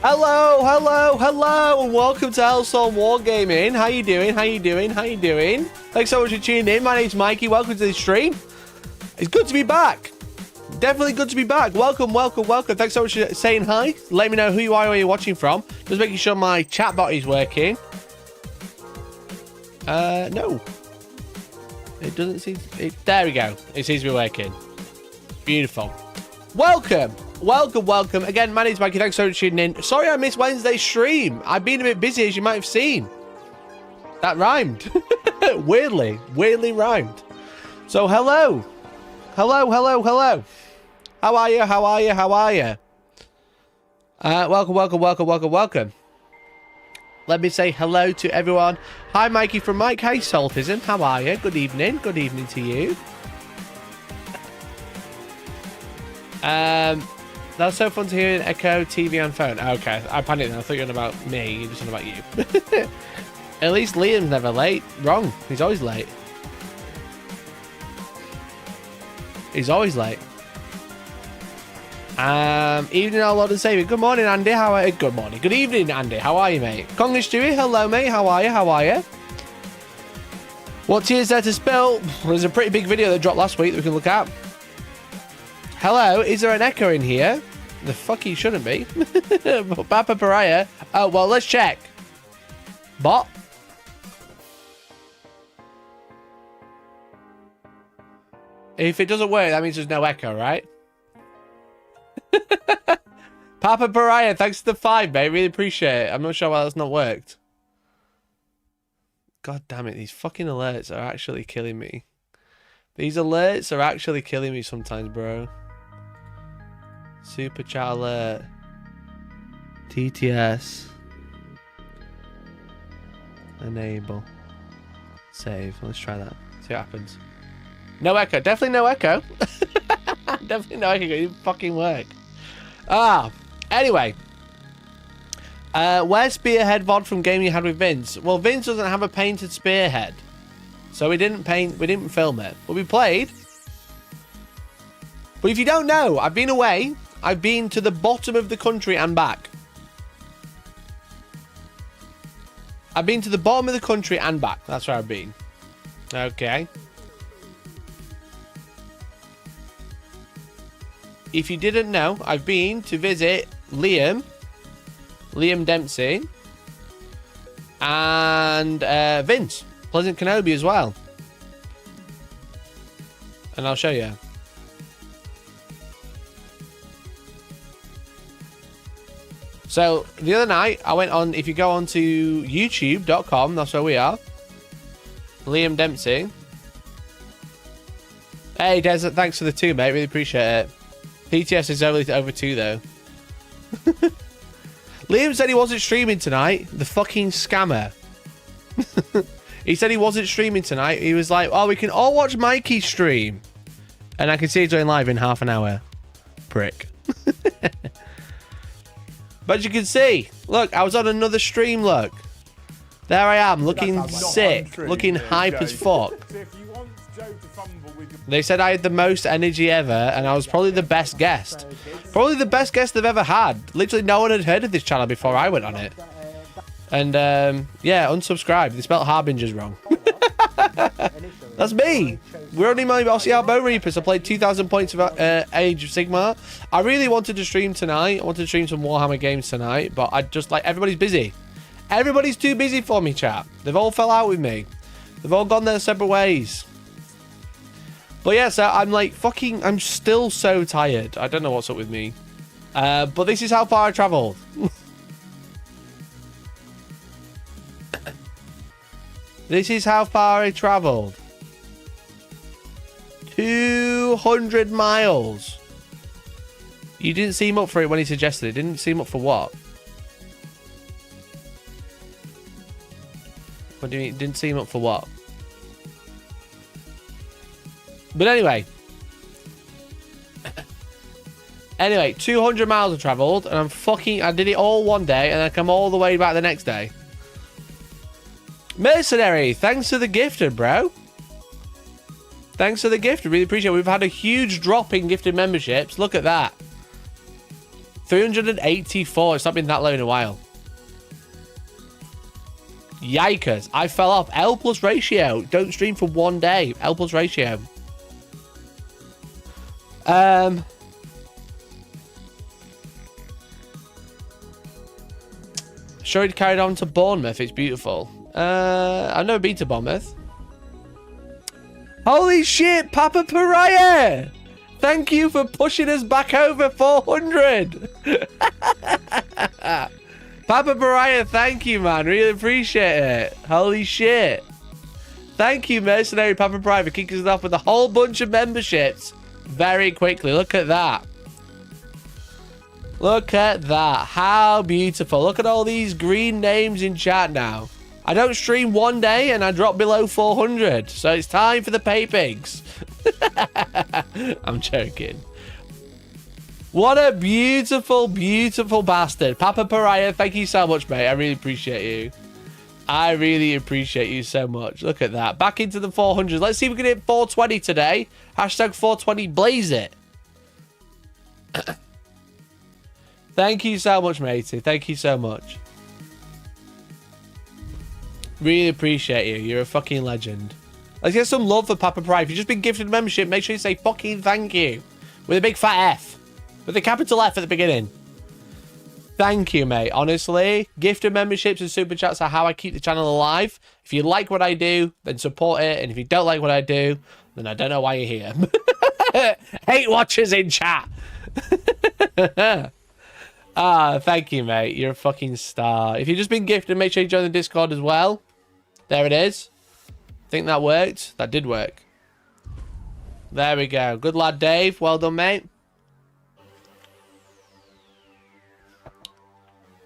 Hello, hello, hello, and welcome to Hellstormwargaming. How you doing? How you doing? How you doing? Thanks so much for tuning in. My name's Mikey. Welcome to the stream. It's good to be back. Definitely good to be back. Welcome, welcome, welcome. Thanks so much for saying hi. Let me know who you are, where you're watching from. Just making sure my chat bot is working. No. It doesn't seem... there we go. It seems to be working. Beautiful. Welcome. Welcome, welcome. Again, my name's Mikey. Thanks so much for tuning in. Sorry I missed Wednesday's stream. I've been a bit busy, as you might have seen. That rhymed. Weirdly rhymed. So, hello. Hello, hello, hello. How are you? How are you? How are you? Welcome, welcome, welcome, welcome, welcome. Let me say hello to everyone. Hi, Mikey from Mike. Hey, Saltism. How are you? Good evening. Good evening to you. That was so fun to hear an echo TV and phone. Okay, I panicked then. I thought you were on about me. You're just on about you. At least Liam's never late. Wrong. He's always late. He's always late. Evening, our Lord and Savior. Good morning, Andy. How are you? Good morning. Good evening, Andy. How are you, mate? Congress Stewie. Hello, mate. How are you? How are you? What tears there to spill? There's a pretty big video that dropped last week that we can look at. Hello, is there an echo in here? The fuck he shouldn't be. Papa Pariah. Oh, well, let's check. Bot. If it doesn't work, that means there's no echo, right? Papa Pariah, thanks for the 5, mate. Really appreciate it. I'm not sure why that's not worked. God damn it, these fucking alerts are actually killing me. These alerts are actually killing me sometimes, bro. Super chat alert. TTS. Enable. Save. Let's try that. See what happens. No echo. Definitely no echo. Definitely no echo. It didn't fucking work. Anyway. Where's Spearhead VOD from game you had with Vince? Well, Vince doesn't have a painted Spearhead. So we didn't film it. But we played. But if you don't know, I've been away. I've been to the bottom of the country and back. I've been to the bottom of the country and back. That's where I've been. Okay. If you didn't know, I've been to visit Liam Dempsey, and Vince, Pleasant Kenobi as well. And I'll show you. So, the other night, I went on, if you go on to youtube.com, that's where we are. Liam Dempsey. Hey, Desert, thanks for the 2, mate. Really appreciate it. PTS is only over 2, though. Liam said he wasn't streaming tonight. The fucking scammer. He said he wasn't streaming tonight. He was like, oh, we can all watch Mikey stream. And I can see he's going live in half an hour. Prick. But you can see, look, I was on another stream, look. There I am, looking sick, looking hype as fuck. They said I had the most energy ever, and I was probably the best guest. Probably the best guest they've ever had. Literally no one had heard of this channel before I went on it. And, yeah, unsubscribe. They spelled Harbingers wrong. That's me. We're only my Aussie Bone Reapers. I played 2,000 points of Age of Sigmar. I really wanted to stream tonight. I wanted to stream some Warhammer games tonight, but I just, like, everybody's busy. Everybody's too busy for me, chat. They've all fell out with me. They've all gone their separate ways. But yeah, so I'm like, fucking, I'm still so tired. I don't know what's up with me. But this is how far I travelled. This is how far I travelled. 200 miles. You didn't seem up for it when he suggested it. Didn't seem up for what? What do you mean? Didn't seem up for what? But anyway. Anyway, 200 miles I travelled, and I did it all one day, and I come all the way back the next day. Mercenary, thanks for the gifted, bro. Thanks for the gift. I really appreciate it. We've had a huge drop in gifted memberships. Look at that. 384. It's not been that low in a while. Yikers. I fell off. L plus ratio. Don't stream for 1 day. L plus ratio. Sure, it carried on to Bournemouth. It's beautiful. I've never been to Bournemouth. Holy shit, Papa Pariah! Thank you for pushing us back over 400. Papa Pariah, thank you, man. Really appreciate it. Holy shit. Thank you, Mercenary Papa Pariah, for kicking us off with a whole bunch of memberships very quickly. Look at that. Look at that. How beautiful. Look at all these green names in chat now. I don't stream 1 day and I drop below 400. So it's time for the pay pigs. I'm joking. What a beautiful, beautiful bastard. Papa Pariah, thank you so much, mate. I really appreciate you. I really appreciate you so much. Look at that. Back into the 400s. Let's see if we can hit 420 today. Hashtag 420 blaze it. Thank you so much, matey. Thank you so much. Really appreciate you. You're a fucking legend. Let's get some love for Papa Pariah. If you've just been gifted a membership, make sure you say fucking thank you. With a big fat F. With a capital F at the beginning. Thank you, mate. Honestly, gifted memberships and super chats are how I keep the channel alive. If you like what I do, then support it. And if you don't like what I do, then I don't know why you're here. Hate watchers in chat. Thank you, mate. You're a fucking star. If you've just been gifted, make sure you join the Discord as well. There it is. I think that worked. That did work. There we go. Good lad, Dave. Well done, mate.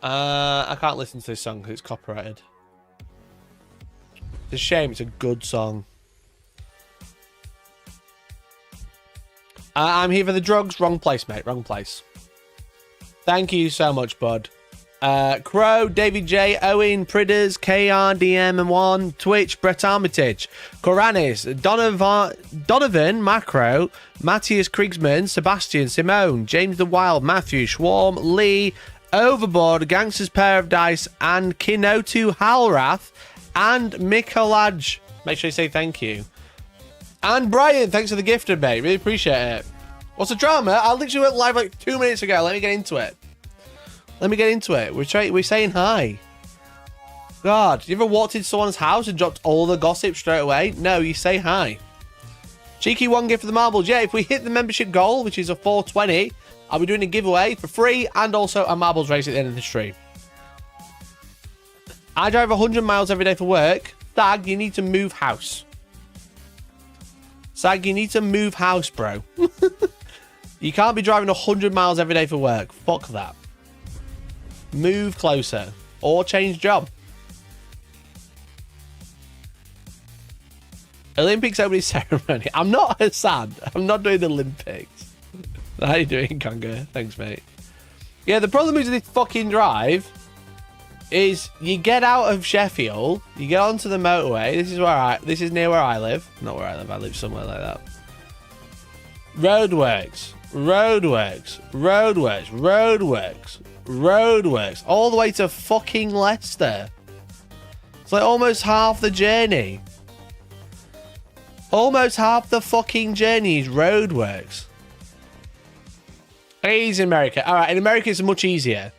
I can't listen to this song because it's copyrighted. It's a shame. It's a good song. I'm here for the drugs. Wrong place, mate. Wrong place. Thank you so much, bud. Crow, David J, Owen, Pridders, KRDM1, Twitch, Brett Armitage, Coranis, Donovan, Macro, Matthias Kriegsman, Sebastian, Simone, James the Wild, Matthew, Schwarm, Lee, Overboard, Gangsters Pair of Dice, and Kinotu Halrath, and Mikolaj. Make sure you say thank you. And Brian, thanks for the gifted, mate. Really appreciate it. What's the drama? I literally went live like 2 minutes ago. Let me get into it. Let me get into it. We're saying hi. God, you ever walked into someone's house and dropped all the gossip straight away? No, you say hi. Cheeky one gift for the marbles. Yeah, if we hit the membership goal, which is a 420, I'll be doing a giveaway for free and also a marbles race at the end of the stream. I drive 100 miles every day for work. Sag, you need to move house. Sag, you need to move house, bro. You can't be driving 100 miles every day for work. Fuck that. Move closer. Or change job. Olympics opening ceremony. I'm not Hassan. I'm not doing the Olympics. How you doing, Conga? Thanks, mate. Yeah, the problem is with this fucking drive is you get out of Sheffield, you get onto the motorway. This is near where I live. Not where I live. I live somewhere like that. Roadworks. Roadworks. Roadworks. Roadworks. Roadworks. All the way to fucking Leicester. It's like almost half the journey. Almost half the fucking journey is roadworks. Easy, America. Alright, in America it's much easier.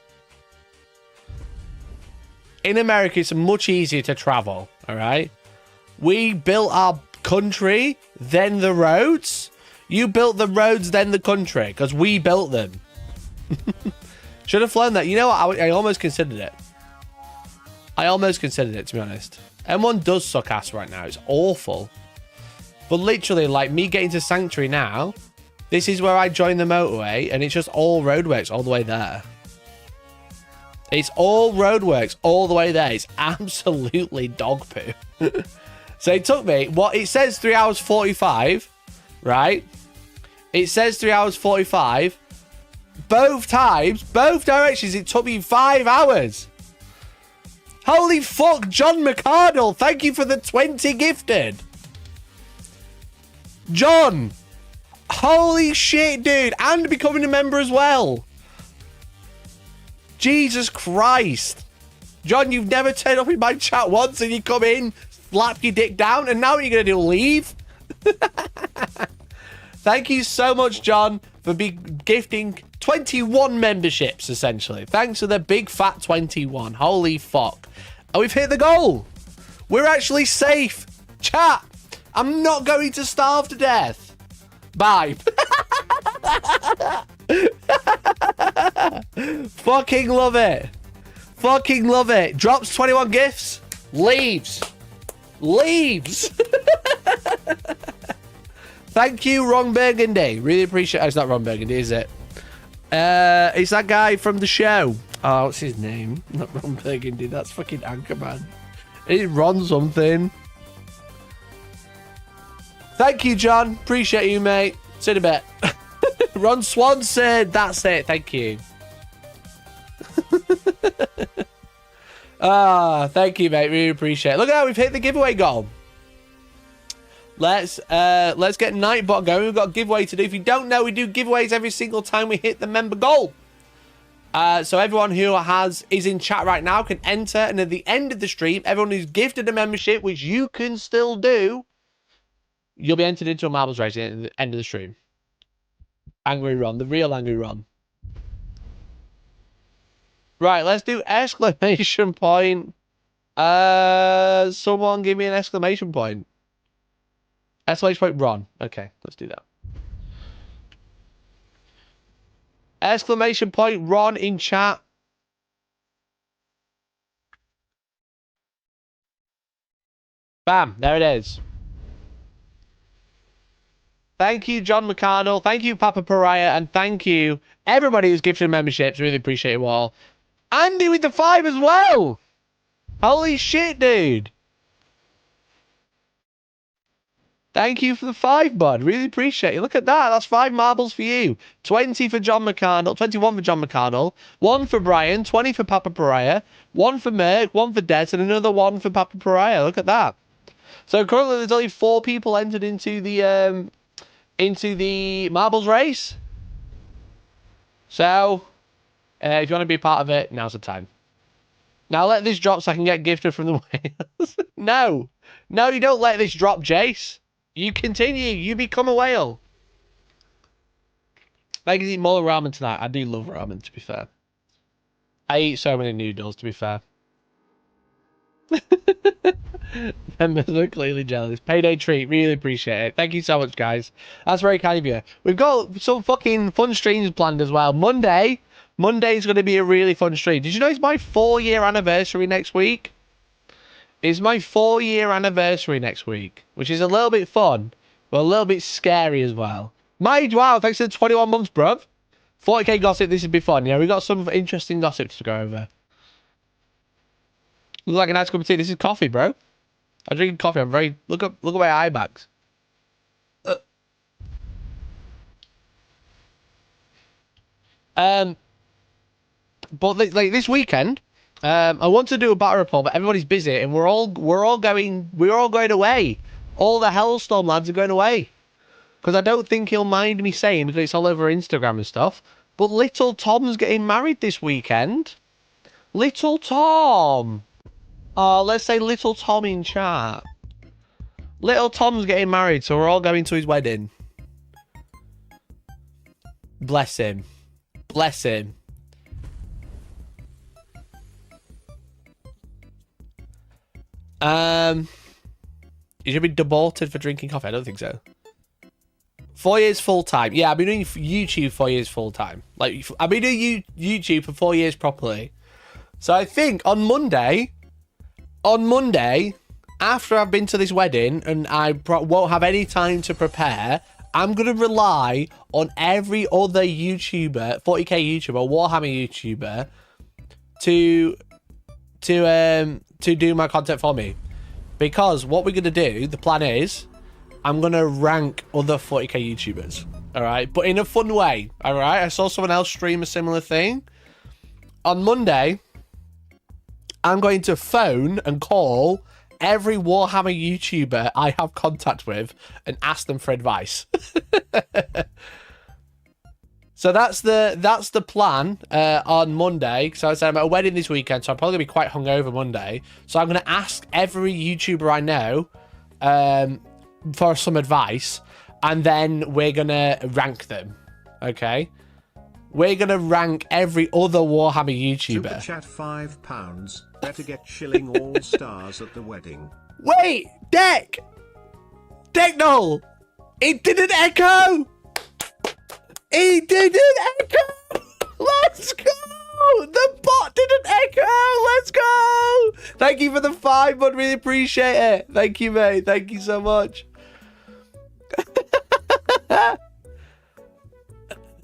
In America it's much easier to travel. Alright? We built our country, then the roads. You built the roads, then the country, because we built them. Should have flown that. You know what? I almost considered it. I almost considered it, to be honest. M1 does suck ass right now. It's awful. But literally, like, me getting to Sanctuary now, this is where I join the motorway, and it's just all roadworks all the way there. It's all roadworks all the way there. It's absolutely dog poo. So it took me, it says 3 hours 45, right? It says 3 hours 45. Both times, both directions, it took me 5 hours. Holy fuck, John McCardle, thank you for the 20 gifted. John, holy shit, dude, and becoming a member as well. Jesus Christ. John, you've never turned up in my chat once and you come in, slap your dick down, and now what are you going to do, leave? Thank you so much, John, for gifting 21 memberships, essentially. Thanks for the big fat 21. Holy fuck. And we've hit the goal. We're actually safe. Chat, I'm not going to starve to death. Bye. Fucking love it. Fucking love it. Drops 21 gifts. Leaves. Leaves. Thank you, Ron Burgundy. Really appreciate it. It's not Ron Burgundy, is it? It's that guy from the show. Oh, what's his name? Not Ron Burgundy. That's fucking Anchorman. It's Ron something. Thank you, John. Appreciate you, mate. See you in a bit. Ron Swanson. That's it. Thank you. Thank you, mate. Really appreciate it. Look at how we've hit the giveaway goal. Let's get Nightbot going. We've got a giveaway to do. If you don't know, we do giveaways every single time we hit the member goal. So everyone who is in chat right now can enter, and at the end of the stream, everyone who's gifted a membership, which you can still do, you'll be entered into a marbles race at the end of the stream. Angry Ron, the real Angry Ron. Right, let's do exclamation point. Someone give me an exclamation point. Exclamation point Ron. Okay, let's do that. Exclamation point Ron in chat. Bam, there it is. Thank you, John McCardle. Thank you, Papa Pariah. And thank you, everybody who's gifted memberships. Really appreciate you all. Andy with the 5 as well. Holy shit, dude. Thank you for the 5, bud. Really appreciate it. Look at that. That's 5 marbles for you. 20 for John McCardle. 21 for John McCardle. 1 for Brian. 20 for Papa Pariah. 1 for Merc. 1 for Des. And another 1 for Papa Pariah. Look at that. So currently there's only 4 people entered into the marbles race. So if you want to be a part of it, now's the time. Now let this drop so I can get gifted from the whales. No. No, you don't let this drop, Jace. You continue. You become a whale. I can eat more ramen tonight. I do love ramen, to be fair. I eat so many noodles, to be fair. Members are clearly jealous. Payday treat. Really appreciate it. Thank you so much, guys. That's very kind of you. We've got some fucking fun streams planned as well. Monday's going to be a really fun stream. Did you know it's my 4-year anniversary next week? It's my 4-year anniversary next week, which is a little bit fun, but a little bit scary as well. Wow, thanks for the 21 months, bruv. 40k gossip, this would be fun. Yeah, we got some interesting gossip to go over. Looks like a nice cup of tea. This is coffee, bro. I'm drinking coffee. I'm very... Look at my eye bags. But like this weekend, I want to do a battle report, but everybody's busy, and we're all going away. All the Hellstorm lads are going away, because I don't think he'll mind me saying, because it's all over Instagram and stuff. But little Tom's getting married this weekend. Little Tom. Oh, let's say little Tom in chat. Little Tom's getting married, so we're all going to his wedding. Bless him. Bless him. You should be deported for drinking coffee. I don't think so. 4 years full time. Yeah, I've been doing YouTube 4 years full time. Like, I've been doing YouTube for 4 years properly. So I think on Monday, after I've been to this wedding and I won't have any time to prepare, I'm going to rely on every other YouTuber, 40k YouTuber, Warhammer YouTuber, to do my content for me. Because what we're going to do, the plan is, I'm going to rank other 40k YouTubers. Alright? But in a fun way. Alright? I saw someone else stream a similar thing. On Monday, I'm going to phone and call every Warhammer YouTuber I have contact with and ask them for advice. So that's the plan on Monday. So I said I'm at a wedding this weekend, so I'm probably gonna be quite hungover Monday. So I'm gonna ask every YouTuber I know for some advice, and then we're gonna rank them. Okay, we're gonna rank every other Warhammer YouTuber. Super chat £5. Better get shilling all stars at the wedding. Wait, Deck Null, it didn't echo. He didn't echo! Let's go! The bot didn't echo! Let's go! Thank you for the 5, bud. Really appreciate it. Thank you, mate. Thank you so much.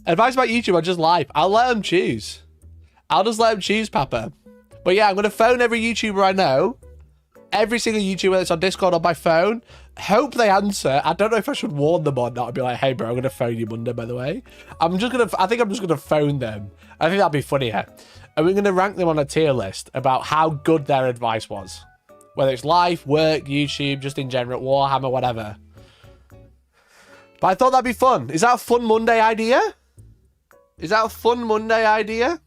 Advice about YouTube, I just live. I'll let them choose. I'll just let them choose, Papa. But yeah, I'm going to phone every YouTuber I know. Every single YouTuber that's on Discord on my phone. Hope they answer. I don't know if I should warn them or not. I'd be like, hey, bro, I'm going to phone you Monday, by the way. I think I'm just going to phone them. I think that'd be funnier. And we're going to rank them on a tier list about how good their advice was. Whether it's life, work, YouTube, just in general, Warhammer, whatever. But I thought that'd be fun. Is that a fun Monday idea? Is that a fun Monday idea?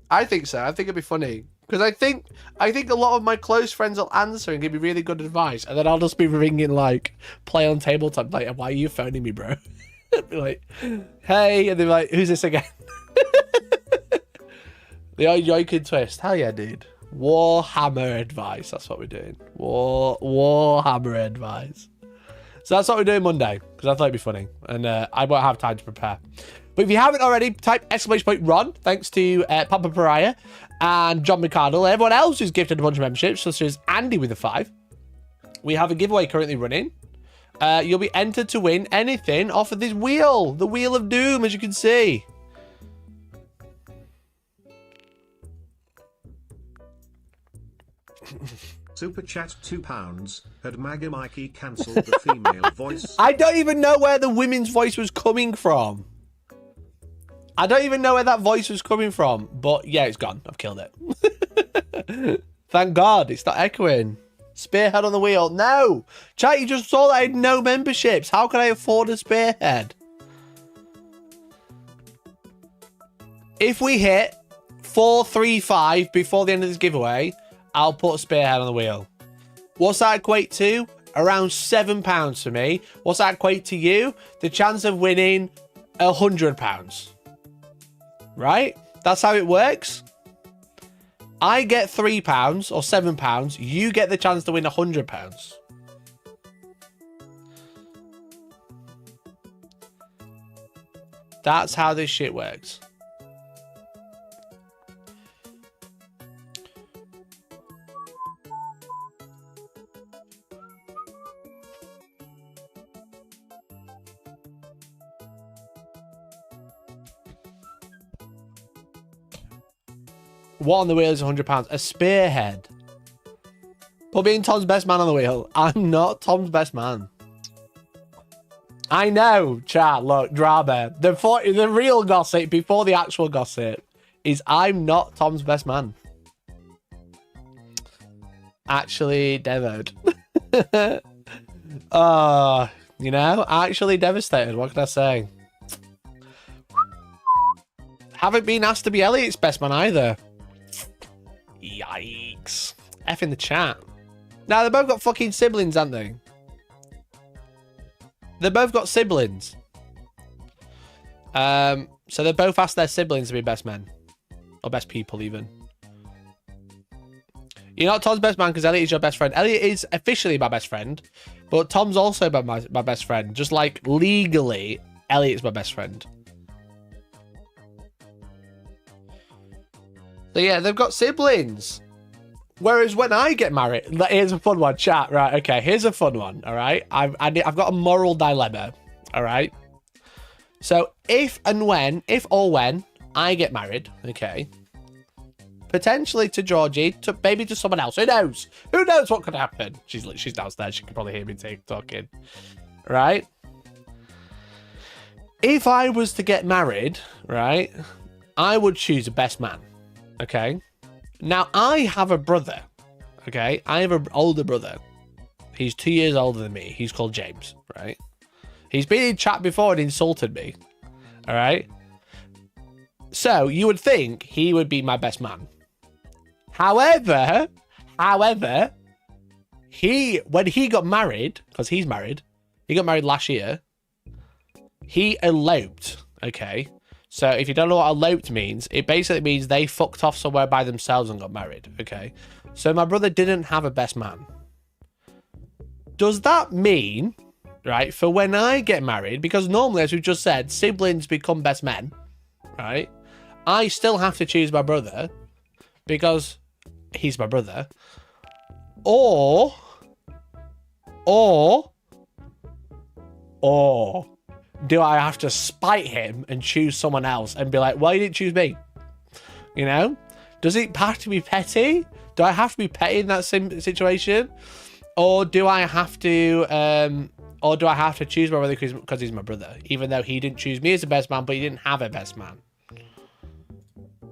I think so. I think it'd be funny. Because I think a lot of my close friends will answer and give me really good advice, and then I'll just be ringing like play on tabletop like, why are you phoning me, bro? Be like, hey, and they're like, who's this again? The old yoikin twist. Hell yeah, dude. Warhammer advice. That's what we're doing. Warhammer advice. So that's what we're doing Monday, because I thought it'd be funny, and I won't have time to prepare. But if you haven't already, type !Ron, thanks to Papa Pariah and John McCardle, everyone else who's gifted a bunch of memberships, such as Andy with a 5. We have a giveaway currently running. You'll be entered to win anything off of this wheel, the Wheel of Doom, as you can see. Super chat £2. Had Maggie Mikey cancelled the female voice? I don't even know where the women's voice was coming from. I don't even know where that voice was coming from, but yeah, it's gone. I've killed it. Thank God, it's not echoing. Spearhead on the wheel. No! Chat, you just saw that I had no memberships. How can I afford a spearhead? If we hit 435 before the end of this giveaway, I'll put a spearhead on the wheel. What's that equate to? Around £7 for me. What's that equate to you? The chance of winning £100. Right? That's how it works. I get £3 or £7. You get the chance to win £100. That's how this shit works. What on the wheel is £100? A spearhead. Put being Tom's best man on the wheel. I'm not Tom's best man. I know, chat. Look, drama. The real gossip before the actual gossip is I'm not Tom's best man. Actually, devoed. You know, actually devastated. What can I say? Haven't been asked to be Elliot's best man either. Yikes. F in the chat. Now, they both got fucking siblings, haven't they? They both got siblings. So they both asked their siblings to be best men. Or best people, even. You're not Tom's best man because Elliot is your best friend. Elliot is officially my best friend. But Tom's also my best friend. Just like legally, Elliot's my best friend. So yeah, they've got siblings. Whereas when I get married, here's a fun one, chat. Right, okay, here's a fun one. All right, I've got a moral dilemma. All right. So if or when I get married, okay, potentially to Georgie, maybe to someone else. Who knows? Who knows what could happen? She's downstairs. She can probably hear me talking. Right. If I was to get married, right, I would choose a best man. Okay. Now, I have a brother. Okay. I have an older brother. He's 2 years older than me. He's called James. Right. He's been in chat before and insulted me. All right. So you would think he would be my best man. However, when he got married, because he's married, he got married last year, he eloped, okay? So if you don't know what eloped means, it basically means they fucked off somewhere by themselves and got married, okay? So my brother didn't have a best man. Does that mean, right, for when I get married, because normally, as we've just said, siblings become best men, right? I still have to choose my brother because he's my brother. Or do I have to spite him and choose someone else and be like, well, you didn't choose me? You know? Does it have to be petty? Do I have to be petty in that situation? Or do I have to choose my brother because he's my brother, even though he didn't choose me as the best man, but he didn't have a best man?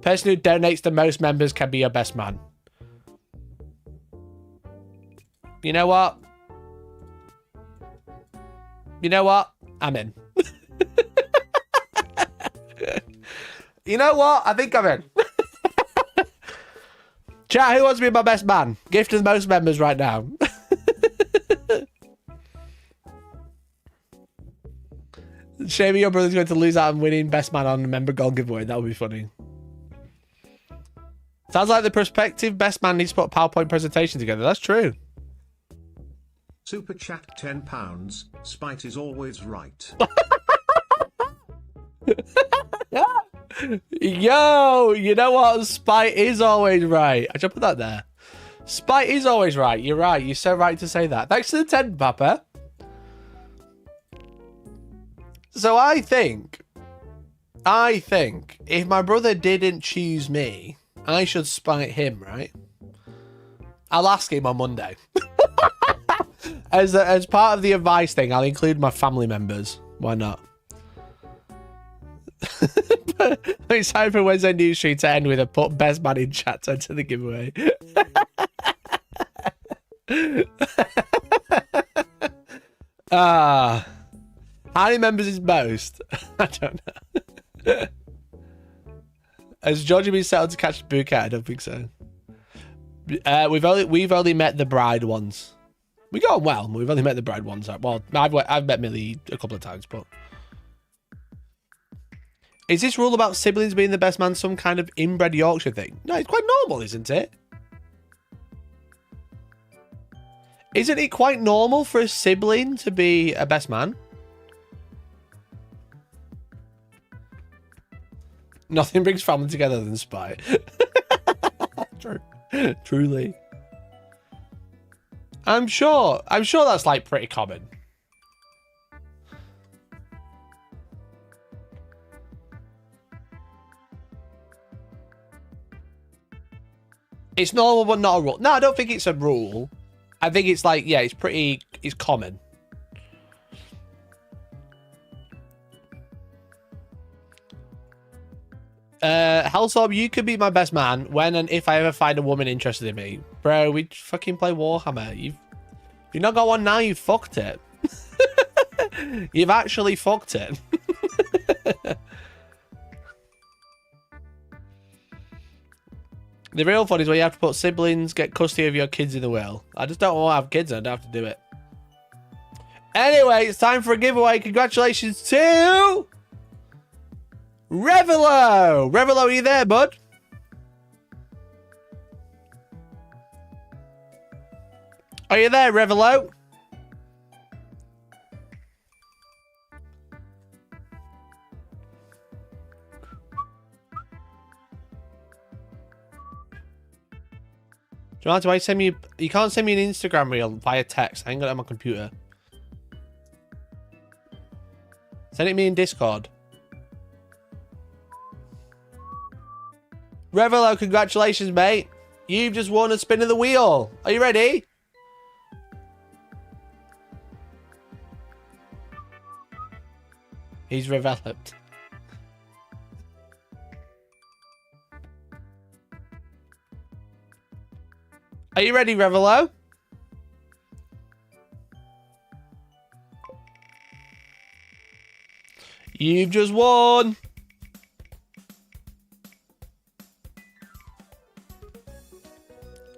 Person who donates the most members can be your best man. You know what? I'm in. You know what? I think I'm in. Chat, who wants to be my best man? Gift to the most members right now. Shame your brother's going to lose out on winning best man on a member gold giveaway. That would be funny. Sounds like the prospective best man needs to put a PowerPoint presentation together. That's true. Super chat £10. Spite is always right. Yo, you know what? Spite is always right. I should put that there. Spite is always right. You're right. You're so right to say that. Thanks to the 10, Papa. So I think if my brother didn't choose me, I should spite him, right? I'll ask him on Monday. As part of the advice thing, I'll include my family members. Why not? It's time for Wednesday News Street to end with a put best man in chat to enter the giveaway. How many members is most? I don't know. Has Georgie been settled to catch the bouquet? I don't think so. We've only met the bride once. We got on well. We've only met the bride once. Well, I've met Millie a couple of times, but is this rule about siblings being the best man some kind of inbred Yorkshire thing? No, it's quite normal, isn't it? Isn't it quite normal for a sibling to be a best man? Nothing brings family together than spite. True. Truly. I'm sure that's like pretty common. It's normal, but not a rule. No, I don't think it's a rule. I think it's like, yeah, it's common. Hellstorm, you could be my best man when and if I ever find a woman interested in me. Bro, we fucking play Warhammer. You've not got one now, you fucked it. You've actually fucked it. The real fun is when you have to put siblings get custody of your kids in the will. I just don't want to have kids, I don't have to do it. Anyway, it's time for a giveaway. Congratulations to Revelo! Revelo, are you there, bud? Are you there, Revelo? Do I send me? You can't send me an Instagram reel via text. I ain't got it on my computer. Send it me in Discord. Revelo, congratulations, mate. You've just won a spin of the wheel. Are you ready? He's reveloped. Are you ready, Revelo? You've just won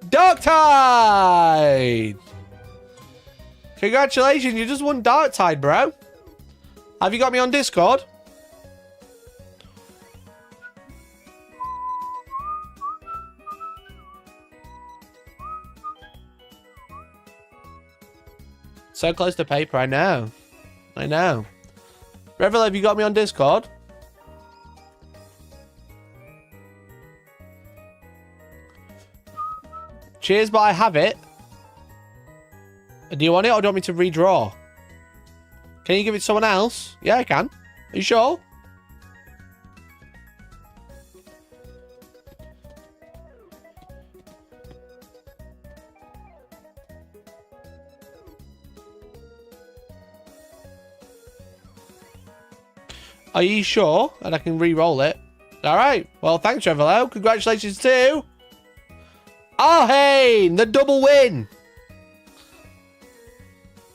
Dark Tide! Congratulations, you just won Dark Tide, bro. Have you got me on Discord? So close to paper, I know. I know. Revel, have you got me on Discord? Cheers, but I have it. Do you want it or do you want me to redraw? Can you give it to someone else? Yeah, I can. Are you sure? Are you sure? And I can re-roll it. Alright. Well, thanks, Revelo. Congratulations to Arhane, the double win.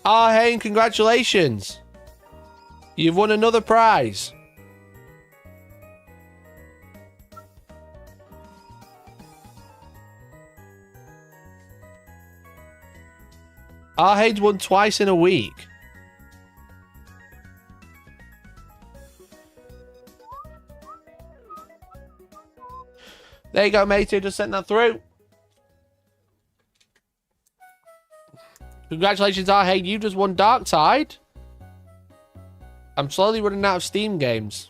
Arhane, congratulations. You've won another prize. Arhane's won twice in a week. There you go, matey. Just sent that through. Congratulations, Arhane. You just won Dark Tide. I'm slowly running out of Steam games.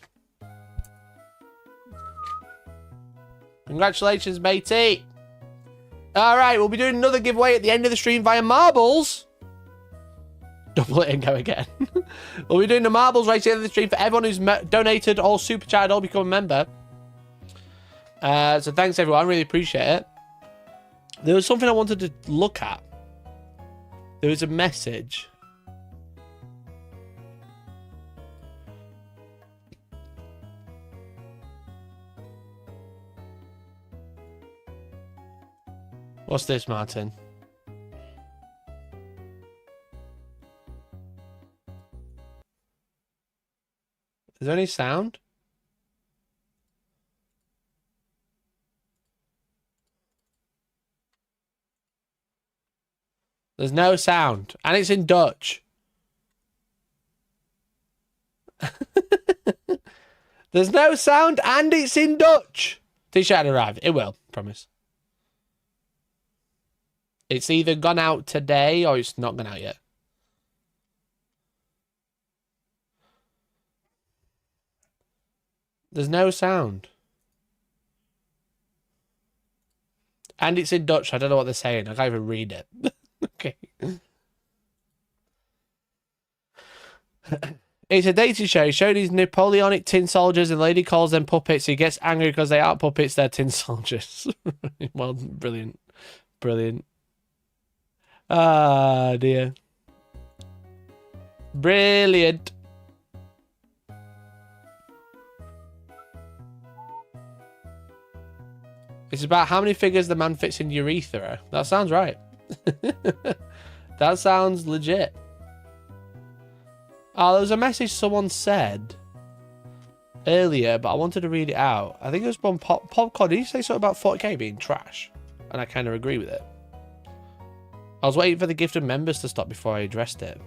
Congratulations, matey. Alright, we'll be doing another giveaway at the end of the stream via marbles. Double it and go again. We'll be doing the marbles right at the end of the stream for everyone who's donated or super chatted or become a member. So thanks, everyone. I really appreciate it. There was something I wanted to look at. There was a message. What's this, Martin? Is there any sound? There's no sound. And it's in Dutch. There's no sound and it's in Dutch. T-shirt arrived. It will, promise. It's either gone out today or it's not gone out yet. There's no sound. And it's in Dutch. I don't know what they're saying. I can't even read it. Okay. It's a dating show. He showed these Napoleonic tin soldiers and the lady calls them puppets. He gets angry because they aren't puppets, they're tin soldiers. Well, brilliant. Brilliant. Ah, dear. Brilliant. It's about how many figures the man fits in urethra. That sounds right. That sounds legit. Oh, there was a message someone said earlier, but I wanted to read it out. I think it was from Popcorn. Did you say something about 40k being trash? And I kind of agree with it. I was waiting for the gifted members to stop before I addressed it.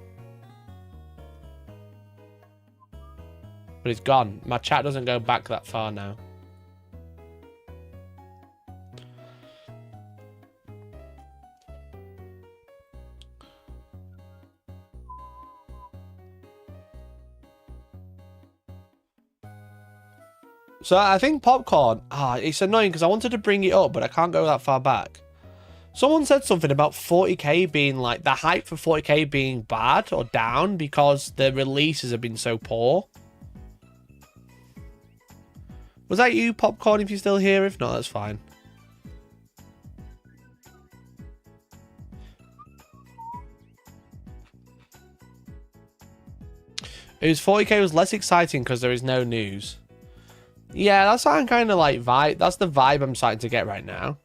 But it's gone. My chat doesn't go back that far now. So I think Popcorn, it's annoying because I wanted to bring it up, but I can't go that far back. Someone said something about 40k being like, the hype for 40k being bad or down because the releases have been so poor. Was that you, Popcorn, if you're still here? If not, that's fine. It was 40k was less exciting because there is no news. Yeah, that's how I'm kind of like vibe. That's the vibe I'm starting to get right now.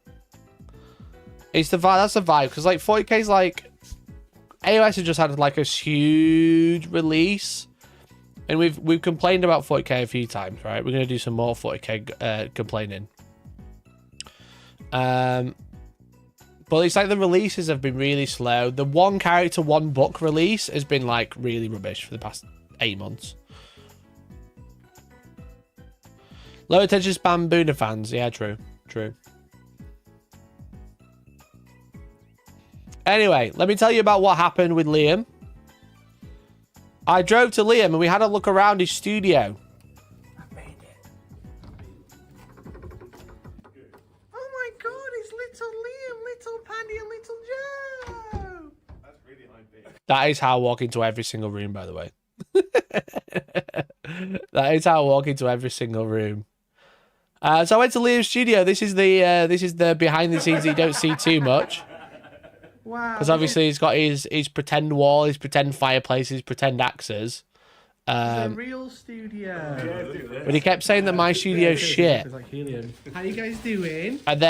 It's the vibe. That's the vibe because like 40k's like AOS has just had like a huge release, and we've complained about 40k a few times, right? We're gonna do some more 40k complaining. But But it's like the releases have been really slow. The one character, one book release has been like really rubbish for the past 8 months. Low attention span Boona fans. Yeah, true. True. Anyway, let me tell you about what happened with Liam. I drove to Liam and we had a look around his studio. I made it. Oh my god, it's little Liam, little Paddy and little Joe. That's really high pitch. That is how I walk into every single room, by the way. That is how I walk into every single room. So I went to Liam's studio. This is the behind the scenes that you don't see too much. Wow. Because obviously he's got his pretend wall, his pretend fireplace, his pretend axes. It's a real studio. But he kept saying that my studio's shit. It's like helium. How you guys doing? And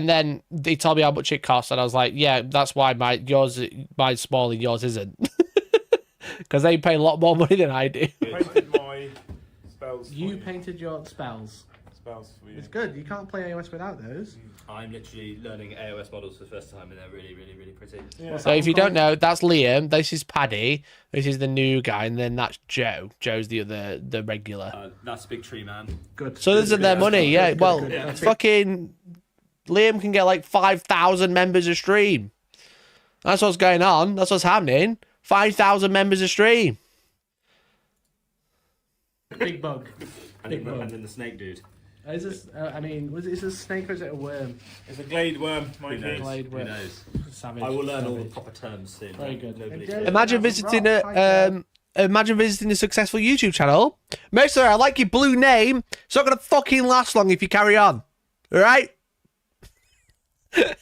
then he told me how much it cost, and I was like, yeah, that's why mine's small and yours isn't. Because they pay a lot more money than I do. Painted my spells. You painted your spells. Spells for you. It's good. You can't play AOS without those. I'm literally learning AOS models for the first time, and they're really, really, really pretty. Yeah. So if you don't know, that's Liam. This is Paddy. This is the new guy, and then that's Joe. Joe's the regular. That's a big tree man. Good. So this is their money, yeah. Good, Well, good. Yeah. fucking Liam can get like 5,000 members a stream. That's what's going on. That's what's happening. 5,000 members a stream. Big bug. And Big then, bug. and then the snake dude. Is this? Is this a snake or is it a worm? It's a glade worm, Who Mikey. knows? Glade Who worm. knows? Savage. I will learn all the Savage. proper terms soon. Very good. Nobody Enjoy. cares. Imagine visiting a successful YouTube channel. Mercer, I like your blue name. It's not gonna fucking last long if you carry on. Alright? Don't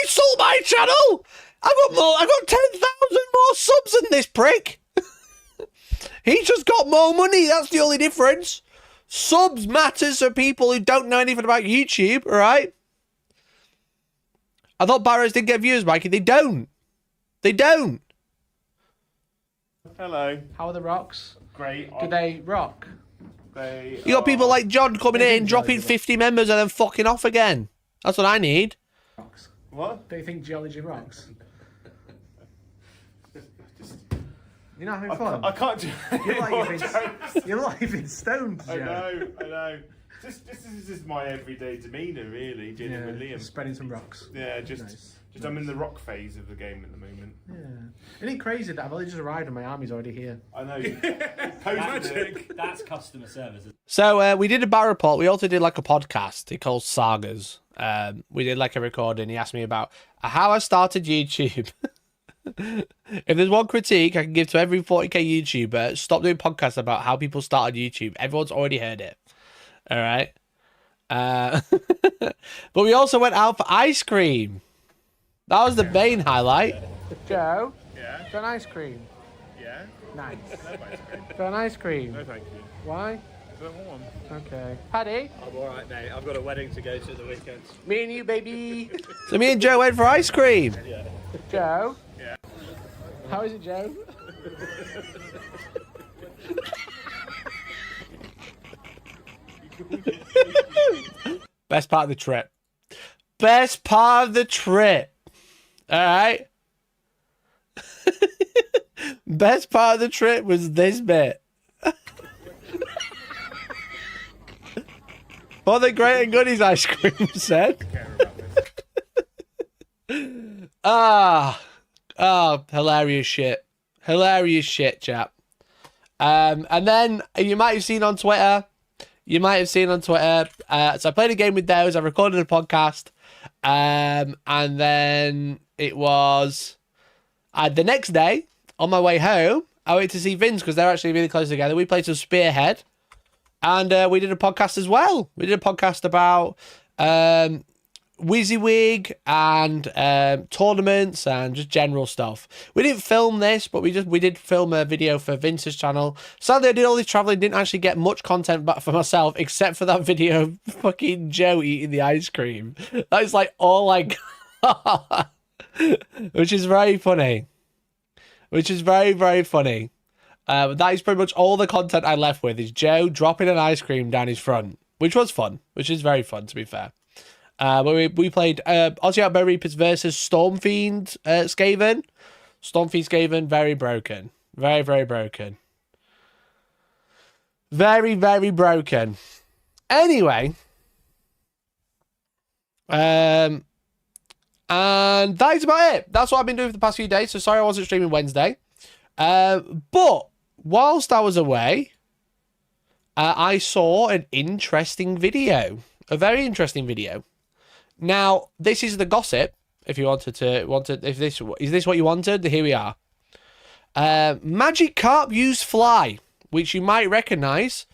insult my channel! I've got 10,000 more subs than this prick. He's just got more money, that's the only difference. Subs matters for people who don't know anything about YouTube, alright? I thought Barrows didn't get views, Mikey. They don't. They don't. Hello. How are the rocks? Great. Do they rock? You got people like John coming in, dropping 50 members and then fucking off again. That's what I need. Rocks. What? Do you think geology rocks? You're not having fun. I can't do You're like you've been stoned, Joe. I know. This is just my everyday demeanour, really, dealing with Liam. Spreading some rocks. Yeah, just Nice. I'm in the rock phase of the game at the moment. Yeah. Isn't it crazy that I've only just arrived and my army's already here? I know. Post magic. That's customer service. So we did a bar report. We also did like a podcast. It called Sagas. We did like a recording. He asked me about how I started YouTube. If there's one critique I can give to every 40k YouTuber, stop doing podcasts about how people started YouTube. Everyone's already heard it. All right. But we also went out for ice cream. That was the main highlight. Joe, Yeah. got an ice cream. Yeah. Nice. No ice cream. Got an ice cream. No, thank you. Why? I don't want one. Okay. Paddy, I'm alright, mate. I've got a wedding to go to the weekend. me and you, baby. So me and Joe went for ice cream. Joe. Yeah. How is it, Joe? Best part of the trip. Best part of the trip. All right. Best part of the trip was this bit. For the great and goodies ice cream said. Care about this. Hilarious shit. Hilarious shit, chap. And then you might have seen on Twitter. So I played a game with those. I recorded a podcast. And then it was the next day on my way home. I went to see Vince because they're actually really close together. We played some Spearhead. And we did a podcast as well. We did a podcast about WYSIWYG and tournaments and just general stuff. We didn't film this, but we did film a video for Vince's channel. Sadly, I did all this traveling, didn't actually get much content back for myself, except for that video of fucking Joe eating the ice cream. That is like all I got. Which is very funny. Which is very, very funny. That is pretty much all the content I left with is Joe dropping an ice cream down his front, which was fun, which is very fun, to be fair. Where we played Aussie Outbow Reapers versus Stormfiend Skaven. Stormfiend Skaven, very broken. Very, very broken. Very, very broken. Anyway. And that is about it. That's what I've been doing for the past few days. So sorry I wasn't streaming Wednesday. But whilst I was away, I saw an interesting video. A very interesting video. Now, this is the gossip. If you if this is this what you wanted, here we are. Magikarp use fly, which you might recognise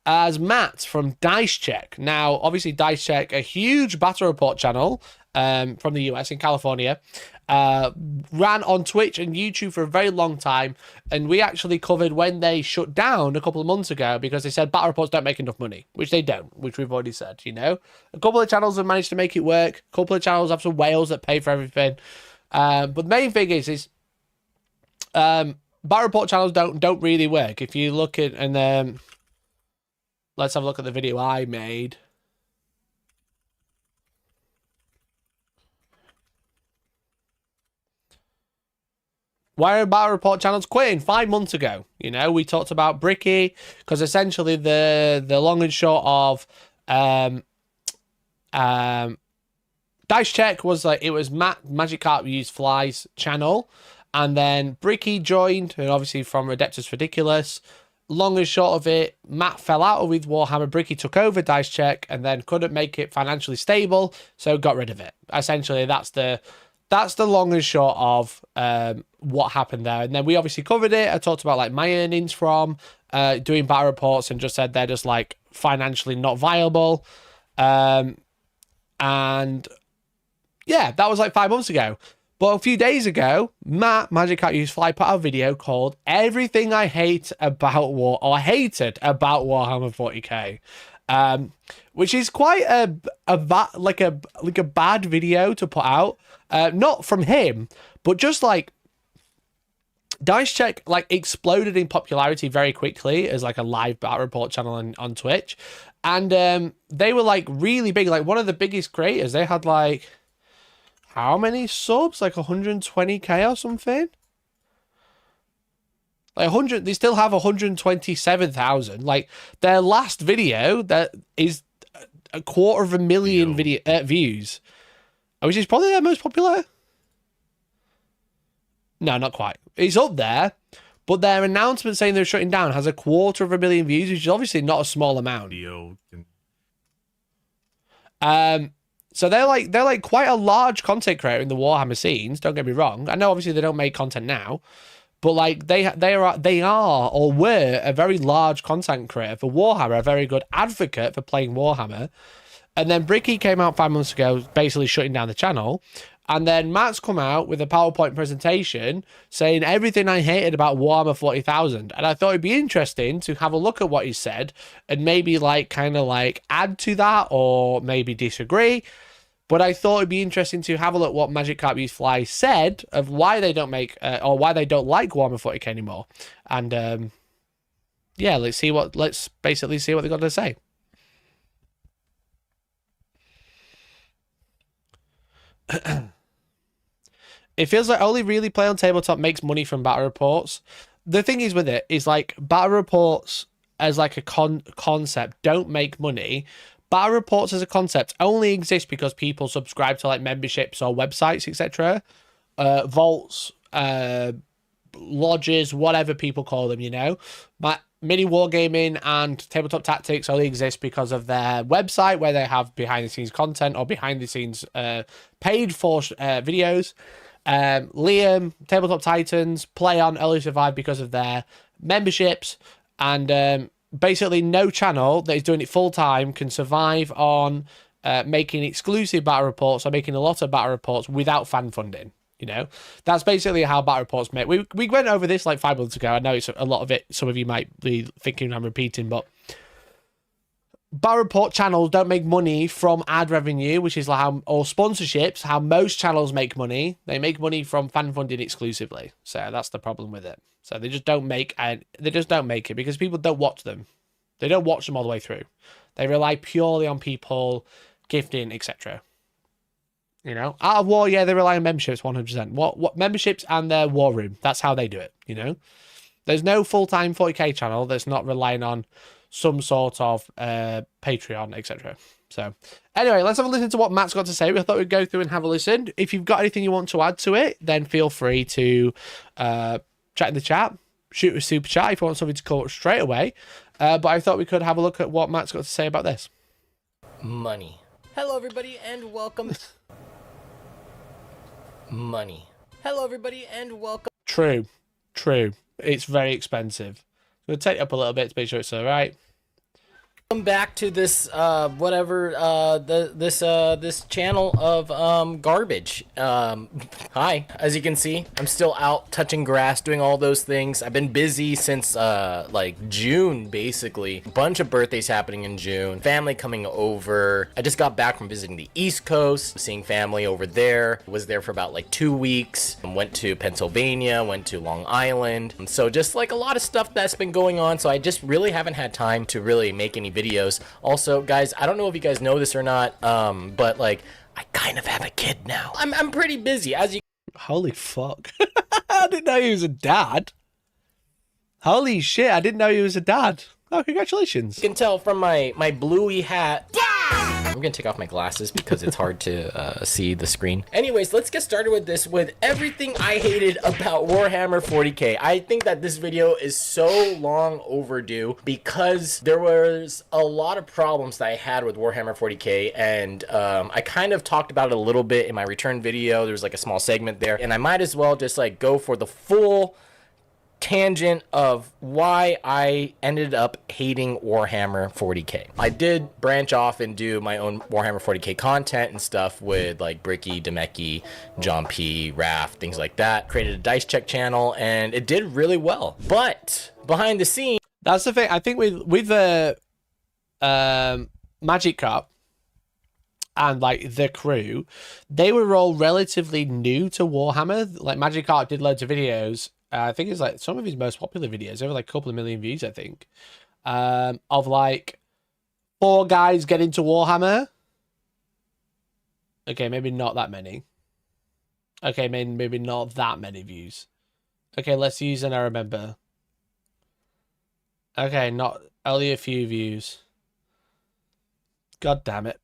as Matt from Dice Check. Now, obviously, Dice Check, a huge battle report channel from the US in California, ran on Twitch and YouTube for a very long time, and we actually covered when they shut down a couple of months ago because they said battle reports don't make enough money, which they don't, which we've already said, you know. A couple of channels have managed to make it work. A couple of channels have some whales that pay for everything. But the main thing is battle report channels don't really work. If you look at, and let's have a look at the video I made. Why are battle report channels quitting 5 months ago? You know, we talked about Bricky, because essentially the long and short of Dice Check was like, it was Magikarp Use Flies channel, and then Bricky joined, and obviously from Adeptus Ridiculous. Long and short of it, Matt fell out with Warhammer. Bricky took over Dice Check and then couldn't make it financially stable, so got rid of it. Essentially, that's the long and short of what happened there. And then we obviously covered it. I talked about like my earnings from doing battle reports and just said they're just like financially not viable. And yeah, that was like 5 months ago. But a few days ago, Matt, Magikarp Use Fly, put out a video called Everything I Hate About Hated About Warhammer 40k. Which is quite a bad video to put out. Not from him, but just like Dice Check like exploded in popularity very quickly as like a live battle report channel on Twitch. And they were like really big, like one of the biggest creators. They had like how many subs? Like 120k or something? Like 100, they still have 127,000. Like their last video that is 250,000 views, which is probably their most popular. No, not quite. It's up there, but their announcement saying they're shutting down has 250,000 views, which is obviously not a small amount. So they're like quite a large content creator in the Warhammer scenes. Don't get me wrong. I know obviously they don't make content now. But like they are or were a very large content creator for Warhammer, a very good advocate for playing Warhammer. And then Bricky came out 5 months ago, basically shutting down the channel. And then Matt's come out with a PowerPoint presentation saying everything I hated about Warhammer 40,000. And I thought it'd be interesting to have a look at what he said and maybe like kind of like add to that or maybe disagree. But I thought it'd be interesting to have a look at what Magikarp Use Fly said of why they don't make or why they don't like Warhammer 40k anymore. And yeah, let's basically see what they got to say. It feels like only really play on tabletop makes money from battle reports. The thing is with it is like battle reports as like a concept don't make money. Battle reports as a concept only exist because people subscribe to like memberships or websites, etc. Vaults, lodges, whatever people call them, you know. But mini wargaming and tabletop tactics only exist because of their website where they have behind the scenes content or behind the scenes paid for videos. Liam, Tabletop Titans, Play On, Early Survive because of their memberships, and basically no channel that is doing it full time can survive on making exclusive battle reports or making a lot of battle reports without fan funding. You know, that's basically how battle reports make. We went over this like 5 months ago. I know it's a lot of it. Some of you might be thinking I'm repeating, but battle report channels don't make money from ad revenue, which is like how, or sponsorships, how most channels make money. They make money from fan funding exclusively. So that's the problem with it. So they just don't make it because people don't watch them. They don't watch them all the way through. They rely purely on people gifting, etc. You know, Art of War, yeah, they rely on memberships 100%. What memberships and their war room? That's how they do it. You know, there's no full-time 40k channel that's not relying on some sort of Patreon, etc. So, anyway, let's have a listen to what Matt's got to say. We thought we'd go through and have a listen. If you've got anything you want to add to it, then feel free to chat in the chat. Shoot a super chat if you want something to call it straight away. But I thought we could have a look at what Matt's got to say about this. Money. Hello, everybody, and welcome. Money. Hello, everybody, and welcome. True. It's very expensive. I'm going to take it up a little bit to make sure it's all right. Welcome back to this this channel of garbage. Hi. As you can see, I'm still out touching grass, doing all those things. I've been busy since like June, basically. Bunch of birthdays happening in June, family coming over. I just got back from visiting the East Coast, seeing family over there. Was there for about like 2 weeks. Went to Pennsylvania, went to Long Island. So just like a lot of stuff that's been going on. So I just really haven't had time to really make any videos. Also, guys, I don't know if you guys know this or not, but like I kind of have a kid now. I'm pretty busy, as you. Holy fuck! I didn't know he was a dad. Holy shit! I didn't know he was a dad. Oh, congratulations! You can tell from my bluey hat. I'm gonna take off my glasses because it's hard to see the screen. Anyways, let's get started with this, with everything I hated about Warhammer 40k. I think that this video is so long overdue because there was a lot of problems that I had with Warhammer 40k, and I kind of talked about it a little bit in my return video. There's like a small segment there, and I might as well just like go for the full tangent of why I ended up hating Warhammer 40k. I did branch off and do my own Warhammer 40k content and stuff with like Bricky, Demeki, John P, Raft, things like that. Created a dice check channel and it did really well. But behind the scenes, that's the thing. I think with the Magikarp and like the crew, they were all relatively new to Warhammer. Like Magikarp did loads of videos. I think it's like some of his most popular videos, over like a couple of million views, I think, of like 4 guys get into Warhammer. Okay, maybe not that many. Okay, maybe not that many views. Okay, let's use and I remember. Okay, not only a few views. God damn it.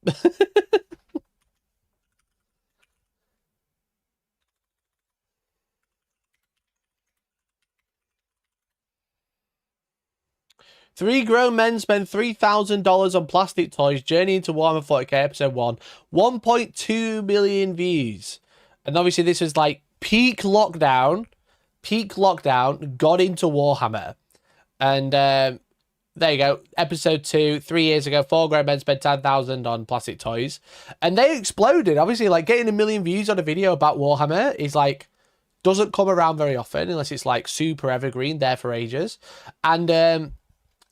3 grown men spend $3,000 on plastic toys. Journey into Warhammer 40k episode 1. 1.2 million views. And obviously this was like peak lockdown. Got into Warhammer. And there you go. Episode 2, 3 years ago. 4 grown men spent $10,000 on plastic toys. And they exploded. Obviously, like getting 1 million views on a video about Warhammer is like, doesn't come around very often unless it's like super evergreen, there for ages. And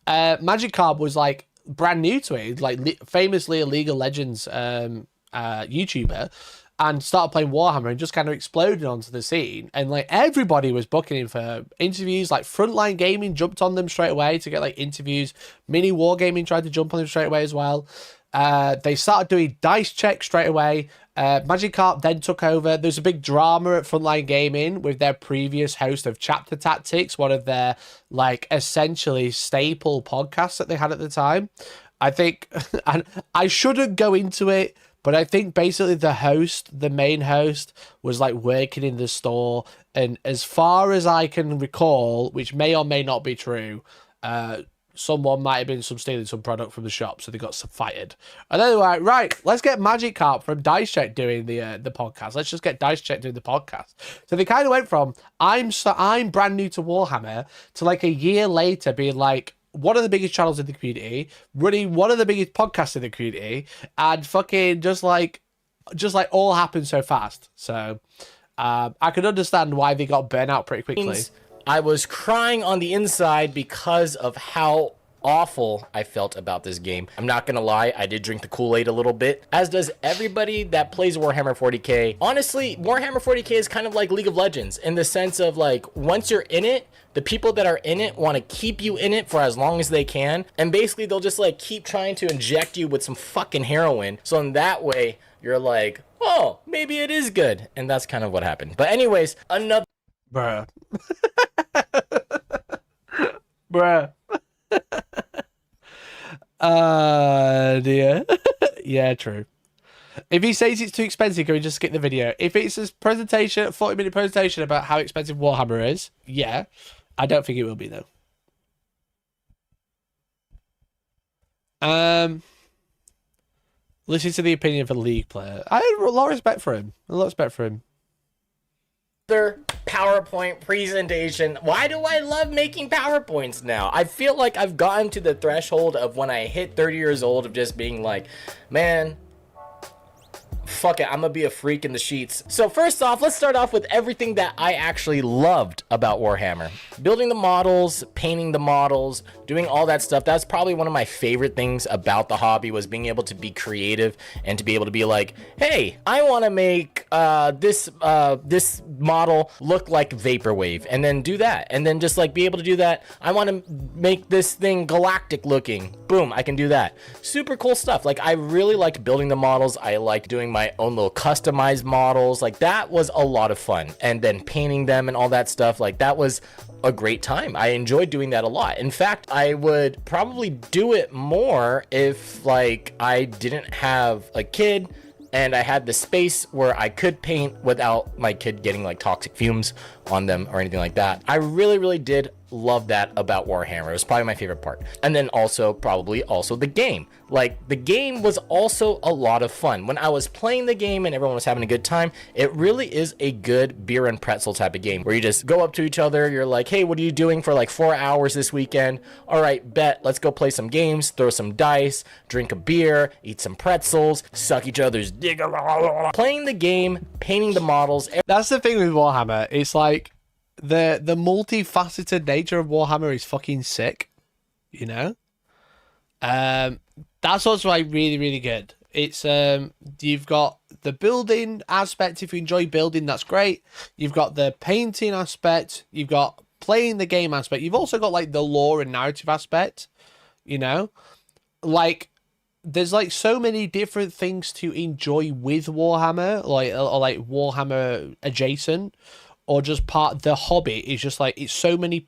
Magikarp was like brand new to it, like famously a League of Legends YouTuber, and started playing Warhammer and just kind of exploded onto the scene. And like everybody was booking him for interviews. Like Frontline Gaming jumped on them straight away to get like interviews. Mini Wargaming tried to jump on him straight away as well. They started doing dice checks straight away. Magikarp then took over. There's a big drama at Frontline Gaming with their previous host of Chapter Tactics, one of their like essentially staple podcasts that they had at the time. I think, and I shouldn't go into it, but I think basically the main host, was like working in the store, and as far as I can recall, which may or may not be true, someone might have been stealing some product from the shop, so they got fired. And then they were like, right, let's get Magikarp from Dice Check doing the podcast. Let's just get Dice Check doing the podcast. So they kind of went from I'm brand new to Warhammer to like a year later being like one of the biggest channels in the community, running one of the biggest podcasts in the community, and fucking just like all happened so fast. So I can understand why they got burnt out pretty quickly. I was crying on the inside because of how awful I felt about this game. I'm not gonna lie, I did drink the Kool-Aid a little bit, as does everybody that plays Warhammer 40k. Honestly, Warhammer 40k is kind of like League of Legends in the sense of like, once you're in it, the people that are in it want to keep you in it for as long as they can, and basically they'll just like keep trying to inject you with some fucking heroin, so in that way you're like, oh, maybe it is good. And that's kind of what happened. But anyways, another Bruh. Bruh. Dear. Yeah, true. If he says it's too expensive, can we just skip the video? If it's a presentation, 40-minute presentation about how expensive Warhammer is, yeah. I don't think it will be, though. Listen to the opinion of a League player. I have a lot of respect for him. A lot of respect for him. PowerPoint presentation. Why do I love making PowerPoints now? I feel like I've gotten to the threshold of when I hit 30 years old of just being like, man, fuck it, I'm gonna be a freak in the sheets. So first off, let's start off with everything that I actually loved about Warhammer. Building the models, painting the models, doing all that stuff. That's probably one of my favorite things about the hobby, was being able to be creative and to be able to be like, hey, I want to make this model look like Vaporwave, and then do that, and then just like be able to do that. I want to make this thing galactic looking. Boom, I can do that. Super cool stuff. Like, I really liked building the models. I liked doing my own little customized models. Like, that was a lot of fun. And then painting them and all that stuff, like, that was a great time. I enjoyed doing that a lot. In fact, I would probably do it more if like I didn't have a kid and I had the space where I could paint without my kid getting like toxic fumes on them or anything like that. I really did love that about Warhammer. It was probably my favorite part. And then also probably also the game. Like, the game was also a lot of fun. When I was playing the game and everyone was having a good time, it really is a good beer and pretzel type of game where you just go up to each other. You're like, hey, what are you doing for like 4 hours this weekend? All right, bet. Let's go play some games, throw some dice, drink a beer, eat some pretzels, suck each other's dick. Playing the game, painting the models. That's the thing with Warhammer. It's like the multifaceted nature of Warhammer is fucking sick, you know? That's also like really good. It's you've got the building aspect. If you enjoy building, that's great. You've got the painting aspect. You've got playing the game aspect. You've also got like the lore and narrative aspect, you know? Like, there's like so many different things to enjoy with Warhammer, like, or like Warhammer adjacent, or just part the hobby. Is just like, there's so many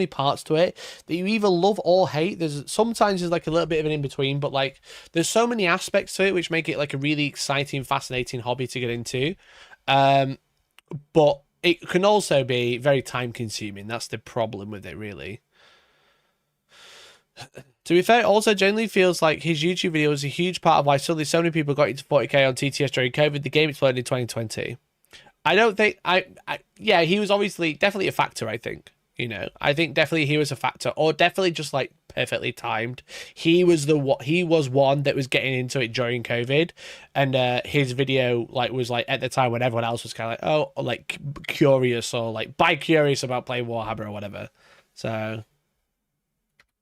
parts to it that you either love or hate. Sometimes there's like a little bit of an in-between, but like there's so many aspects to it which make it like a really exciting, fascinating hobby to get into. But it can also be very time consuming. That's the problem with it, really. To be fair, it also generally feels like his YouTube video was a huge part of why suddenly so many people got into 40k on TTS during COVID. The game exploded in 2020. I don't think yeah, he was obviously definitely a factor, I think. You know, I think definitely he was a factor, or definitely just like perfectly timed. He was one that was getting into it during COVID, and his video like was like at the time when everyone else was kind of like, oh, like curious, or like bi-curious about playing Warhammer or whatever. So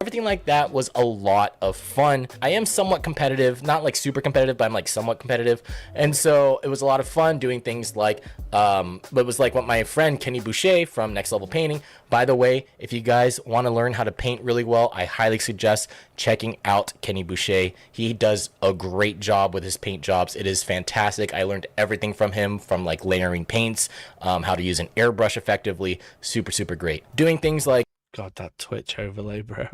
everything like that was a lot of fun. I am somewhat competitive, not like super competitive, but I'm like somewhat competitive. And so it was a lot of fun doing things like, it was like what my friend Kenny Boucher from Next Level Painting. By the way, if you guys want to learn how to paint really well, I highly suggest checking out Kenny Boucher. He does a great job with his paint jobs. It is fantastic. I learned everything from him, from like layering paints, how to use an airbrush effectively. Super great. Doing things like, God, that Twitch overlay, bro.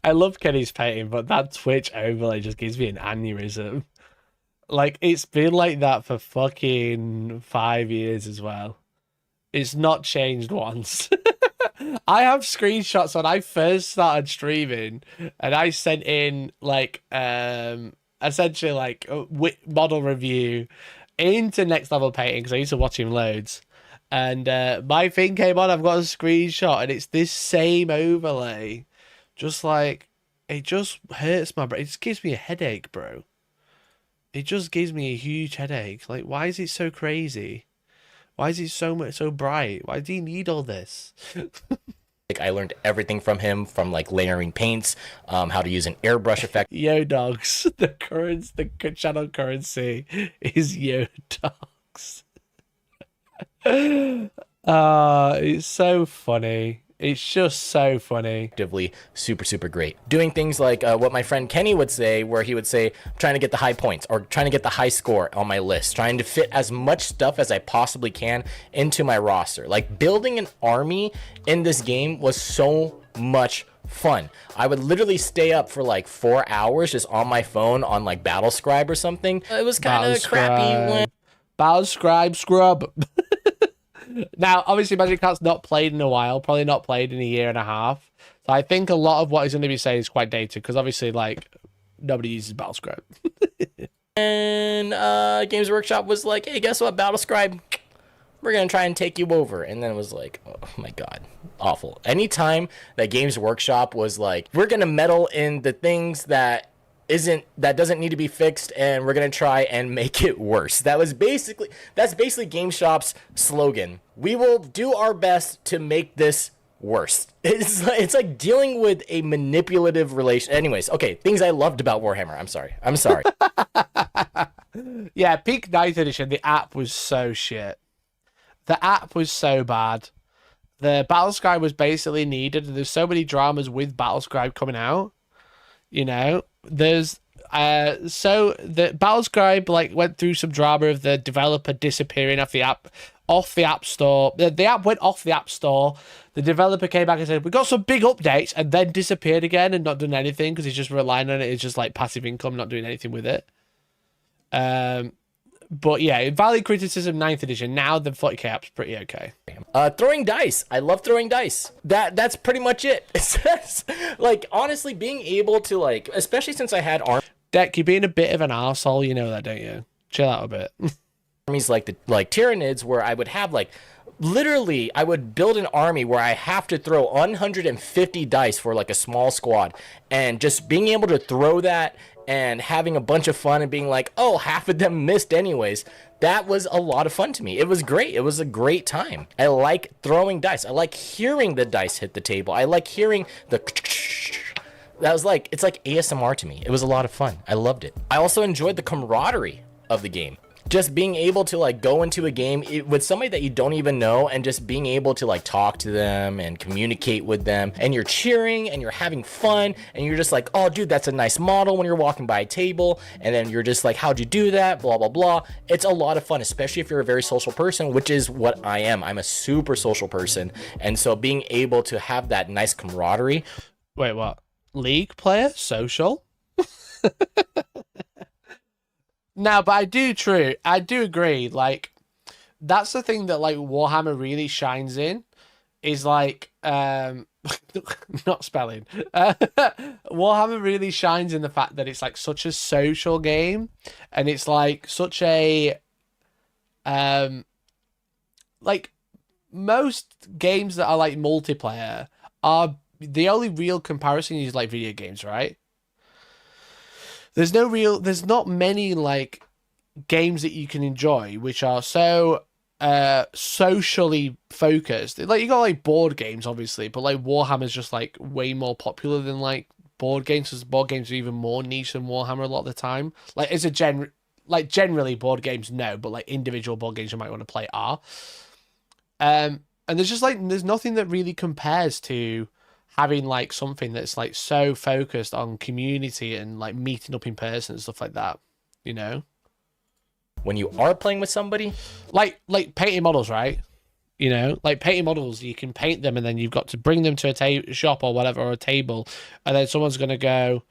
I love Kenny's painting, but that Twitch overlay just gives me an aneurysm. Like, it's been like that for fucking 5 years as well. It's not changed once. I have screenshots when I first started streaming, and I sent in, like, essentially, like, model review into Next Level Painting, because I used to watch him loads. And my thing came on, I've got a screenshot, and it's this same overlay. Just like, it just hurts my brain. It just gives me a headache, bro. It just gives me a huge headache. Like, why is it so crazy? Why is it so bright? Why do you need all this? Like, I learned everything from him, from like layering paints, how to use an airbrush effect. Yo dogs. The channel currency is yo dogs. It's so funny. It's just so funny. Super, super great. Doing things like what my friend Kenny would say, where he would say, I'm trying to get the high points or trying to get the high score on my list, trying to fit as much stuff as I possibly can into my roster. Like, building an army in this game was so much fun. I would literally stay up for like 4 hours just on my phone on like Battle Scribe or something. It was kind of crappy when... Battle Scribe scrub. Now, obviously, Magikarp's not played in a while, probably not played in a year and a half. So I think a lot of what he's going to be saying is quite dated, because obviously, like, nobody uses Battle Scribe. And Games Workshop was like, hey, guess what, Battle Scribe? We're going to try and take you over. And then it was like, oh my God, awful. Anytime that Games Workshop was like, we're going to meddle in the things that doesn't need to be fixed, and we're gonna try and make it worse. That's basically GameStop's slogan. We will do our best to make this worse. It's like dealing with a manipulative relation. Anyways, okay, things I loved about Warhammer. I'm sorry. Yeah, peak 9th edition, the app was so shit. The app was so bad. The Battlescribe was basically needed. There's so many dramas with Battlescribe coming out. You know, there's so the Battlescribe like went through some drama of the developer disappearing off the app store. The app went off the app store. The developer came back and said, we got some big updates, and then disappeared again and not done anything because he's just relying on it. It's just like passive income, not doing anything with it. But yeah, valid criticism 9th edition. Now the 40k app's pretty okay. Throwing dice. I love throwing dice. That's pretty much it. It's like, honestly, being able to, like, especially since I had Deck, you're being a bit of an arsehole, you know that, don't you? Chill out a bit. armies like Tyranids, where I would have like, literally, I would build an army where I have to throw 150 dice for like a small squad, and just being able to throw that and having a bunch of fun and being like, oh, half of them missed anyways. That was a lot of fun to me. It was great. It was a great time. I like throwing dice. I like hearing the dice hit the table. I like hearing the... That was like, it's like ASMR to me. It was a lot of fun. I loved it. I also enjoyed the camaraderie of the game. Just being able to like go into a game with somebody that you don't even know, and just being able to like talk to them and communicate with them, and you're cheering and you're having fun, and you're just like, oh dude, that's a nice model, when you're walking by a table, and then you're just like, how'd you do that, blah blah blah. It's a lot of fun, especially if you're a very social person, which is what I am. I'm a super social person, and so being able to have that nice camaraderie. Wait, what? League player? Social? No, but I do agree. Like, that's the thing that like Warhammer really shines in, is like not spelling. Warhammer really shines in the fact that it's like such a social game, and it's like such a like most games that are like multiplayer are, the only real comparison is like video games, right? There's not many like games that you can enjoy which are so socially focused. Like, you got like board games obviously, but like Warhammer's just like way more popular than like board games, because board games are even more niche than Warhammer a lot of the time. Like, as a generally board games, no, but like individual board games you might want to play are. And there's just like, there's nothing that really compares to having like something that's like so focused on community and like meeting up in person and stuff like that, you know? When you are playing with somebody, like painting models, right? You know, like painting models, you can paint them and then you've got to bring them to a shop or whatever, or a table, and then someone's gonna go,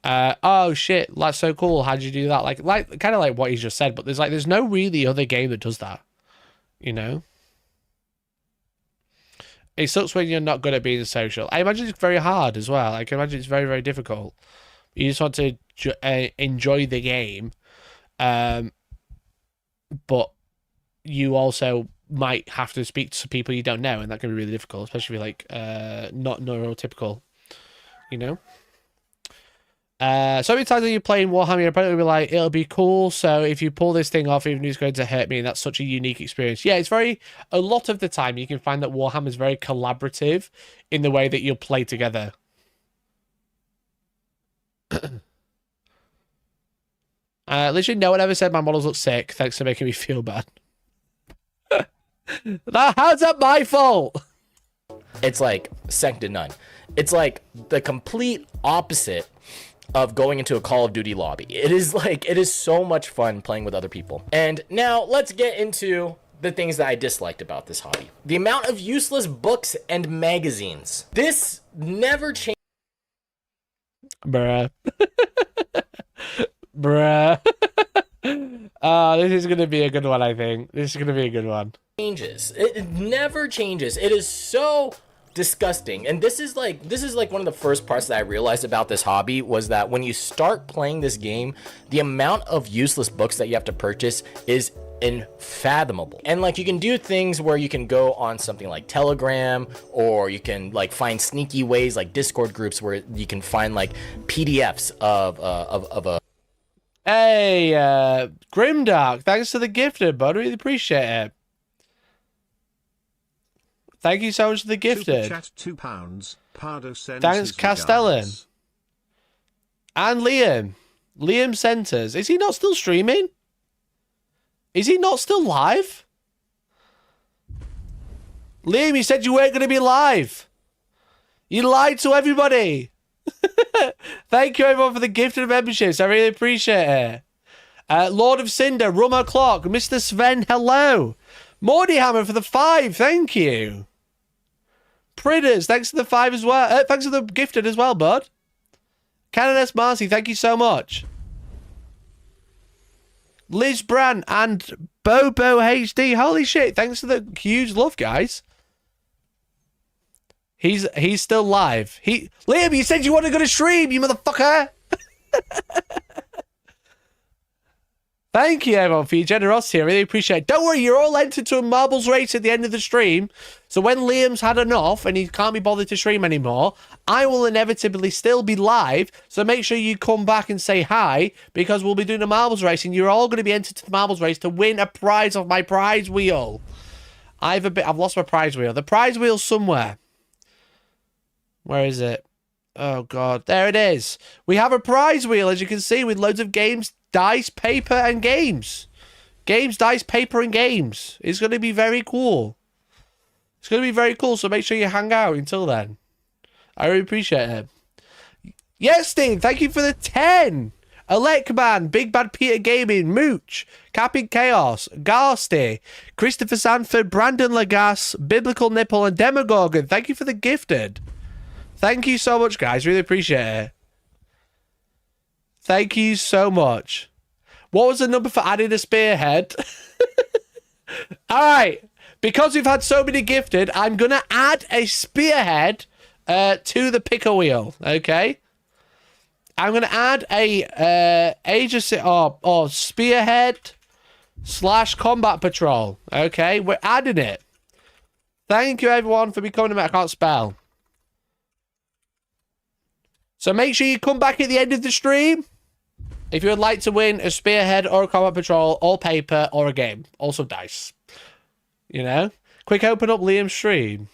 oh shit, that's so cool, how'd you do that? Like kind of like what you just said, but there's no really other game that does that, you know? It sucks when you're not good at being social. I imagine it's very hard as well. I can imagine it's very, very difficult. You just want to enjoy the game, but you also might have to speak to people you don't know, and that can be really difficult, especially if you're like not neurotypical, you know? So many times when you're playing Warhammer, you're probably be like, it'll be cool. So if you pull this thing off, even if it's going to hurt me, that's such a unique experience. Yeah, it's very, a lot of the time you can find that Warhammer is very collaborative in the way that you'll play together. Literally no one ever said my models look sick. Thanks for making me feel bad. How's that my fault? It's like second to none. It's like the complete opposite of going into a Call of Duty lobby. It is so much fun playing with other people. And now let's get into the things that I disliked about this hobby. The amount of useless books and magazines. This never changed. Bruh. Bruh. This is going to be a good one, I think. This is going to be a good one. It never changes. It is so disgusting. And this is like one of the first parts that I realized about this hobby was that when you start playing this game, the amount of useless books that you have to purchase is unfathomable. And like you can do things where you can go on something like Telegram, or you can like find sneaky ways like Discord groups where you can find like PDFs of a. Hey, Grimdark, thanks for the gifted, bud. Really appreciate it. Thank you so much for the gifted. Chat £2. Pardo sends thanks, his Castellan. regards. And Liam. Liam Centers. Is he not still streaming? Is he not still live? Liam, you said you weren't going to be live. You lied to everybody. Thank you, everyone, for the gifted memberships. I really appreciate it. Lord of Cinder, Rummer Clock, Mr. Sven, hello. Mordy Hammer for the 5, thank you. Pridders, thanks for the 5 as well. Thanks for the gifted as well, bud. Canon S. Marcy, thank you so much. Liz Brand and Bobo HD, holy shit, thanks for the huge love, guys. He's still live. Liam, you said you wanted to go to stream, you motherfucker. Thank you, everyone, for your generosity. I really appreciate it. Don't worry, you're all entered to a marbles race at the end of the stream. So when Liam's had enough and he can't be bothered to stream anymore, I will inevitably still be live. So make sure you come back and say hi, because we'll be doing a marbles race and you're all going to be entered to the marbles race to win a prize off my prize wheel. I've lost my prize wheel. The prize wheel's somewhere. Where is it? Oh, God. There it is. We have a prize wheel, as you can see, with loads of games, dice, paper, and games. Games, dice, paper, and games. It's going to be very cool. It's going to be very cool, so make sure you hang out until then. I really appreciate it. Yes, Steve, thank you for the 10. Alekman, Big Bad Peter Gaming, Mooch, Capping Chaos, Garsty, Christopher Sanford, Brandon Lagasse, Biblical Nipple, and Demogorgon. Thank you for the gifted. Thank you so much, guys. Really appreciate it. Thank you so much. What was the number for adding a spearhead? All right. Because we've had so many gifted, I'm going to add a spearhead to the picker wheel. Okay? I'm going to add a spearhead / combat patrol. Okay? We're adding it. Thank you, everyone, for becoming a... I can't spell. So make sure you come back at the end of the stream if you would like to win a spearhead or a combat patrol or paper or a game. Also dice. You know? Quick open up Liam's stream.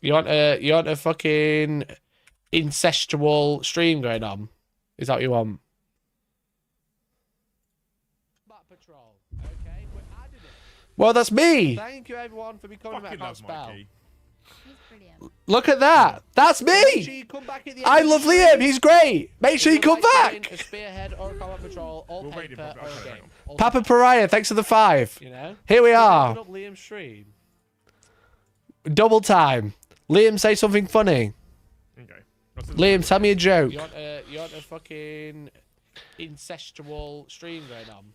You want a fucking incestual stream going on? Is that what you want? Well, that's me. Thank you, everyone, for becoming a can't spell. Look at that. That's me. Sure I love Liam. He's great. Make sure you come back. A spearhead or a combat patrol, or paper, or a game. Papa Pariah, thanks for the 5. You know? Here we are. Liam's stream. Double time. Liam, say something funny. Okay. Liam, tell me a joke. You want a fucking incestual stream going on?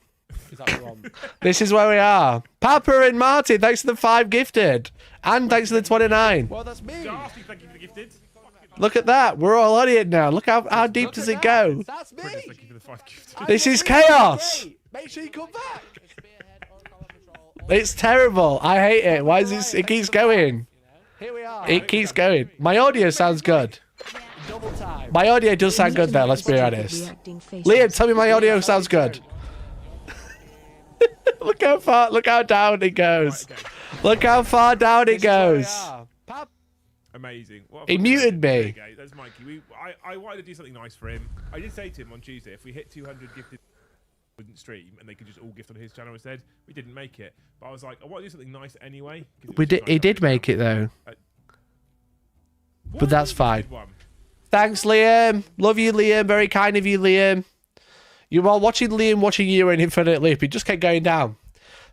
Is that what you want? This is where we are. Papa and Martin, thanks for the 5 gifted. And thanks for the 29. Well, that's me. Darcy, thank you for the gifted. Look at that. We're all on it now. Look how deep does it go? That's me. Thank you for the 5 gifted. This is chaos. Make sure you come back. It's terrible. I hate it. Why is this? It keeps going. Here we are. It keeps going. My audio sounds good. My audio does sound good though, let's be honest. Liam, tell me my audio sounds good. Look how down it goes. Look how far down it goes. Amazing. He muted me. There you go. That's Mikey. I wanted to do something nice for him. I did say to him on Tuesday, if we hit 200 gifted wouldn't stream and they could just all gift on his channel instead. We didn't make it. But I was like, I want to do something nice anyway. He did make it though. But that's fine. Thanks, Liam. Love you, Liam. Very kind of you, Liam. You are watching Liam watching you in Infinite Loop. It just kept going down.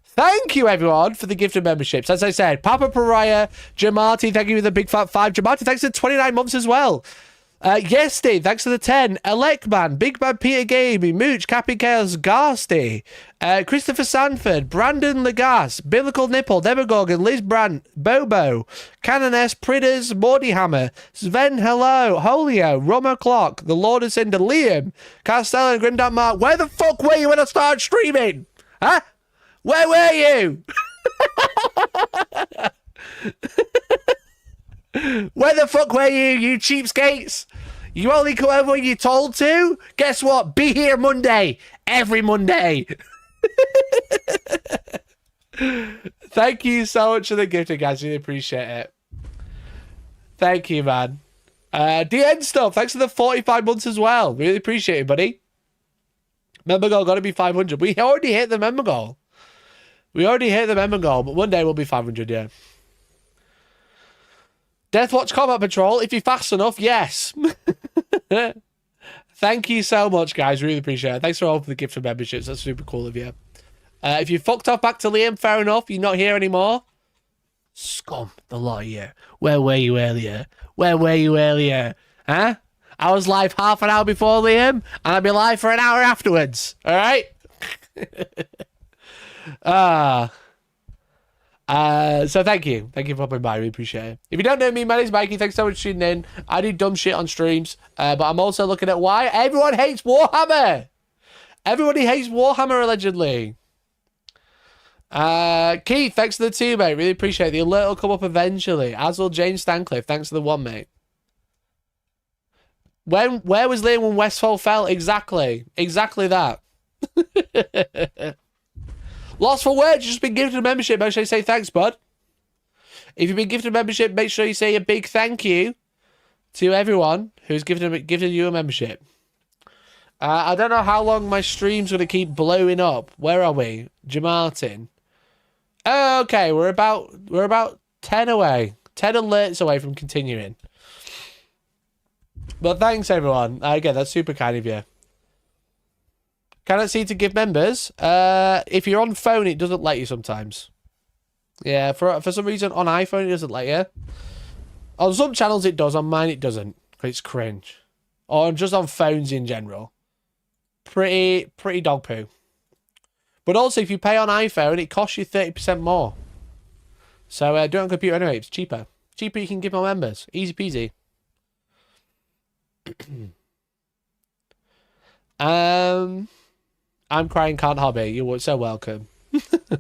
Thank you, everyone, for the gift of memberships. As I said, Papa Pariah, Jamati, thank you for the big fat 5. Jamati, thanks for 29 months as well. Yes, Steve, thanks for the 10. Electman, Big Bad Peter Gaming, Mooch, Cappy Chaos, Garsty, Christopher Sanford, Brandon Lagas, Biblical Nipple, Demogorgon, Liz Brandt, Bobo, Canon S, Pridders, Mordyhammer, Sven, Hello, Holio, Romo Clock, The Lord of Cinder, Liam, Castello, and Grimdark Mark. Where the fuck were you when I started streaming? Huh? Where were you? Where the fuck were you cheapskates? You only come over when you're told to? Guess what? Be here Monday. Every Monday. Thank you so much for the gifting, guys. Really appreciate it. Thank you, man. DN stuff. Thanks for the 45 months as well. Really appreciate it, buddy. Member goal got to be 500. We already hit the member goal. But one day we'll be 500, yeah. Deathwatch Combat Patrol, if you're fast enough, yes. Thank you so much, guys. Really appreciate it. Thanks for all for the gift of memberships. That's super cool of you. If you fucked off back to Liam, fair enough. You're not here anymore. Scum, the lot of you. Where were you earlier? Huh? I was live half an hour before Liam, and I'll be live for an hour afterwards. All right? So thank you for popping by. We appreciate it. If you don't know me, my name's Mikey. Thanks so much for tuning in. I do dumb shit on streams, but I'm also looking at why everyone hates Warhammer. Everybody hates Warhammer allegedly. Keith, thanks for the 2, mate. Really appreciate it. The alert will come up eventually. As will James Stancliffe. Thanks for the 1, mate. Where was Liam when Westfall fell? Exactly that. Lost for words, you've just been gifted a membership. Make sure you say thanks, bud. If you've been gifted a membership, make sure you say a big thank you to everyone who's gifted you a membership. I don't know how long my stream's going to keep blowing up. Where are we? Jamartin. Oh, okay, we're about 10 away. 10 alerts away from continuing. But thanks, everyone. Again, that's super kind of you. Cannot see to give members. If you're on phone, it doesn't let you sometimes. Yeah, for some reason on iPhone it doesn't let you. On some channels it does. On mine it doesn't. It's cringe. Or just on phones in general. Pretty dog poo. But also if you pay on iPhone, it costs you 30% more. So do it on computer anyway. It's cheaper. Cheaper you can give more members. Easy peasy. I'm crying, can't hobby. You're so welcome.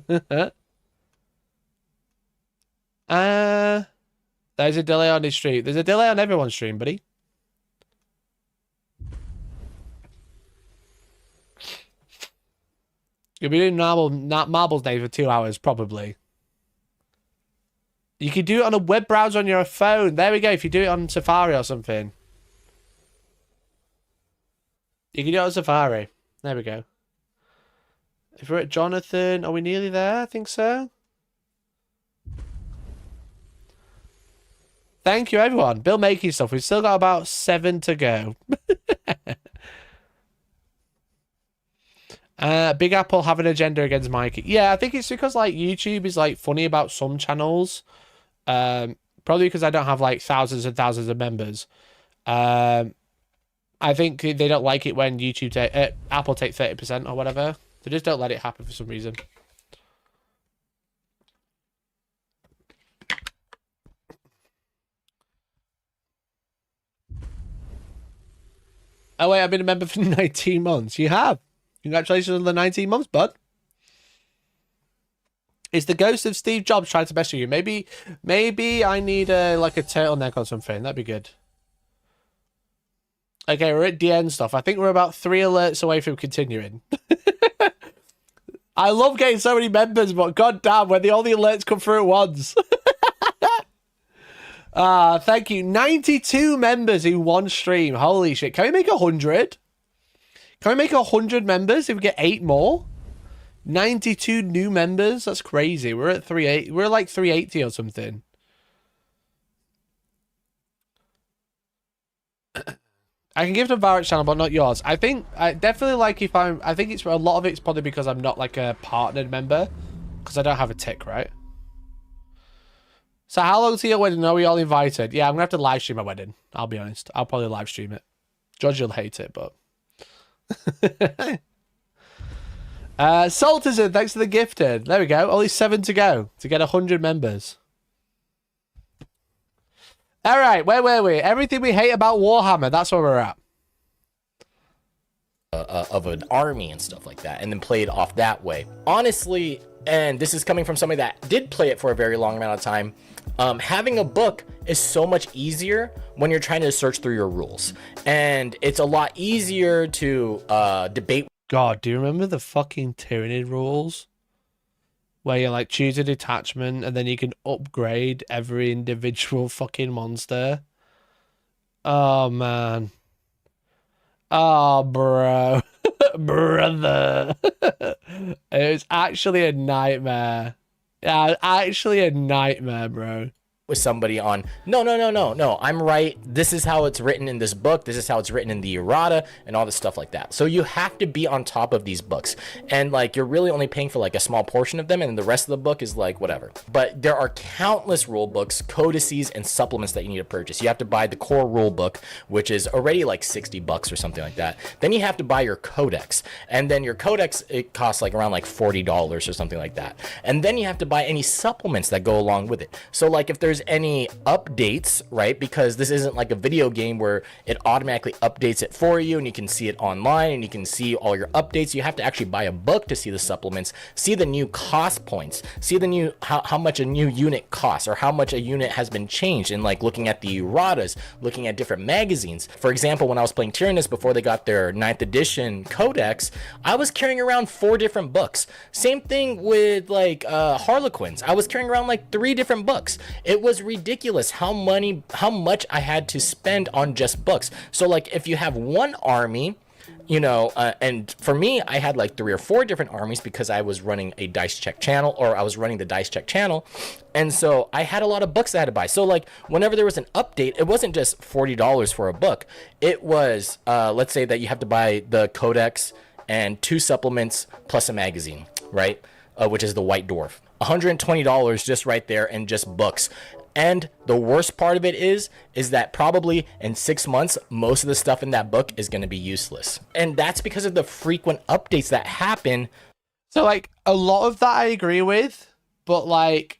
There's a delay on his stream. There's a delay on everyone's stream, buddy. You'll be doing Marbles Day for 2 hours, probably. You can do it on a web browser on your phone. There we go. If you do it on Safari or something. You can do it on Safari. There we go. If we're at Jonathan, are we nearly there? I think so. Thank you, everyone. Bill making stuff. We've still got about 7 to go. Big Apple have an agenda against Mikey. Yeah, I think it's because like YouTube is like funny about some channels. Probably because I don't have like thousands and thousands of members. I think they don't like it when Apple take 30% or whatever. They just don't let it happen for some reason. Oh wait, I've been a member for 19 months. You have. Congratulations on the 19 months, bud. Is the ghost of Steve Jobs trying to mess with you? Maybe I need like a turtleneck or something. That'd be good. Okay, we're at the end stuff. I think we're about 3 alerts away from continuing. I love getting so many members, but goddamn, when all the alerts come through at once. Thank you. 92 members in one stream. Holy shit. Can we make 100? Can we make 100 members if we get 8 more? 92 new members? That's crazy. We're at 380. We're like 380 or something. I can give to Varric's channel, but not yours. I think I definitely like if I think it's a lot of it's probably because I'm not like a partnered member, because I don't have a tick, right? So how long to your wedding? Are we all invited? Yeah, I'm gonna have to live stream my wedding. I'll be honest. I'll probably live stream it. George, you'll hate it, but Salterson, thanks for the gifted. There we go. Only 7 to go to get 100 members. All right, where were we? Everything we hate about Warhammer. That's where we're at. Of an army and stuff like that, and then play it off that way. Honestly, and this is coming from somebody that did play it for a very long amount of time, having a book is so much easier when you're trying to search through your rules. And it's a lot easier to debate. God, do you remember the fucking tyranny rules? Where you like choose a detachment and then you can upgrade every individual fucking monster. Oh man. Oh bro. Brother. It was actually a nightmare. Yeah, actually a nightmare, bro. With somebody on, no, I'm right, this is how it's written in this book, this is how it's written in the errata, and all this stuff like that. So you have to be on top of these books, and like you're really only paying for like a small portion of them, and the rest of the book is like whatever. But there are countless rule books, codices, and supplements that you need to purchase. You have to buy the core rule book, which is already like $60 or something like that. Then you have to buy your codex, and then your codex, it costs like around like $40 or something like that. And then you have to buy any supplements that go along with it. So like if there's any updates, right, because this isn't like a video game where it automatically updates it for you and you can see it online and you can see all your updates. You have to actually buy a book to see the supplements, see the new cost points, see the new how much a new unit costs or how much a unit has been changed, and like looking at the erratas, looking at different magazines. For example, when I was playing Tyrannus before they got their 9th edition codex, I was carrying around 4 different books. Same thing with like Harlequins. I was carrying around like 3 different books. It was ridiculous how much I had to spend on just books. So like if you have one army, you know, and for me, I had like 3 or 4 different armies because I was running a dice check channel, or I was running the dice check channel. And so I had a lot of books I had to buy. So like whenever there was an update, it wasn't just $40 for a book. It was, let's say that you have to buy the codex and 2 supplements plus a magazine, right? Which is the White Dwarf. $120 just right there, and just books. And the worst part of it is that probably in 6 months, most of the stuff in that book is going to be useless. And that's because of the frequent updates that happen. So, like, a lot of that I agree with, but, like,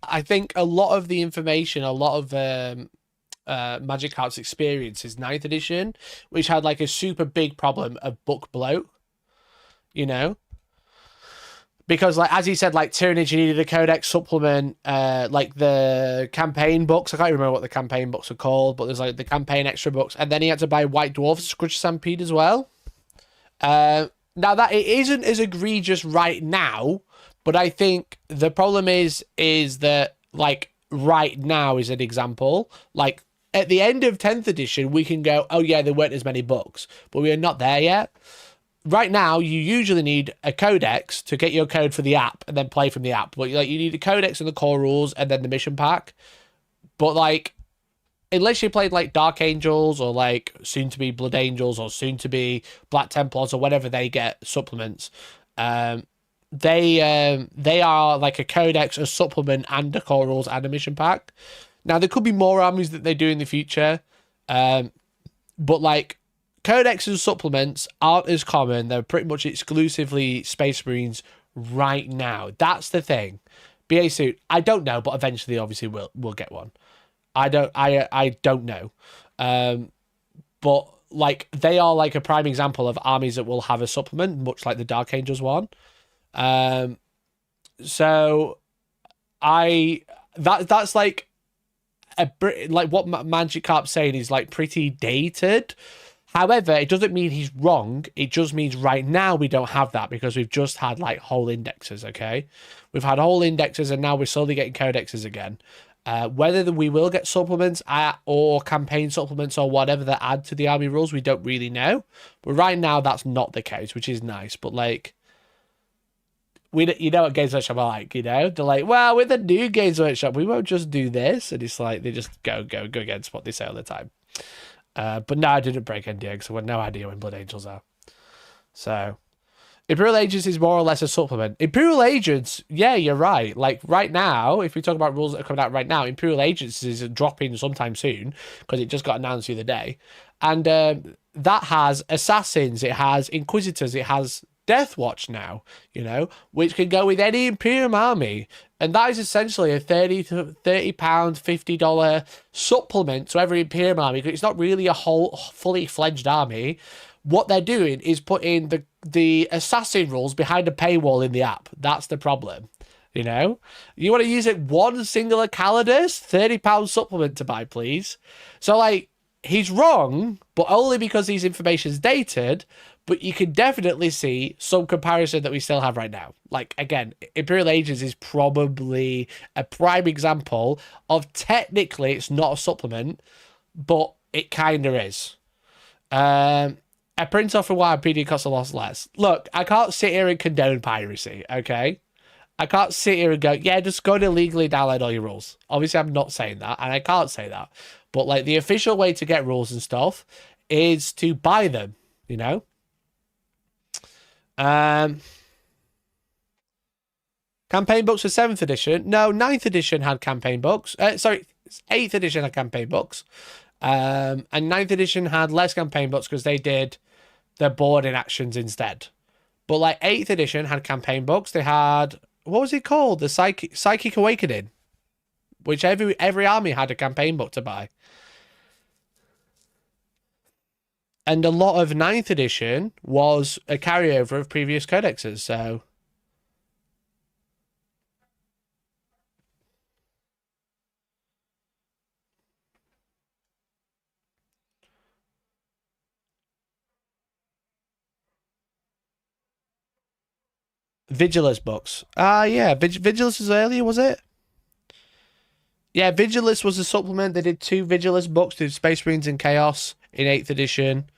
I think a lot of the information, a lot of Magikarp's experience is 9th edition, which had, like, a super big problem of book bloat, you know? Because, like, as he said, like, Tyrannid, you needed a codex supplement, like the campaign books. I can't remember what the campaign books are called, but there's, like, the campaign extra books. And then he had to buy White Dwarf Scrutch Stampede as well. Now, that it isn't as egregious right now, but I think the problem is that, like, right now is an example. Like, at the end of 10th edition, we can go, oh, yeah, there weren't as many books. But we are not there yet. Right now, you usually need a codex to get your code for the app and then play from the app. But like, you need a codex and the core rules and then the mission pack. But like, unless you played like Dark Angels or like soon to be Blood Angels or soon to be Black Templars or whatever they get supplements, they are like a codex, a supplement, and a core rules and a mission pack. Now there could be more armies that they do in the future, but like, codex and supplements aren't as common. They're pretty much exclusively Space Marines right now. That's the thing. BA suit, I don't know, but eventually, obviously, we'll get one. I don't know. But like, they are like a prime example of armies that will have a supplement, much like the Dark Angels one. So that's like like what Magikarp's saying is like pretty dated. However, it doesn't mean he's wrong. It just means right now we don't have that because we've just had like whole indexes, okay? We've had whole indexes and now we're slowly getting codexes again. Whether we will get supplements or campaign supplements or whatever that add to the army rules, we don't really know. But right now, that's not the case, which is nice. But like, you know what Games Workshop are like, you know? They're like, well, with the new Games Workshop, we won't just do this. And it's like, they just go against what they say all the time. But no, I didn't break NDA because I had no idea when Blood Angels are. So, Imperial Agents is more or less a supplement. Imperial Agents, yeah, you're right. Like, right now, if we talk about rules that are coming out right now, Imperial Agents is dropping sometime soon because it just got announced the other day. And that has Assassins, it has Inquisitors, it has Death Watch now, you know, which can go with any Imperium army. And that is essentially a £30 $50 supplement to every Imperium army because it's not really a whole fully fledged army. What they're doing is putting the assassin rules behind a paywall in the app. That's the problem. You know, you want to use it one singular Calidus, £30 supplement to buy, please. So like, he's wrong, but only because his information's dated. But you can definitely see some comparison that we still have right now. Like, again, Imperial Agents is probably a prime example of technically it's not a supplement, but it kind of is. A print off for Wikipedia costs a lot less. Look, I can't sit here and condone piracy, okay? I can't sit here and go, yeah, just go to legally download all your rules. Obviously, I'm not saying that, and I can't say that. But, like, the official way to get rules and stuff is to buy them, you know? Campaign books for 7th edition. No, 9th edition had campaign books. Sorry, 8th edition had campaign books. And 9th edition had less campaign books because they did their boarding actions instead. But like 8th edition had campaign books. They had, what was it called? The Psychic Awakening, which every army had a campaign book to buy. And a lot of 9th edition was a carryover of previous codexes, so... Vigilus books. Yeah, Vigilus was earlier, was it? Yeah, Vigilus was a supplement. They did 2 Vigilus books, did Space Marines and Chaos in 8th edition.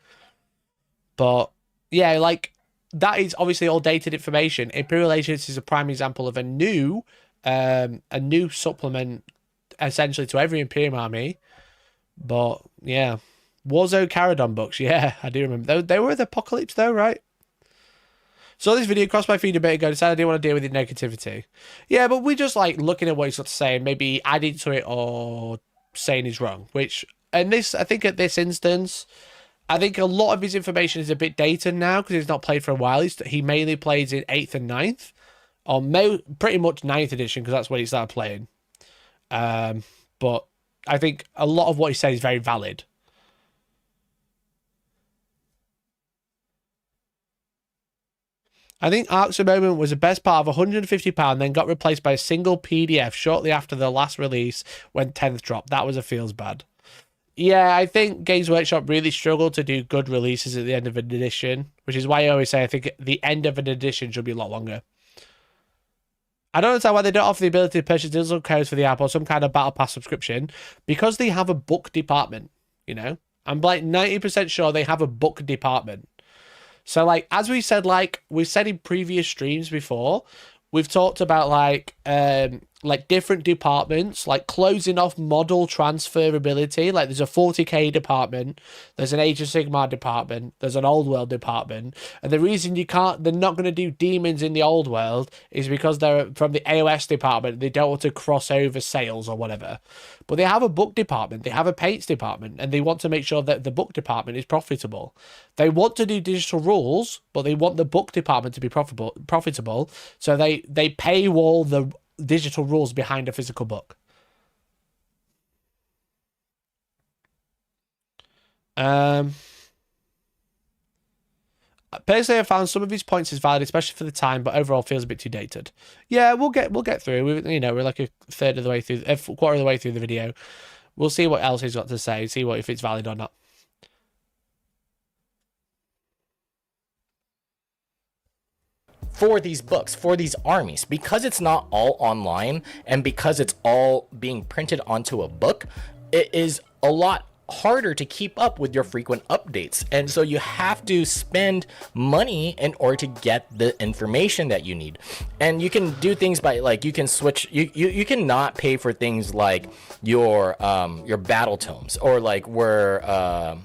But, yeah, like, that is obviously all dated information. Imperial Agents is a prime example of a new supplement, essentially, to every Imperium army. But, yeah. Warzone Caradon books, yeah, I do remember. They were the Apocalypse, though, right? So this video crossed my feed a bit ago, decided I didn't want to deal with the negativity. Yeah, but we're just, like, looking at what he's got to say and maybe adding to it or saying he's wrong. Which, and this, I think at this instance... I think a lot of his information is a bit dated now because he's not played for a while. He mainly plays in 8th and 9th, or pretty much 9th edition because that's when he started playing. But I think a lot of what he said is very valid. I think Arcs of Moment was the best part of £150, then got replaced by a single PDF shortly after the last release when 10th dropped. That was a feels bad. Yeah, I think Games Workshop really struggled to do good releases at the end of an edition, which is why I always say I think the end of an edition should be a lot longer. I don't understand why they don't offer the ability to purchase digital codes for the app or some kind of Battle Pass subscription, because they have a book department, you know? I'm like 90% sure they have a book department. So, like, as we said, like, we've said in previous streams before, we've talked about, like different departments, like closing off model transferability. Like there's a 40k department, there's an Age of Sigmar department, there's an Old World department. And the reason they're not going to do demons in the Old World is because they're from the AOS department. They don't want to cross over sales or whatever. But they have a book department, they have a paints department, and they want to make sure that the book department is profitable. They want to do digital rules, but they want the book department to be profitable. So they paywall the digital rules behind a physical book. Personally, I found some of his points is valid, especially for the time, but overall feels a bit too dated. Yeah, we'll get through. We're like a third of the way through, a quarter of the way through the video. We'll see what else he's got to say, see if it's valid or not. For these books, for these armies, because it's not all online and because it's all being printed onto a book, it is a lot harder to keep up with your frequent updates. And so you have to spend money in order to get the information that you need. And you can do things by, like, you can switch, you cannot pay for things like your battle tomes, or like where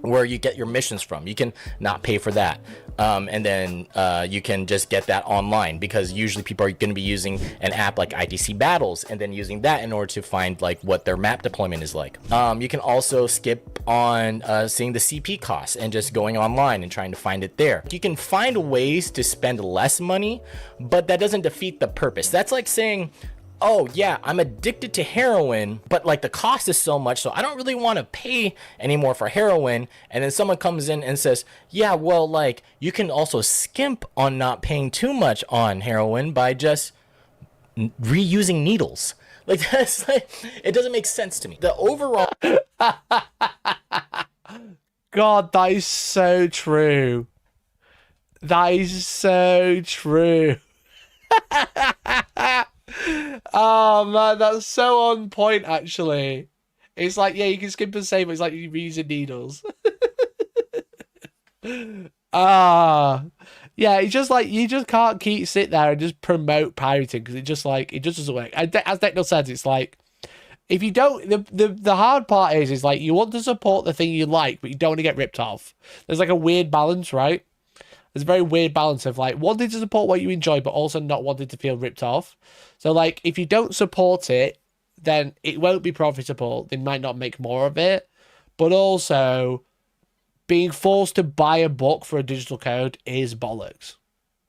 you get your missions from. You can not pay for that. And then you can just get that online, because usually people are going to be using an app like ITC Battles and then using that in order to find like what their map deployment is like. You can also skip on seeing the CP costs and just going online and trying to find it there. You can find ways to spend less money, but that doesn't defeat the purpose. That's like saying, oh yeah, I'm addicted to heroin, but like the cost is so much, so I don't really want to pay anymore for heroin. And then someone comes in and says, yeah, well, like, you can also skimp on not paying too much on heroin by just reusing needles. Like, that's like, it doesn't make sense to me. The overall God, that is so true. That is so true. Oh man, that's so on point actually. It's like, yeah, you can skip and save, but it's like you're using needles. Yeah, it's just like, you just can't sit there and just promote pirating, because it just doesn't work. As Decno says, it's like, if you don't, the hard part is like, you want to support the thing you like, but you don't want to get ripped off. There's like a weird balance, right? There's a very weird balance of like wanting to support what you enjoy, but also not wanting to feel ripped off. So like, if you don't support it, then it won't be profitable. They might not make more of it. But also, being forced to buy a book for a digital code is bollocks.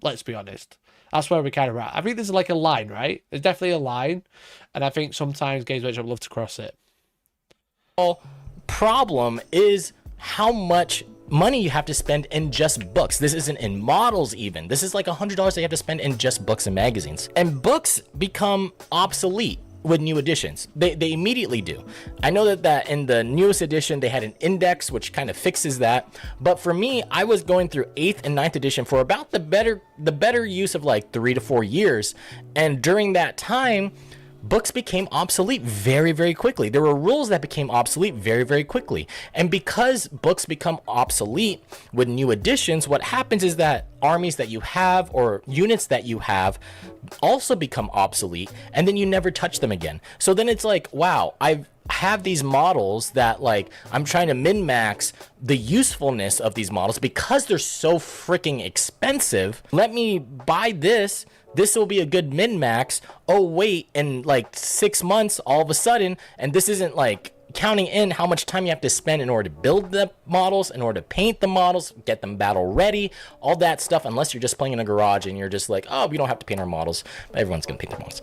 Let's be honest. That's where we're kind of at. I think there's like a line, right? There's definitely a line. And I think sometimes Games Workshop love to cross it. Problem is how much money you have to spend in just books. This isn't in models even. This is like $100 that you have to spend in just books and magazines. And books become obsolete with new editions. They immediately do. I know that in the newest edition they had an index which kind of fixes that. But for me, I was going through 8th and 9th edition for about the better use of like 3 to 4 years. And during that time, books became obsolete very, very quickly. There were rules that became obsolete very, very quickly. And because books become obsolete with new editions, what happens is that armies that you have or units that you have also become obsolete, and then you never touch them again. So then it's like, wow, I have these models that like I'm trying to min-max the usefulness of these models because they're so freaking expensive. Let me buy this. This will be a good min-max. Oh, wait, in like 6 months, all of a sudden, and this isn't like counting in how much time you have to spend in order to build the models, in order to paint the models, get them battle ready, all that stuff, unless you're just playing in a garage and you're just like, oh, we don't have to paint our models, but everyone's gonna paint their models.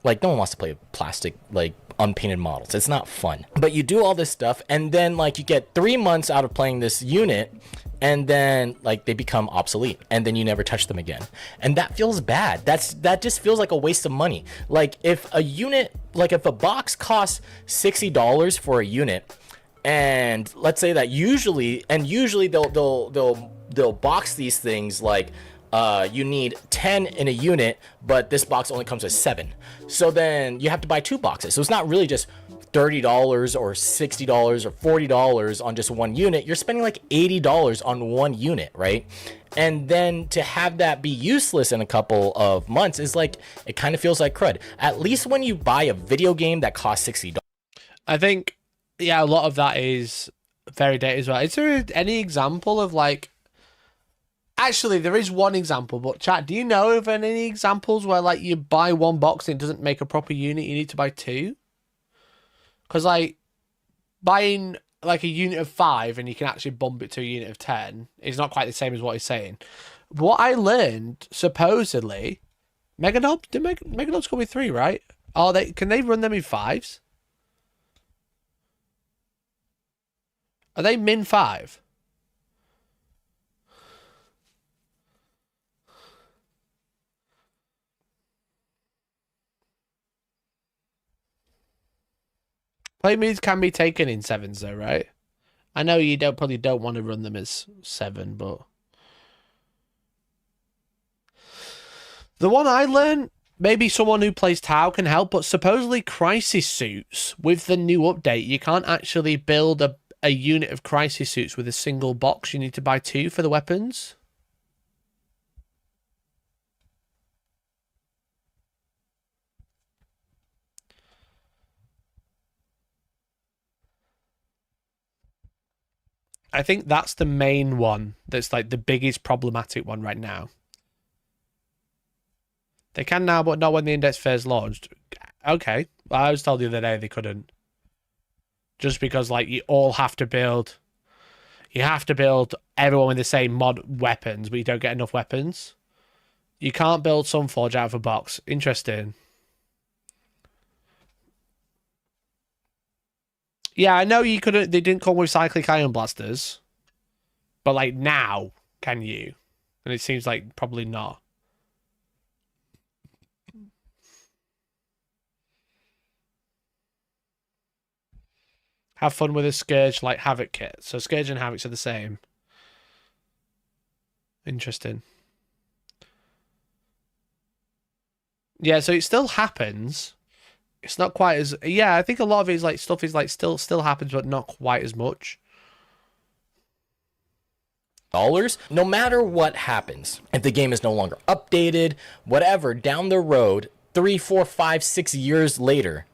Like, no one wants to play with plastic, like, unpainted models. It's not fun. But you do all this stuff, and then, like, you get 3 months out of playing this unit, and then, like, they become obsolete, and then you never touch them again. And that feels bad. That just feels like a waste of money. Like, if a unit, like, if a box costs $60 for a unit, and let's say that usually they'll box these things like, you need 10 in a unit, but this box only comes with 7. So then you have to buy 2 boxes. So it's not really just $30 or $60 or $40 on just one unit. You're spending like $80 on one unit, right? And then to have that be useless in a couple of months is like, it kind of feels like crud. At least when you buy a video game that costs $60. I think, yeah, a lot of that is very dated as well. Is there any example of like, actually, there is one example, but chat, do you know of any examples where like you buy one box and it doesn't make a proper unit, you need to buy 2? Because like buying like a unit of 5 and you can actually bump it to a unit of 10 is not quite the same as what he's saying. But what I learned, supposedly, Meganobs, Meganobs come with 3, right? Can they run them in 5s? Are they min 5? Play moves can be taken in 7s though, right? I know you probably don't want to run them as 7, but the one I learned, maybe someone who plays Tau can help, but supposedly crisis suits with the new update, you can't actually build a unit of crisis suits with a single box. You need to buy 2 for the weapons. I think that's the main one that's like the biggest problematic one right now. They can now, but not when the index first launched. Okay. I was told the other day they couldn't. Just because, like, you all have to build... You have to build everyone with the same mod weapons, but you don't get enough weapons. You can't build Sunforge out of a box. Interesting. Yeah, I know you couldn't... They didn't come with cyclic ion blasters. But, like, now, can you? And it seems like probably not. Have fun with a Scourge like Havoc kit. So Scourge and Havocs are the same. Interesting. Yeah, so it still happens. It's not quite as... Yeah, I think a lot of it is like stuff is like still happens, but not quite as much. Dollars, no matter what happens, if the game is no longer updated, whatever, down the road, 3, 4, 5, 6 years later,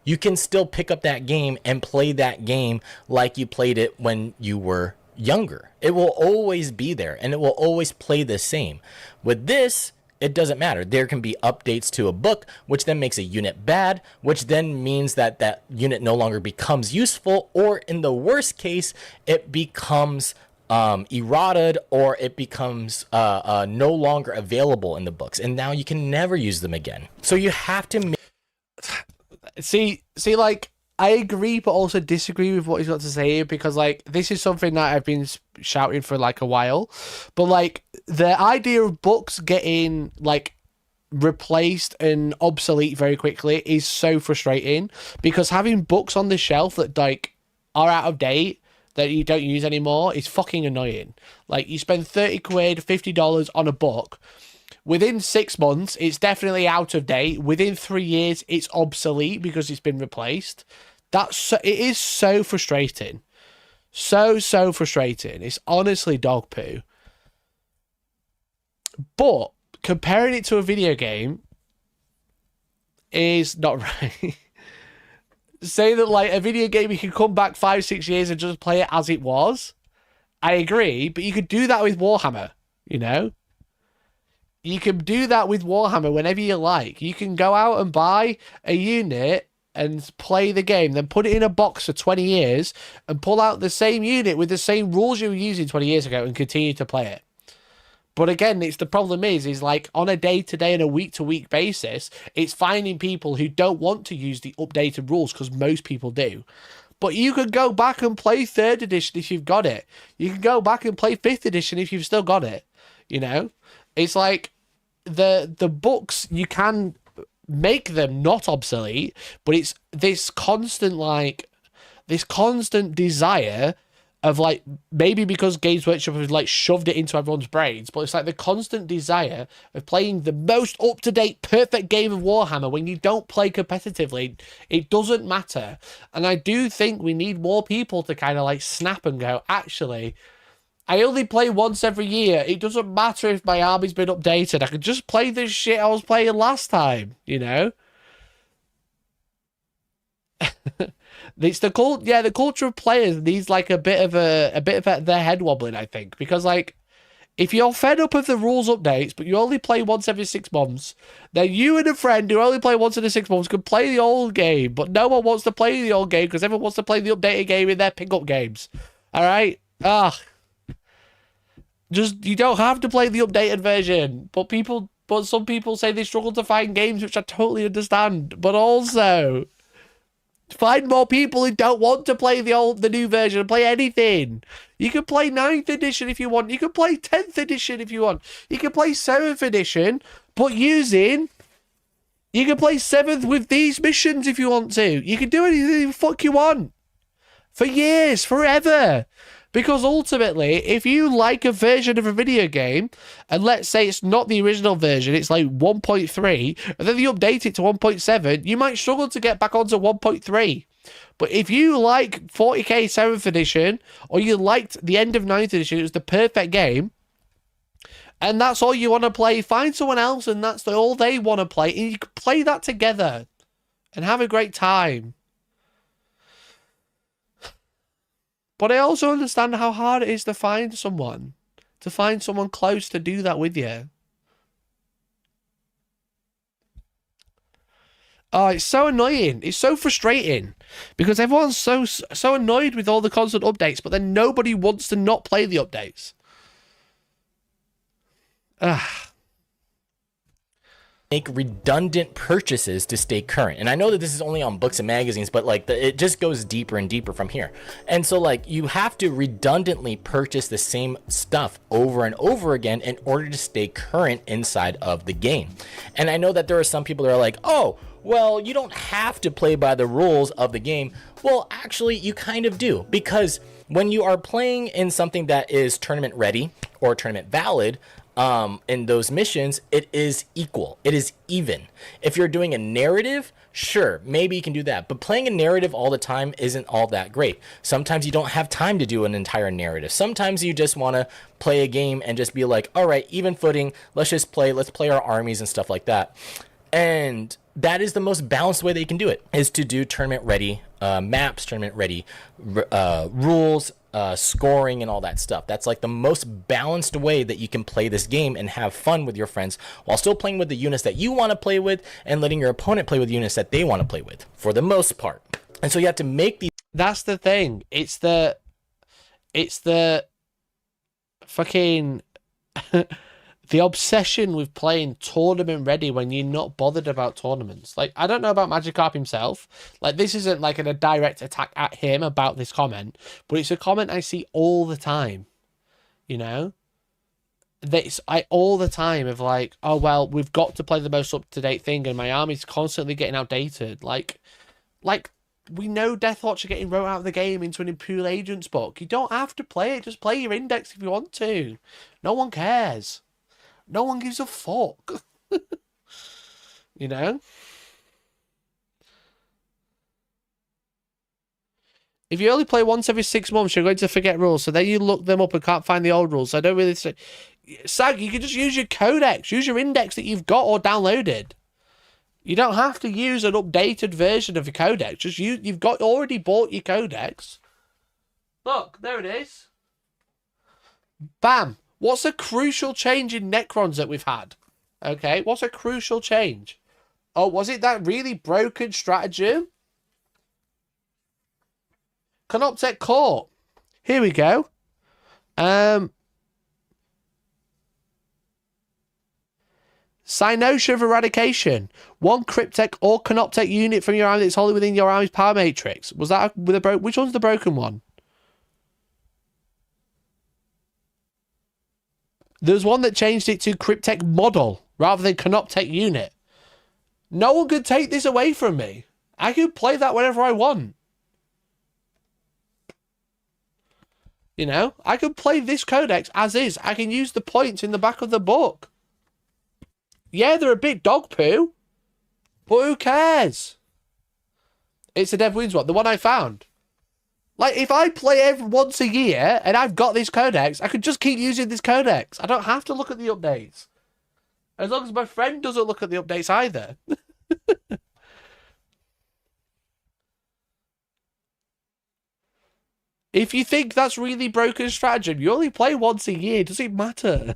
you can still pick up that game and play that game like you played it when you were younger. It will always be there, and it will always play the same. With this, it doesn't matter. There can be updates to a book, which then makes a unit bad, which then means that that unit no longer becomes useful, or in the worst case, it becomes errated, or it becomes no longer available in the books, and now you can never use them again. So you have to See, like, I agree, but also disagree with what he's got to say here, because, like, this is something that I've been shouting for, like, a while. But, like, the idea of books getting, like, replaced and obsolete very quickly is so frustrating, because having books on the shelf that, like, are out of date, that you don't use anymore, is fucking annoying. Like, you spend 30 quid, $50 on a book. Within 6 months, it's definitely out of date. Within 3 years, it's obsolete because it's been replaced. It is so frustrating. So frustrating. It's honestly dog poo. But comparing it to a video game is not right. Say that, like, a video game, you can come back 5, 6 years and just play it as it was. I agree, but you could do that with Warhammer, you know? You can do that with Warhammer whenever you like. You can go out and buy a unit and play the game, then put it in a box for 20 years and pull out the same unit with the same rules you were using 20 years ago and continue to play it. But again, the problem is like on a day-to-day and a week-to-week basis, it's finding people who don't want to use the updated rules, because most people do. But you could go back and play 3rd edition if you've got it. You can go back and play 5th edition if you've still got it. You know? It's like the books, you can make them not obsolete, but it's this constant desire of, like, maybe because Games Workshop has, like, shoved it into everyone's brains, but it's like the constant desire of playing the most up-to-date perfect game of Warhammer when you don't play competitively. It doesn't matter. And I do think we need more people to kind of, like, snap and go, actually, I only play once every year. It doesn't matter if my army's been updated. I can just play the shit I was playing last time, you know? It's the culture of players needs, like, a bit of their head wobbling, I think, because, like, if you're fed up of the rules updates, but you only play once every 6 months, then you and a friend who only play once every 6 months can play the old game, but no one wants to play the old game because everyone wants to play the updated game in their pickup games. All right? Just, you don't have to play the updated version, but some people say they struggle to find games, which I totally understand, but also find more people who don't want to play the new version and play anything. You can play 9th edition if you want. You can play 10th edition if you want. You can play 7th edition, but using You can play 7th with these missions if you want to. You can do anything the fuck you want. For years, forever. Because ultimately, if you like a version of a video game, and let's say it's not the original version, it's like 1.3, and then you update it to 1.7, you might struggle to get back onto 1.3. But if you like 40k 7th edition, or you liked the end of 9th edition, it was the perfect game, and that's all you want to play, find someone else and that's all they want to play, and you can play that together and have a great time. But I also understand how hard it is to find someone close to do that with you. Oh, it's so annoying. It's so frustrating because everyone's so annoyed with all the constant updates, but then nobody wants to not play the updates. Make redundant purchases to stay current. And I know that this is only on books and magazines, but like it just goes deeper and deeper from here. And so like you have to redundantly purchase the same stuff over and over again in order to stay current inside of the game. And I know that there are some people that are like, oh, well, you don't have to play by the rules of the game. Well, actually, you kind of do, because when you are playing in something that is tournament ready or tournament valid, in those missions, it is equal. It is even. If you're doing a narrative, sure, maybe you can do that. But playing a narrative all the time isn't all that great. Sometimes you don't have time to do an entire narrative. Sometimes you just want to play a game and just be like, all right, even footing, let's play our armies and stuff like that. And that is the most balanced way that you can do it, is to do tournament ready maps, tournament ready rules, scoring and all that stuff. That's like the most balanced way that you can play this game and have fun with your friends while still playing with the units that you want to play with and letting your opponent play with units that they want to play with for the most part. And so you have to make these. That's the thing. It's the fucking the obsession with playing tournament ready when you're not bothered about tournaments. Like, I don't know about Magikarp himself. Like, this isn't like a direct attack at him about this comment, but it's a comment I see all the time. You know? All the time of like, oh, well, we've got to play the most up-to-date thing and my army's constantly getting outdated. Like, we know Deathwatch are getting wrote out of the game into an Imperial Agents book. You don't have to play it. Just play your index if you want to. No one cares. No one gives a fuck. You know? If you only play once every 6 months, you're going to forget rules. So then you look them up and can't find the old rules. So I don't really say... Sag, you can just use your codex. Use your index that you've got or downloaded. You don't have to use an updated version of your codex. Just you've already bought your codex. Look, there it is. Bam. What's a crucial change in Necrons that we've had? Okay, what's a crucial change? Oh, was it that really broken stratagem? Canoptech Court. Here we go. Cynosure of Eradication. 1 Cryptek or Canoptech unit from your army that's wholly within your army's power matrix. Was that with a which one's the broken one? There's one that changed it to Cryptek model rather than Canoptech unit. No one could take this away from me. I can play that whenever I want. You know, I can play this codex as is. I can use the points in the back of the book. Yeah, they're a bit dog poo, but who cares? It's the Dev Wounds one, the one I found. Like, if I play once a year and I've got this codex, I could just keep using this codex. I don't have to look at the updates. As long as my friend doesn't look at the updates either. If you think that's really broken stratagem, you only play once a year. Does it matter?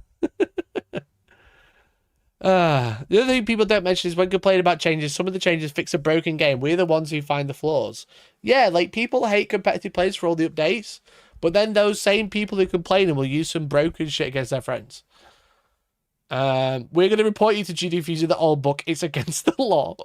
The other thing people don't mention is when complaining about changes, some of the changes fix a broken game. We're the ones who find the flaws. Yeah, like, people hate competitive players for all the updates, but then those same people who complain will use some broken shit against their friends. We're going to report you to GD for using the old book. It's against the law.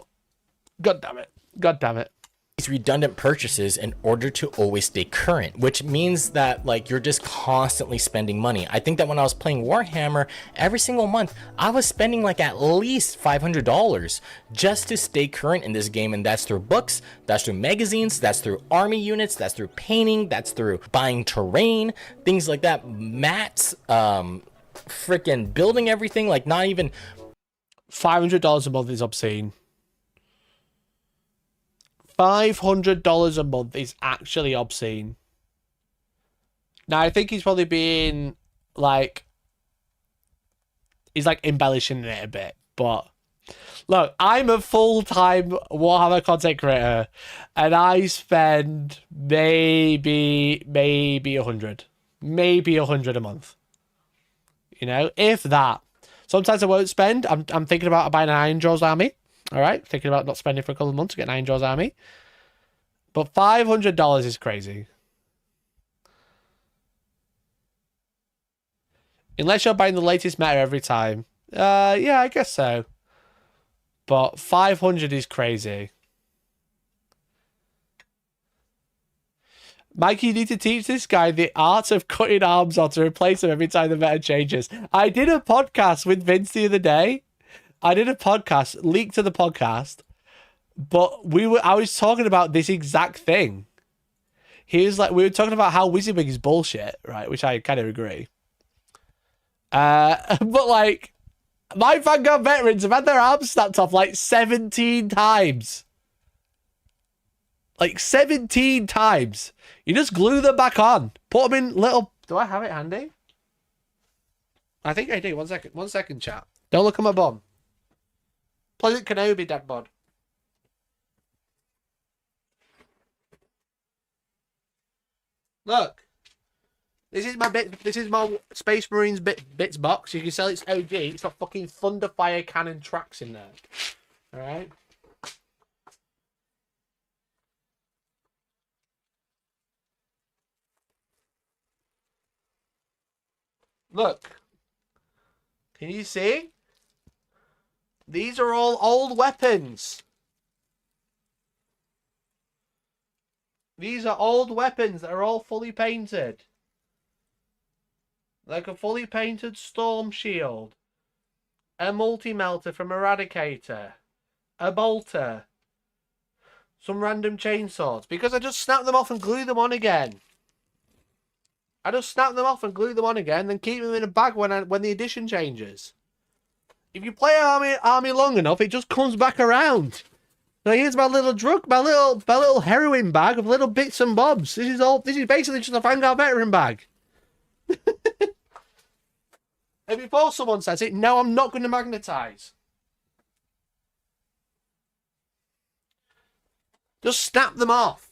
God damn it. God damn it. these redundant purchases in order to always stay current, which means that like you're just constantly spending money. I think that when I was playing Warhammer, every single month I was spending like at least $500 just to stay current in this game, and that's through books, that's through magazines, that's through army units, that's through painting, that's through buying terrain, things like that, mats, freaking building everything. Like, not even $500 a month is obscene. $500 a month is actually obscene. Now, I think he's probably being like, he's like embellishing it a bit, but look, I'm a full-time Warhammer content creator, and I spend maybe 100 a month. You know, if that. Sometimes I won't spend. I'm thinking about buying an Iron Jaws army. All right, thinking about not spending for a couple of months to get an Iron Jaws army. But $500 is crazy. Unless you're buying the latest meta every time. Yeah, I guess so. But 500 is crazy. Mike, you need to teach this guy the art of cutting arms on to replace them every time the meta changes. I did a podcast with Vince the other day. I did a podcast, leaked to the podcast, but I was talking about this exact thing. He was like, we were talking about how WYSIWYG is bullshit, right? Which I kind of agree. But like, my Vanguard veterans have had their arms snapped off like 17 times. Like 17 times. You just glue them back on. Put them in little... Do I have it handy? I think I do. 1 second. 1 second, chat. Don't look at my bum. Pleasant Kenobi, dead bod. Look. This is my bit. This is my Space Marines bits box. You can sell its OG. It's got fucking Thunderfire cannon tracks in there. Alright? Look. Can you see? These are all old weapons. These are old weapons that are all fully painted. Like a fully painted storm shield. A multi-melter from Eradicator. A bolter. Some random chainsaws. Because I just snap them off and glue them on again. I just snap them off and glue them on again, then keep them in a bag when the edition changes. If you play army long enough, it just comes back around. Now here's my little my little heroin bag of little bits and bobs. This is basically just a Vanguard veteran bag. And before someone says it, no, I'm not going to magnetize. Just snap them off.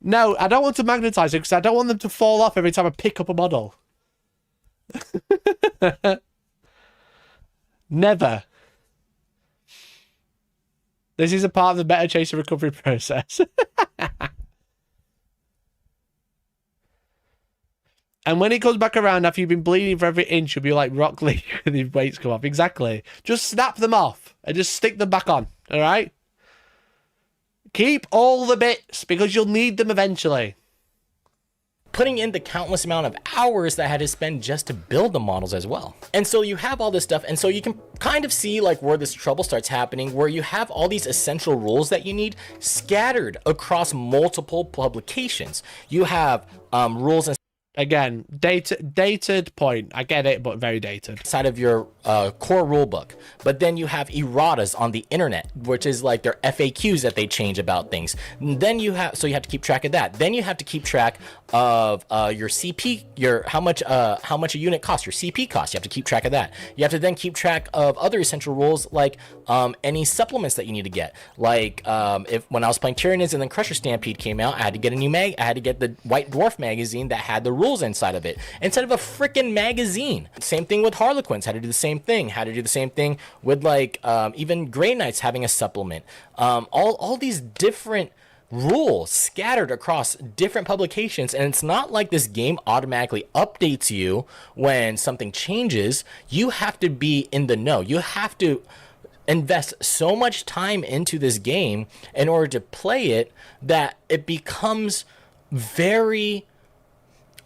No, I don't want to magnetize it because I don't want them to fall off every time I pick up a model. Never. This is a part of the Meta Chaser recovery process. And when it comes back around after you've been bleeding for every inch, you'll be like Rock Lee when the weights come off. Exactly. Just snap them off and just stick them back on. All right? Keep all the bits because you'll need them eventually. Putting in the countless amount of hours that I had to spend just to build the models as well. And so you have all this stuff, and so you can kind of see like where this trouble starts happening, where you have all these essential rules that you need scattered across multiple publications. You have rules and again, dated point. I get it, but very dated. Side of your core rulebook, but then you have erratas on the internet, which is like their FAQs that they change about things. And then you have to keep track of that. Then you have to keep track of your CP, how much a unit costs, your CP costs. You have to keep track of that. You have to then keep track of other essential rules like any supplements that you need to get. Like when I was playing Tyranids and then Crusher Stampede came out, I had to get a new mag. I had to get the White Dwarf magazine that had the rules inside of it instead of a freaking magazine. Same thing with Harlequins. Had to do the same thing. Had to do the same thing with like even Grey Knights having a supplement. All these different rules scattered across different publications, and it's not like this game automatically updates you when something changes. You have to be in the know. You have to invest so much time into this game in order to play it that it becomes very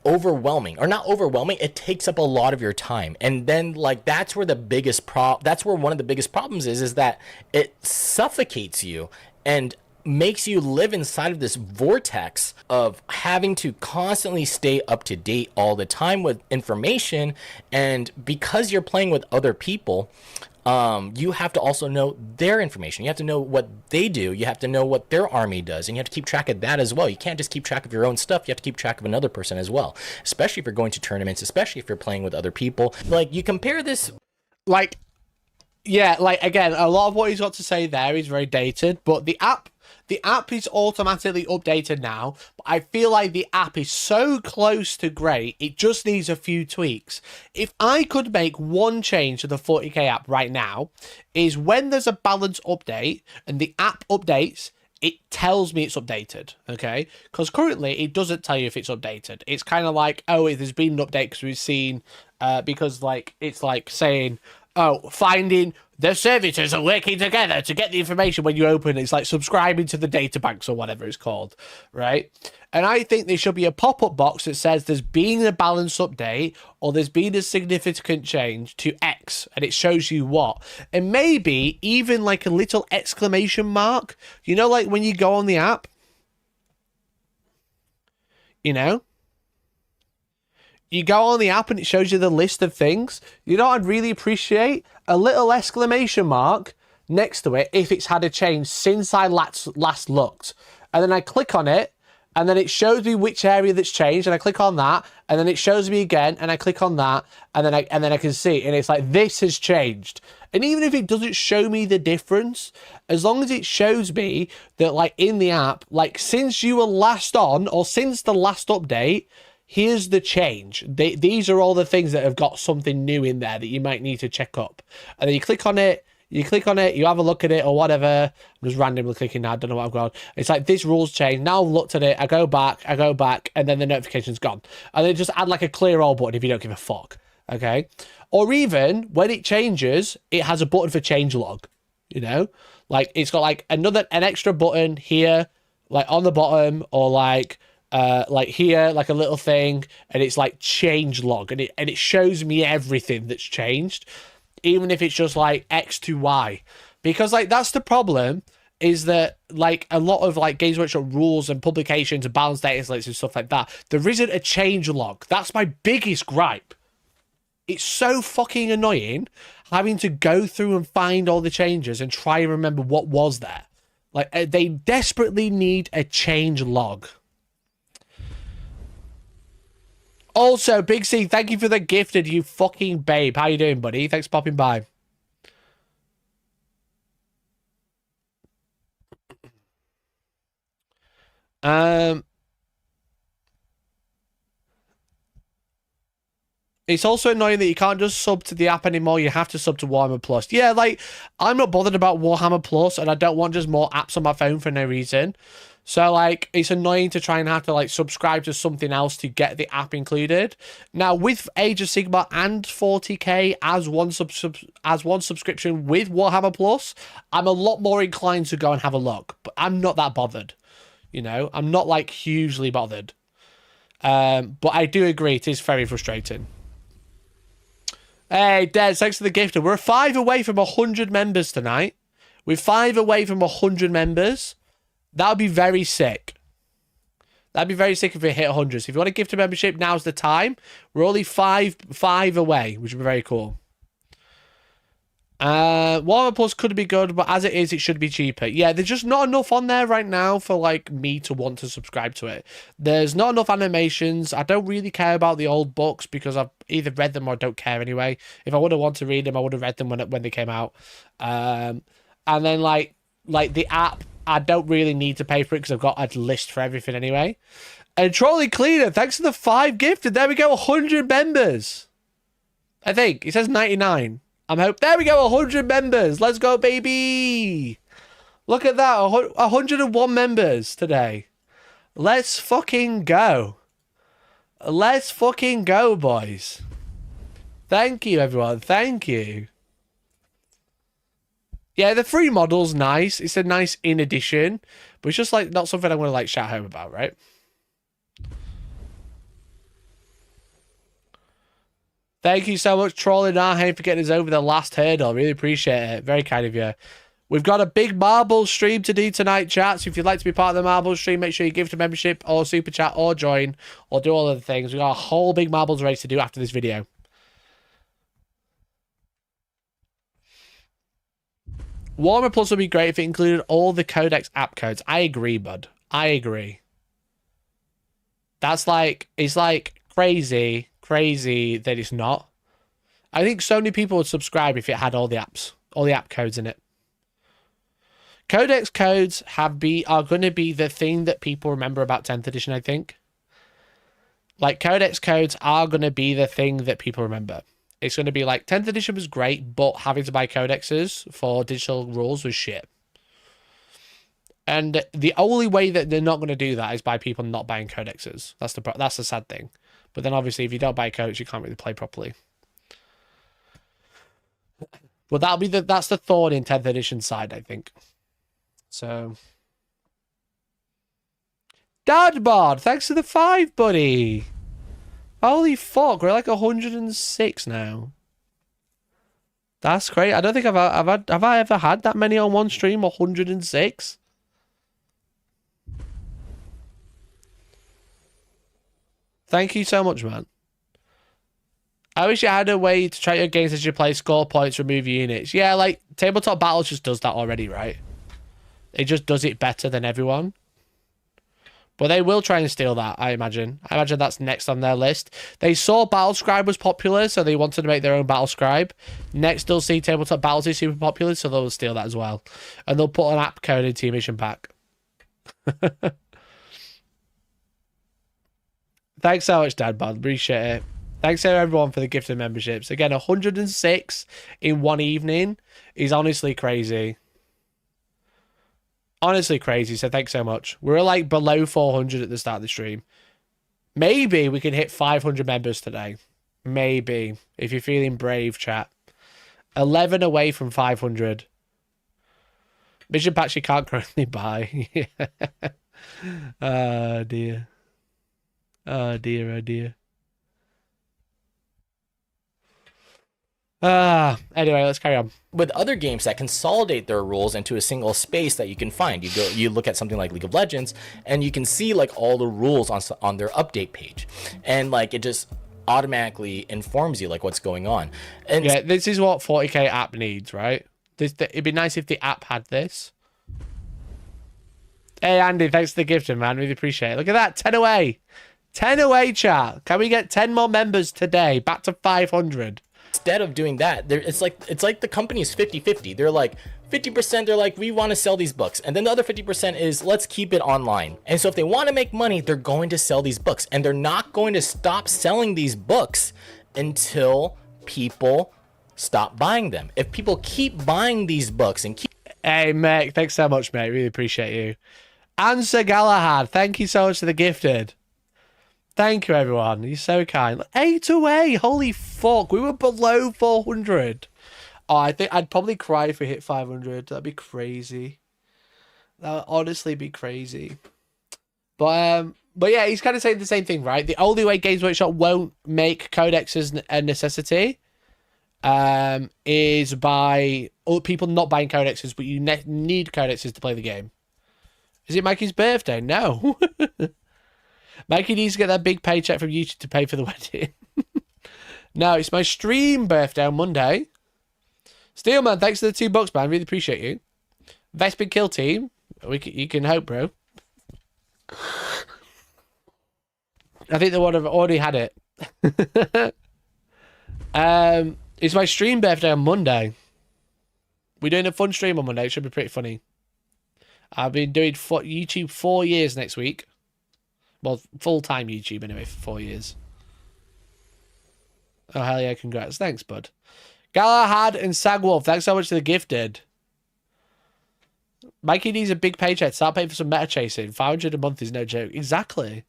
overwhelming. Or not overwhelming, it takes up a lot of your time. And then like that's where one of the biggest problems is that it suffocates you and makes you live inside of this vortex of having to constantly stay up to date all the time with information. And because you're playing with other people, you have to also know their information. You have to know what they do. You have to know what their army does, and you have to keep track of that as well. You can't just keep track of your own stuff. You have to keep track of another person as well, especially if you're going to tournaments, especially if you're playing with other people. Like, you compare this... Like, yeah, like, again, a lot of what he's got to say there is very dated, but the app is automatically updated now, but I feel like the app is so close to great, it just needs a few tweaks. If I could make one change to the 40k app right now, is when there's a balance update and the app updates, it tells me it's updated, okay? Because currently it doesn't tell you if it's updated. It's kind of like, oh, there's been an update because we've seen, because like it's like saying, oh, finding the services are working together to get the information when you open. It's like subscribing to the data banks or whatever it's called, right? And I think there should be a pop-up box that says there's been a balance update or there's been a significant change to X, and it shows you what. And maybe even like a little exclamation mark, you know, like when you go on the app, you know? You go on the app and it shows you the list of things. You know what I'd really appreciate? A little exclamation mark next to it if it's had a change since I last looked. And then I click on it, and then it shows me which area that's changed, and I click on that, and then it shows me again, and I click on that, and then I can see, and it's like, this has changed. And even if it doesn't show me the difference, as long as it shows me that, like, in the app, like, since you were last on, or since the last update, here's the change. These are all the things that have got something new in there that you might need to check up. And then you click on it, you have a look at it or whatever. I'm just randomly clicking now, I don't know what I've got. It's like, this rule's changed. Now I've looked at it, I go back, and then the notification's gone. And then just add like a clear all button if you don't give a fuck, okay? Or even, when it changes, it has a button for change log, you know? Like, it's got like an extra button here, like on the bottom, or like here, like a little thing, and it's like change log, and it shows me everything that's changed, even if it's just like X to Y, because like that's the problem, is that like a lot of like Games Workshop rules and publications and balance data slates and stuff like that, there isn't a change log. That's my biggest gripe. It's so fucking annoying having to go through and find all the changes and try and remember what was there. Like, they desperately need a change log. Also, Big C, thank you for the gifted, you fucking babe. How you doing, buddy? Thanks for popping by. It's also annoying that you can't just sub to the app anymore. You have to sub to Warhammer Plus. Yeah, like, I'm not bothered about Warhammer Plus, and I don't want just more apps on my phone for no reason. So, like, it's annoying to try and have to, like, subscribe to something else to get the app included. Now, with Age of Sigmar and 40k as one subscription with Warhammer Plus, I'm a lot more inclined to go and have a look. But I'm not that bothered, you know? I'm not, like, hugely bothered. But I do agree, it is very frustrating. Hey, Des, thanks for the gift. We're 5 away from 100 members tonight. We're 5 away from 100 members. That would be very sick. That'd be very sick if we hit 100. So if you want to gift a membership, now's the time. We're only five away, which would be very cool. Warhammer Plus could be good, but as it is, it should be cheaper. Yeah, there's just not enough on there right now for, like, me to want to subscribe to it. There's not enough animations. I don't really care about the old books because I've either read them or don't care anyway. If I would have wanted to read them, I would have read them when they came out. And then, like the app, I don't really need to pay for it because I've got a list for everything anyway. And Trolley Cleaner, thanks for the 5 gifted. There we go, 100 members. I think. It says 99. There we go, 100 members. Let's go, baby. Look at that, 101 members today. Let's fucking go. Let's fucking go, boys. Thank you, everyone. Thank you. Yeah, the free model's nice. It's a nice in addition, but it's just like not something I'm going to like shout home about, right? Thank you so much, Trolling Arheim, for getting us over the last hurdle. Really appreciate it. Very kind of you. We've got a big marble stream to do tonight, chat. So if you'd like to be part of the marble stream, make sure you give to membership or super chat or join or do all of the things. We've got a whole big marbles race to do after this video. Warhammer Plus would be great if it included all the Codex app codes. I agree, bud. I agree. That's like, it's like crazy that it's not. I think so many people would subscribe if it had all the apps, all the app codes in it. Codex codes are going to be the thing that people remember about 10th edition, I think. Like, Codex codes are going to be the thing that people remember. It's going to be like, 10th edition was great, but having to buy codexes for digital rules was shit. And the only way that they're not going to do that is by people not buying codexes. That's the sad thing. But then obviously, if you don't buy a codex, you can't really play properly. Well, that's the thorn in 10th edition side, I think. So, Dadbod, thanks for the 5, buddy. Holy fuck, we're like 106 now. That's great. I don't think have I ever had that many on one stream. 106. Thank you so much, man. I wish you had a way to track your games as you play, score points, remove units. Yeah, like Tabletop Battles just does that already, right? It just does it better than everyone. But they will try and steal that, I imagine. I imagine that's next on their list. They saw Battle Scribe was popular, so they wanted to make their own Battle Scribe. Next, they'll see Tabletop Battles is super popular, so they'll steal that as well. And they'll put an app code into your mission pack. Thanks so much, Dad, bud. Appreciate it. Thanks to everyone for the gifted memberships. Again, 106 in one evening is honestly crazy. Honestly crazy, so thanks so much. We're like below 400 at the start of the stream. Maybe we can hit 500 members today. Maybe. If you're feeling brave, chat. 11 away from 500. Mission packs you can't currently buy. Oh, dear. Oh, dear, oh, dear. Anyway, let's carry on. With other games that consolidate their rules into a single space that you can find, you look at something like League of Legends, and you can see like all the rules on their update page, and like it just automatically informs you like what's going on. And yeah, this is what 40k app needs, right? It'd be nice if the app had this. Hey Andy, thanks for the gift, man. Really appreciate it. Look at that, 10 away. 10 away, chat. Can we get 10 more members today? Back to 500. Instead of doing that, it's like the company is 50-50. They're like 50%, they're like, we want to sell these books, and then the other 50% is let's keep it online. And so if they want to make money, they're going to sell these books, and they're not going to stop selling these books until people stop buying them. If people keep buying these books and keep... Hey mate, thanks so much, mate. Really appreciate you. Answer Galahad, thank you so much for the gifted. Thank you, everyone. You're so kind. 8 away. Holy fuck. We were below 400. Oh, I think I'd probably cry if we hit 500. That'd be crazy. That would honestly be crazy. But yeah, he's kind of saying the same thing, right? The only way Games Workshop won't make codexes a necessity is by people not buying codexes, but you need codexes to play the game. Is it Mikey's birthday? No. Mikey needs to get that big paycheck from YouTube to pay for the wedding. No, it's my stream birthday on Monday. Steelman, thanks for the $2, man. Really appreciate you. Vespin Kill Team. You can hope, bro. I think they would have already had it. It's my stream birthday on Monday. We're doing a fun stream on Monday. It should be pretty funny. I've been doing YouTube 4 years next week. Well, full-time YouTube anyway for 4 years. Oh, hell yeah, congrats. Thanks, bud. Galahad and Sagwolf, thanks so much for the gifted. Mikey needs a big paycheck. Start paying for some meta chasing. 500 a month is no joke. Exactly.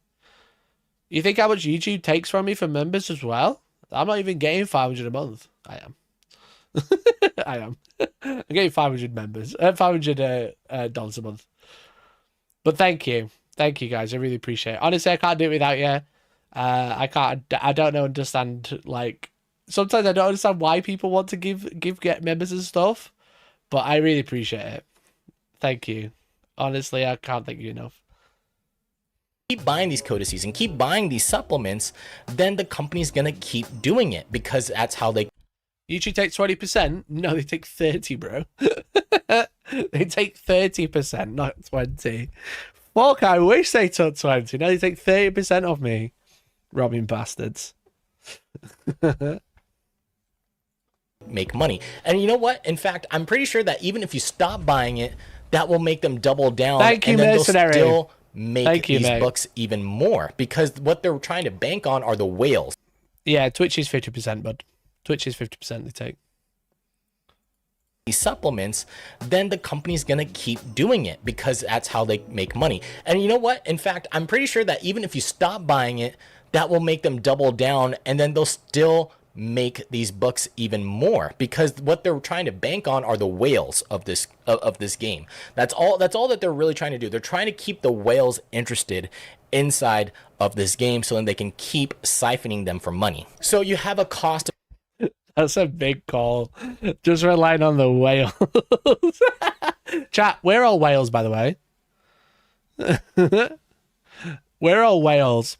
You think how much YouTube takes from me for members as well? I'm not even getting 500 a month. I am. I am. I'm getting 500 members. $500 dollars a month. But thank you. Thank you, guys. I really appreciate it. Honestly, I can't do it without you. I don't understand, like, sometimes I don't understand why people want to get members and stuff, but I really appreciate it. Thank you. Honestly, I can't thank you enough. Keep buying these codices and keep buying these supplements, then the company's gonna keep doing it because that's how they YouTube take 20%? No, they take 30, bro. They take 30%, not 20. Fuck, I wish they took 20. No, they take 30% of me. Robbing bastards. make money. And you know what? In fact, I'm pretty sure that even if you stop buying it, that will make them double down. Thank you, and then mercenary. they'll still make these mate. books even more because what they're trying to bank on are the whales. Yeah, Twitch is 50%, bud. Twitch is 50% they take. These supplements, then the company's gonna keep doing it because that's how they make money. And you know what? In fact, I'm pretty sure that even if you stop buying it, that will make them double down, and then they'll still make these books even more because what they're trying to bank on are the whales of this game. That's all that they're really trying to do. They're trying to keep the whales interested inside of this game so then they can keep siphoning them for money. So you have a cost of That's a big call. Just relying on the whales. Chat, we're all whales, by the way. We're all whales.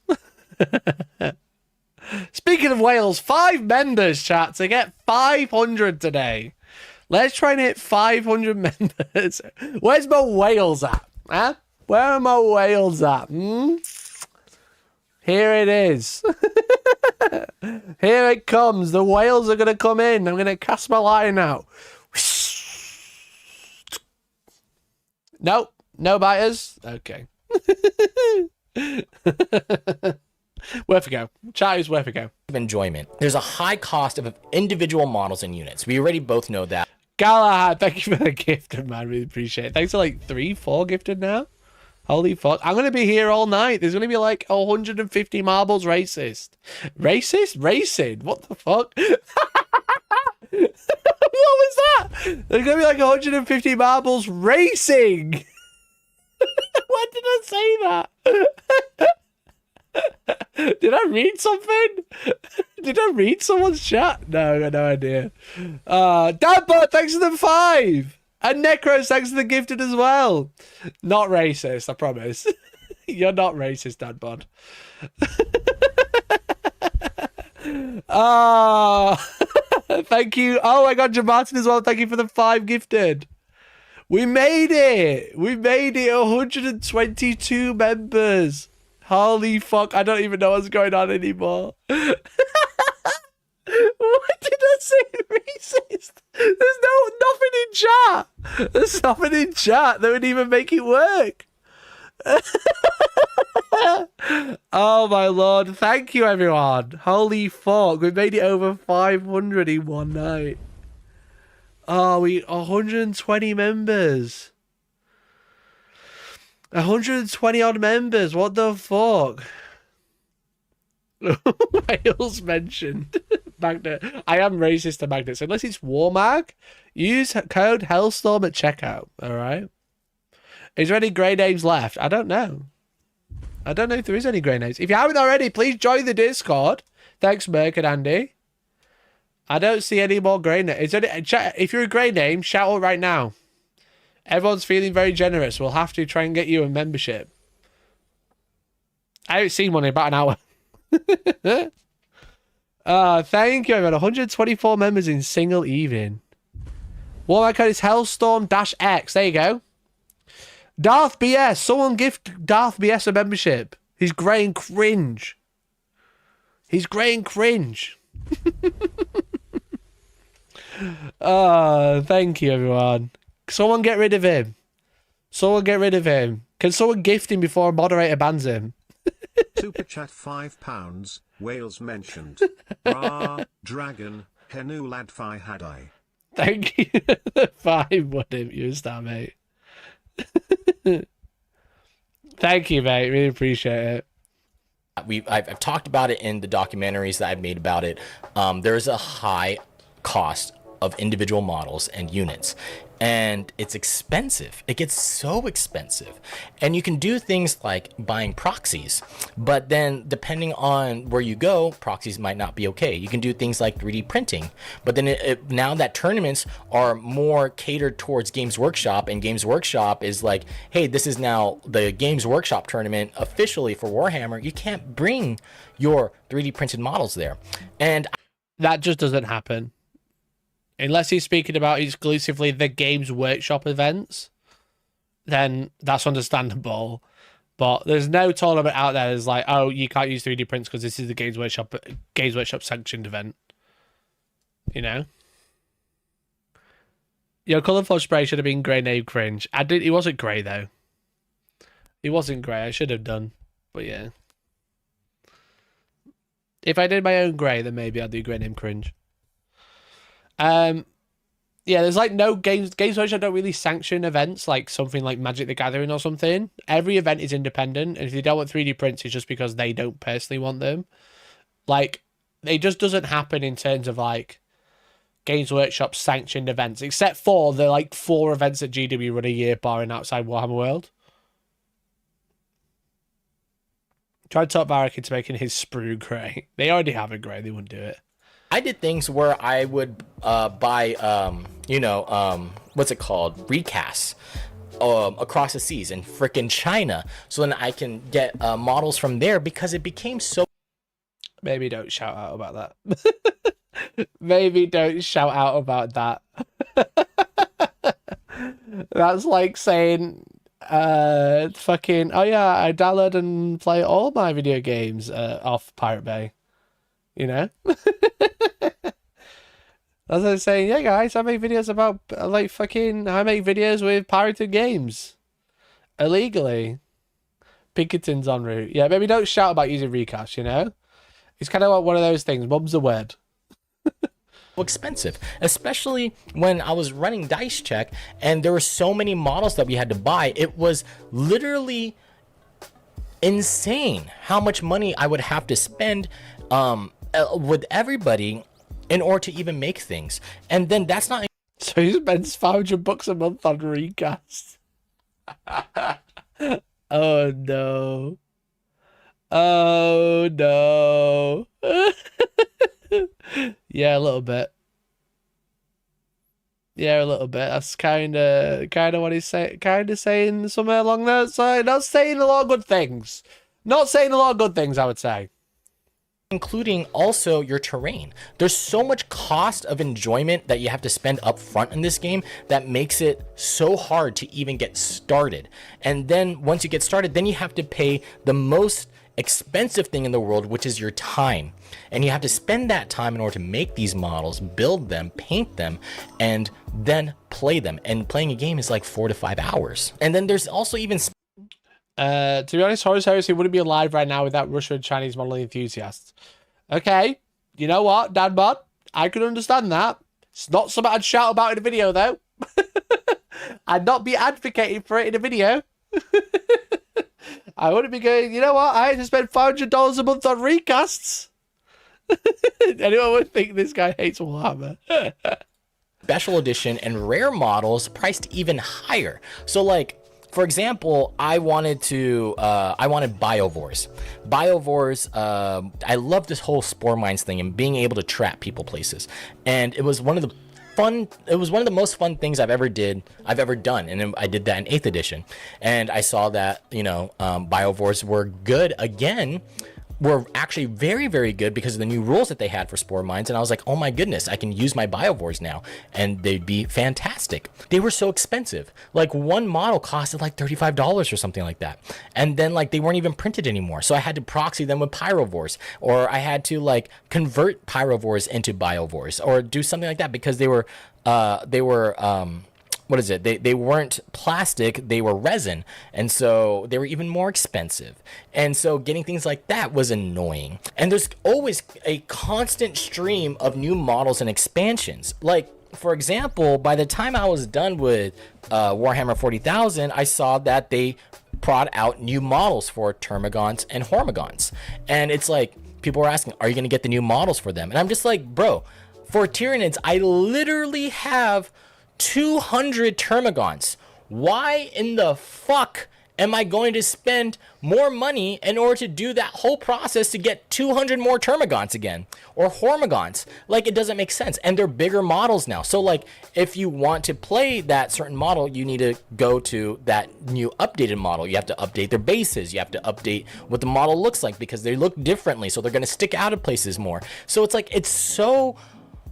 Speaking of whales, 5 members, chat, to get 500 today. Let's try and hit 500 members. Where's my whales at? Huh? Where are my whales at? Here it is. Here it comes. The whales are going to come in. I'm going to cast my line out. Nope. No biters. Okay. Worth a go. Chat is worth a go. enjoyment. There's a high cost of individual models and units. We already both know that. Galahad, thank you for the gift, man. Really appreciate it. Thanks for like 3-4 gifted now. Holy fuck. I'm going to be here all night. There's going to be like 150 marbles racist. Racist? Racing? What the fuck? What was that? There's going to be like 150 marbles racing. Why did I say that? Did I read something? Did I read someone's chat? No, I got no idea. Dadbot, thanks for the 5. And Necros, thanks for the gifted as well. Not racist, I promise. You're not racist, Dadbot. Thank you. Oh my god, Jamartin as well. Thank you for the 5 gifted. We made it. We made it. 122 members. Holy fuck. I don't even know what's going on anymore. Why did I say racist? There's nothing in chat. There's nothing in chat that would even make it work. Oh my lord. Thank you, everyone. Holy fuck. We made it over 500 in one night. Oh, 120 members. 120 odd members. What the fuck? Wales mentioned. Magnet. I am racist to magnets. Unless it's Warmag, use code Hellstorm at checkout. Alright. Is there any grey names left? I don't know. I don't know if there is any grey names. If you haven't already, please join the Discord. Thanks, Merc and Andy. I don't see any more grey names. If you're a grey name, shout out right now. Everyone's feeling very generous. We'll have to try and get you a membership. I haven't seen one in about an hour. Thank you, everyone. 124 members in single evening. What my code is Hellstorm-X. There you go. Darth BS. Someone gift Darth BS a membership. He's grey and cringe. He's grey and cringe. Thank you, everyone. Someone get rid of him. Someone get rid of him. Can someone gift him before a moderator bans him? Super chat £5. Wales mentioned. Ra, dragon, henu ladfi hadai. Thank you. 5 wouldn't. You're a star, mate. Thank you, mate. Really appreciate it. I've talked about it in the documentaries that I've made about it. There's a high cost of individual models and units. And it's expensive. It gets so expensive. And you can do things like buying proxies, but then depending on where you go, proxies might not be okay. You can do things like 3D printing, but then now that tournaments are more catered towards Games Workshop, and Games Workshop is like, hey, this is now the Games Workshop tournament officially for Warhammer. You can't bring your 3D printed models there. And that just doesn't happen. Unless he's speaking about exclusively the Games Workshop events, then that's understandable. But there's no tournament out there that's like, oh, you can't use 3D prints because this is the Games Workshop sanctioned event. You know? Your colourful spray should have been grey name cringe. He wasn't grey though. He wasn't grey. I should have done. But yeah. If I did my own grey, then maybe I'd do grey name cringe. Yeah, there's like no Games Workshop don't really sanction events like something like Magic the Gathering or something. Every event is independent, and if they don't want 3D prints, it's just because they don't personally want them. Like, it just doesn't happen in terms of like Games Workshop sanctioned events, except for the like 4 events that GW run a year, barring outside Warhammer World. Try to talk Varric into making his sprue grey. They already have a grey, they wouldn't do it. I did things where I would buy, what's it called? Recasts across the seas in frickin' China. So then I can get models from there because it became so... Maybe don't shout out about that. Maybe don't shout out about that. That's like saying, fucking, oh yeah, I download and play all my video games off Pirate Bay. You know? As I was saying, yeah, guys, I make videos about, like, fucking, I make videos with pirated games. Illegally. Pinkerton's en route. Yeah, maybe don't shout about using recast, you know? It's kind of like one of those things. Mum's the word. Expensive, especially when I was running Dice Check and there were so many models that we had to buy. It was literally insane how much money I would have to spend with everybody in order to even make things. And then that's not... So he spends $500 a month on recast. Oh no. Oh no. Yeah, a little bit. Yeah, a little bit. That's kind of what he's saying. Kind of saying somewhere along that side. Not saying a lot of good things. Not saying a lot of good things, I would say. Including also your terrain. There's so much cost of enjoyment that you have to spend up front in this game that makes it so hard to even get started. And then once you get started, then you have to pay the most expensive thing in the world, which is your time. And you have to spend that time in order to make these models, build them, paint them, and then play them. And playing a game is like 4 to 5 hours. And then there's also even... To be honest, Horus Heresy wouldn't be alive right now without Russian and Chinese modeling enthusiasts. Okay, you know what, Danbot? I can understand that. It's not something I'd shout about in a video, though. I'd not be advocating for it in a video. I wouldn't be going, you know what, I had to spend $500 a month on recasts. Anyone would think this guy hates Warhammer. Special edition and rare models priced even higher. So like, for example, I wanted Biovores. Biovores, I love this whole Spore Mines thing and being able to trap people places. And it was one of the most fun things I've ever done. And then I did that in 8th edition. And I saw that, Biovores were good again. Were actually very, very good because of the new rules that they had for Spore Mines. And I was like, oh my goodness, I can use my Biovores now. And they'd be fantastic. They were so expensive. Like one model costed like $35 or something like that. And then like they weren't even printed anymore. So I had to proxy them with Pyrovores. Or I had to like convert Pyrovores into Biovores. Or do something like that because they were what is it? They weren't plastic, they were resin. And so they were even more expensive. And so getting things like that was annoying. And there's always a constant stream of new models and expansions. Like, for example, by the time I was done with Warhammer 40,000, I saw that they brought out new models for Termagants and Hormagaunts. And it's like, people were asking, are you going to get the new models for them? And I'm just like, bro, For Tyranids, I literally have 200 Termagants. Why in the fuck am I going to spend more money in order to do that whole process to get 200 more Termagants again? Or Hormagants? Like, it doesn't make sense. And they're bigger models now. So, like, if you want to play that certain model, you need to go to that new updated model. You have to update their bases. You have to update what the model looks like because they look differently. So they're going to stick out of places more. So it's like, it's so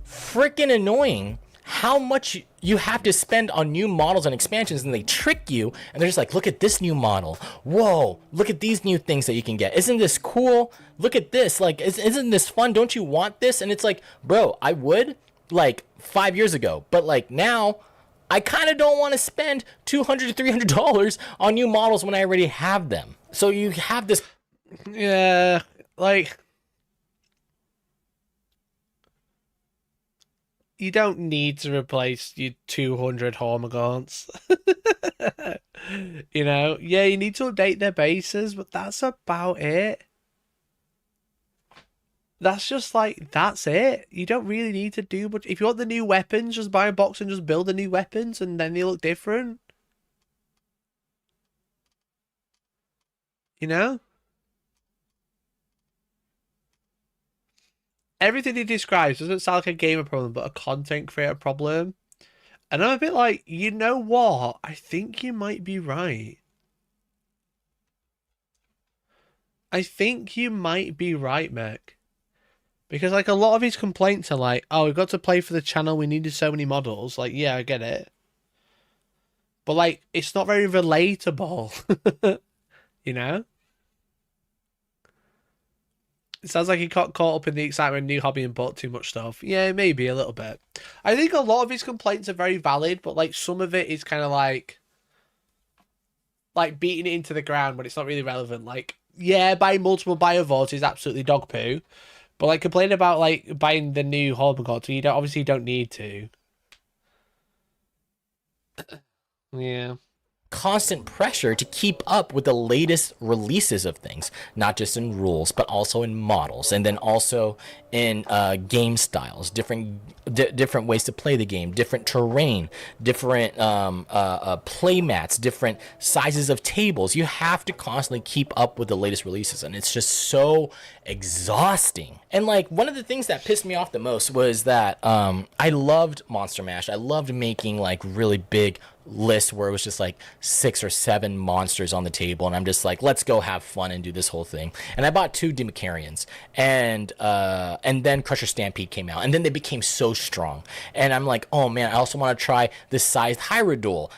freaking annoying how much you have to spend on new models and expansions, and they trick you, and they're just like, look at this new model. Whoa, look at these new things that you can get. Isn't this cool? Look at this. Like, isn't this fun? Don't you want this? And it's like, bro, I would, like, 5 years ago. But, like, now, I kind of don't want to spend $200 to $300 on new models when I already have them. So you have this... Yeah, like... You don't need to replace your 200 Hormagaunts. You know? Yeah, you need to update their bases, but that's about it. That's just like, that's it. You don't really need to do much. If you want the new weapons, just buy a box and just build the new weapons, and then they look different. You know? Everything he describes doesn't sound like a gamer problem, but a content creator problem. And I'm a bit like, you know what? I think you might be right. I think you might be right, Mech. Because, like, a lot of his complaints are like, oh, we've got to play for the channel, we needed so many models. Like, yeah, I get it. But, like, it's not very relatable. You know? It sounds like he got caught up in the excitement of new hobby and bought too much stuff. Yeah, maybe a little bit. I think a lot of his complaints are very valid, but like some of it is kind of like beating it into the ground when it's not really relevant. Like, yeah, buying multiple Biovotes is absolutely dog poo, but like complaining about like buying the new Hormagaunts, you obviously don't need to. Yeah. Constant pressure to keep up with the latest releases of things, not just in rules, but also in models, and then also in game styles, different ways to play the game, different terrain, different play mats, different sizes of tables. You have to constantly keep up with the latest releases, and it's just so exhausting. And like one of the things that pissed me off the most was that I loved Monster Mash. I loved making like really big lists where it was just like 6 or 7 monsters on the table, and I'm just like, let's go have fun and do this whole thing. And I bought 2 Demicarians, and then Crusher Stampede came out, and then they became so strong, and I'm like, oh man, I also want to try this sized Hyrule.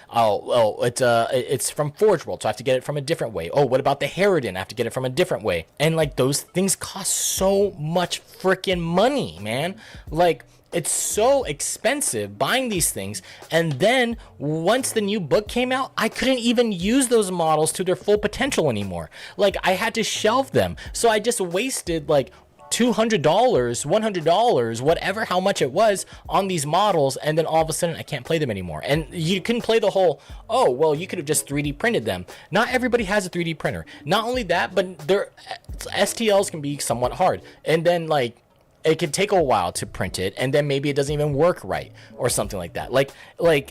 It's from Forge World, so I have to get it from a different way. Oh, what about the Harridan? I have to get it from a different way. And like those things cost so much freaking money, man. Like, it's so expensive buying these things, and then once the new book came out, I couldn't even use those models to their full potential anymore. Like, I had to shelve them, so I just wasted like $200, $100, whatever, how much it was on these models, and then all of a sudden I can't play them anymore. And you can play the whole, oh, well, you could have just 3D printed them. Not everybody has a 3D printer. Not only that, but their STLs can be somewhat hard, and then like it can take a while to print it, and then maybe it doesn't even work right or something like that.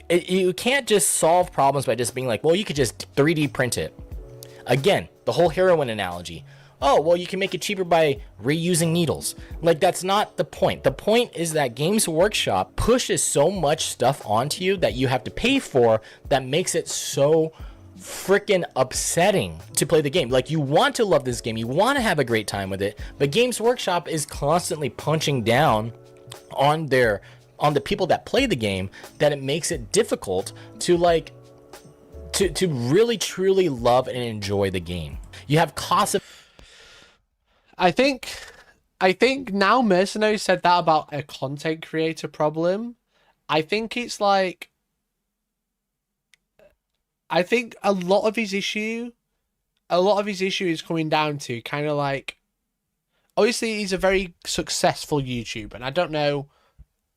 You can't just solve problems by just being like, well, you could just 3D print it. Again, the whole heroin analogy. Oh, well, you can make it cheaper by reusing needles. Like, that's not the point. The point is that Games Workshop pushes so much stuff onto you that you have to pay for that makes it so freaking upsetting to play the game. Like, you want to love this game, you want to have a great time with it, but Games Workshop is constantly punching down on the people that play the game, that it makes it difficult to like to really truly love and enjoy the game. You have costs of... I think now Mercenary said that about a content creator problem. I think it's like, I think a lot of his issue is coming down to kind of like, obviously he's a very successful YouTuber, and I don't know,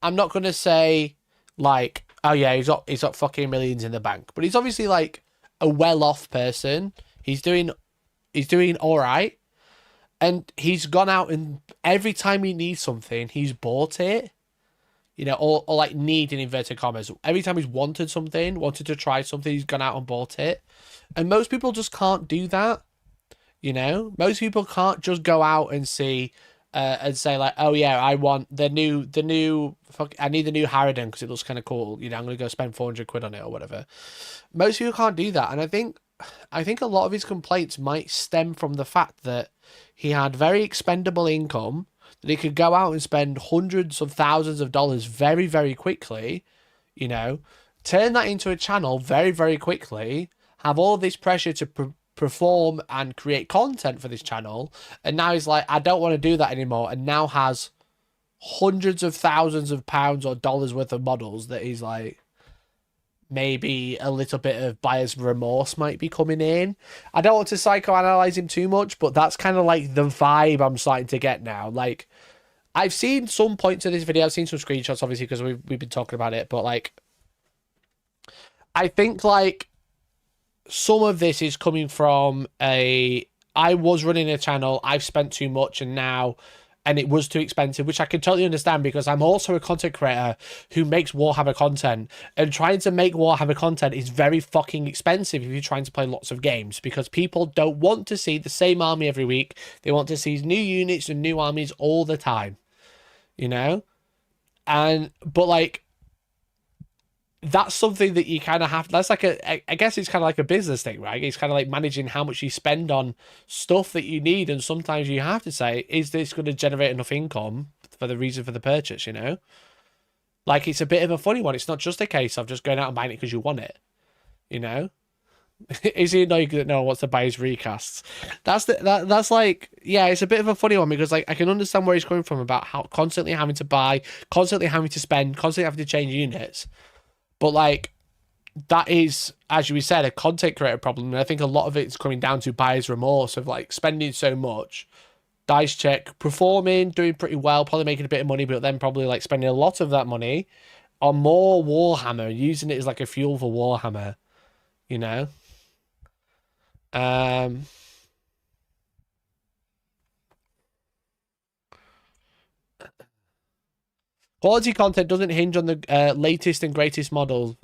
I'm not going to say like, oh yeah, he's got fucking millions in the bank, but he's obviously like a well-off person. He's doing all right, and he's gone out and every time he needs something, he's bought it. you know, or like need in inverted commas. Every time he's wanted something, wanted to try something, he's gone out and bought it. And most people just can't do that. You know, most people can't just go out and see and say like, oh yeah, I want I need the new Harridan because it looks kind of cool. You know, I'm gonna go spend 400 quid on it or whatever. Most people can't do that, and I think a lot of his complaints might stem from the fact that he had very expendable income that he could go out and spend hundreds of thousands of dollars very, very quickly. You know, turn that into a channel very, very quickly. Have all this pressure to perform and create content for this channel, and now he's like, I don't want to do that anymore, and now has hundreds of thousands of pounds or dollars worth of models that he's like, maybe a little bit of buyer's remorse might be coming in. I don't want to psychoanalyze him too much, but that's kind of like the vibe I'm starting to get now. Like, I've seen some points of this video, I've seen some screenshots obviously because we've been talking about it, but like, I think like some of this is coming from I was running a channel, I've spent too much and it was too expensive, which I can totally understand because I'm also a content creator who makes Warhammer content, and trying to make Warhammer content is very fucking expensive if you're trying to play lots of games, because people don't want to see the same army every week. They want to see new units and new armies all the time, you know? But like, that's something that you kind of have. That's like I guess it's kind of like a business thing, right? It's kind of like managing how much you spend on stuff that you need, and sometimes you have to say, is this going to generate enough income for the reason for the purchase? You know, like it's a bit of a funny one. It's not just a case of just going out and buying it because you want it. You know, is it annoying that no one wants to buy his recasts? That's like, yeah, it's a bit of a funny one because like I can understand where he's coming from about how constantly having to buy, constantly having to spend, constantly having to change units. But like, that is, as you said, a content creator problem. And I think a lot of it's coming down to buyer's remorse of like spending so much, dice check, performing, doing pretty well, probably making a bit of money, but then probably like spending a lot of that money on more Warhammer, using it as like a fuel for Warhammer, you know? Quality content doesn't hinge on the latest and greatest models.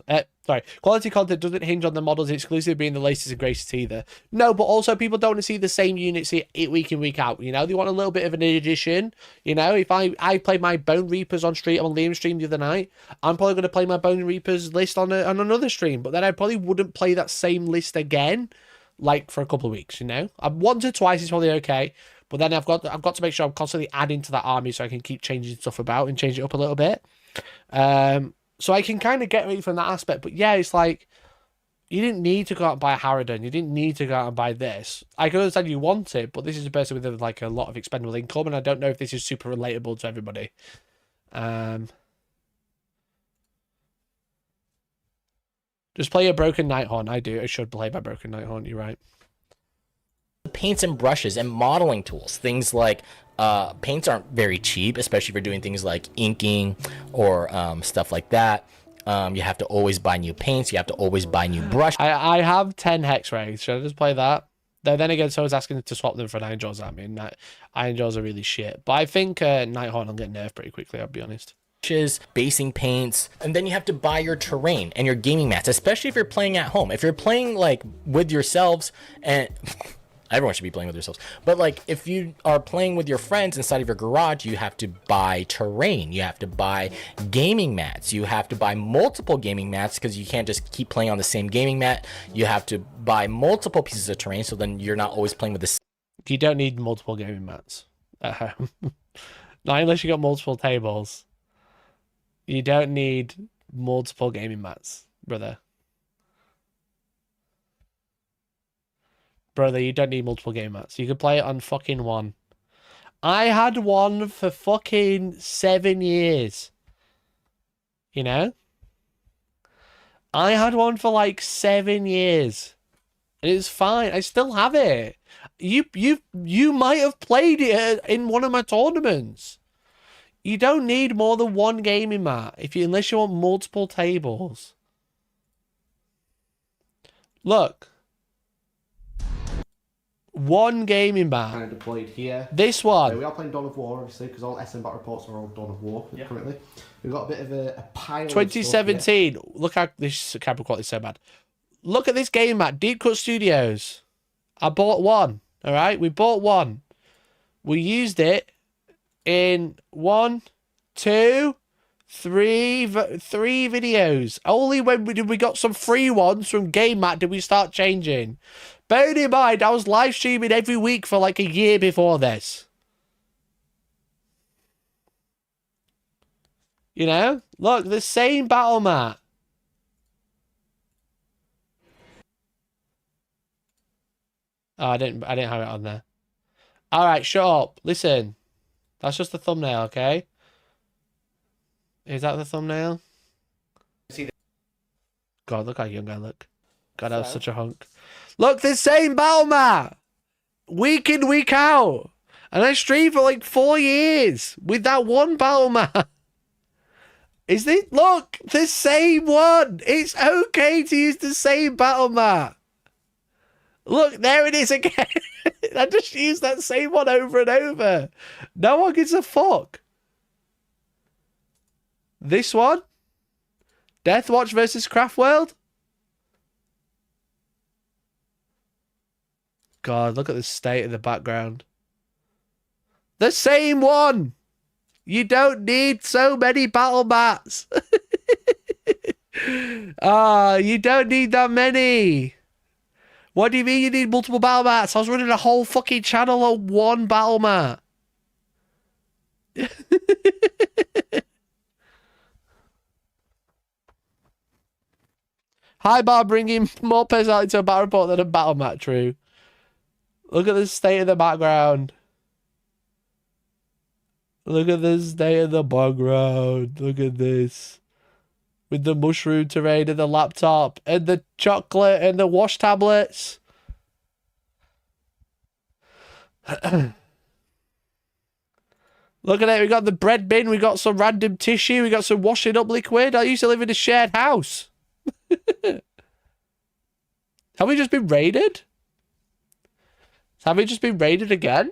Quality content doesn't hinge on the models exclusively being the latest and greatest either. No, but also people don't want to see the same units week in, week out. You know, they want a little bit of an addition. You know, if I played my Bone Reapers on Liam's stream the other night, I'm probably going to play my Bone Reapers list on another stream. But then I probably wouldn't play that same list again, like for a couple of weeks. You know, once or twice is probably okay. But then I've got to make sure I'm constantly adding to that army so I can keep changing stuff about and change it up a little bit. So I can kind of get ready from that aspect. But yeah, it's like, you didn't need to go out and buy a Harridan. You didn't need to go out and buy this. I can understand you want it, but this is a person with like a lot of expendable income, and I don't know if this is super relatable to everybody. Just play a Broken Nighthorn. I should play my Broken Nighthorn. You're right. Paints and brushes and modeling tools. Things like paints aren't very cheap, especially if you're doing things like inking or stuff like that. You have to always buy new paints. You have to always buy new brush. I have 10 hex rays. Should I just play that? Then again, someone's asking to swap them for an Iron Jaws. I mean, Iron Jaws are really shit. But I think Nighthorn will get nerfed pretty quickly, I'll be honest. Basing paints, and then you have to buy your terrain and your gaming mats, especially if you're playing at home. If you're playing like with yourselves, and everyone should be playing with yourselves, but like if you are playing with your friends inside of your garage, you have to buy terrain, you have to buy gaming mats, you have to buy multiple gaming mats because you can't just keep playing on the same gaming mat. You have to buy multiple pieces of terrain, so then you're not always playing with the You don't need multiple gaming mats at home. Not unless you got multiple tables. You don't need multiple gaming mats, brother. Brother, you don't need multiple game mats. You could play it on fucking one. I had one for fucking 7 years. You know? I had one for like 7 years. And it's fine. I still have it. You might have played it in one of my tournaments. You don't need more than one gaming mat unless you want multiple tables. Look. One gaming mat. Kind of deployed here. This one. We are playing Dawn of War, obviously, because all SN Bat reports are all Dawn of War currently. We've got a bit of a pile of 2017. Look how this camera quality is so bad. Look at this game, Matt. Deep Cut Studios. I bought one. All right, we bought one. We used it in 1, 2, 3 videos. Only when we got some free ones from Game Mat did we start changing. Bearing in mind, I was live streaming every week for like a year before this. You know, look, the same battle mat. Oh, I didn't have it on there. All right, shut up. Listen, that's just the thumbnail, okay? Is that the thumbnail? God, look how young I look. God, I was such a hunk. Look, the same battle mat, week in, week out, and I streamed for like 4 years with that one battle mat. Is it? Look, the same one. It's okay to use the same battle mat. Look, there it is again. I just used that same one over and over. No one gives a fuck. This one? Deathwatch versus Craftworld? God, look at the state of the background. The same one! You don't need so many battle mats. You don't need that many. What do you mean you need multiple battle mats? I was running a whole fucking channel on one battle mat. Hi, Bar, bringing more personality to a battle report than a battle mat, true. Look at the state of the background. Look at the state of the background. Look at this. With the mushroom terrain and the laptop and the chocolate and the wash tablets. Look at it. We got the bread bin. We got some random tissue. We got some washing up liquid. I used to live in a shared house. Have we just been raided? Have we just been raided again?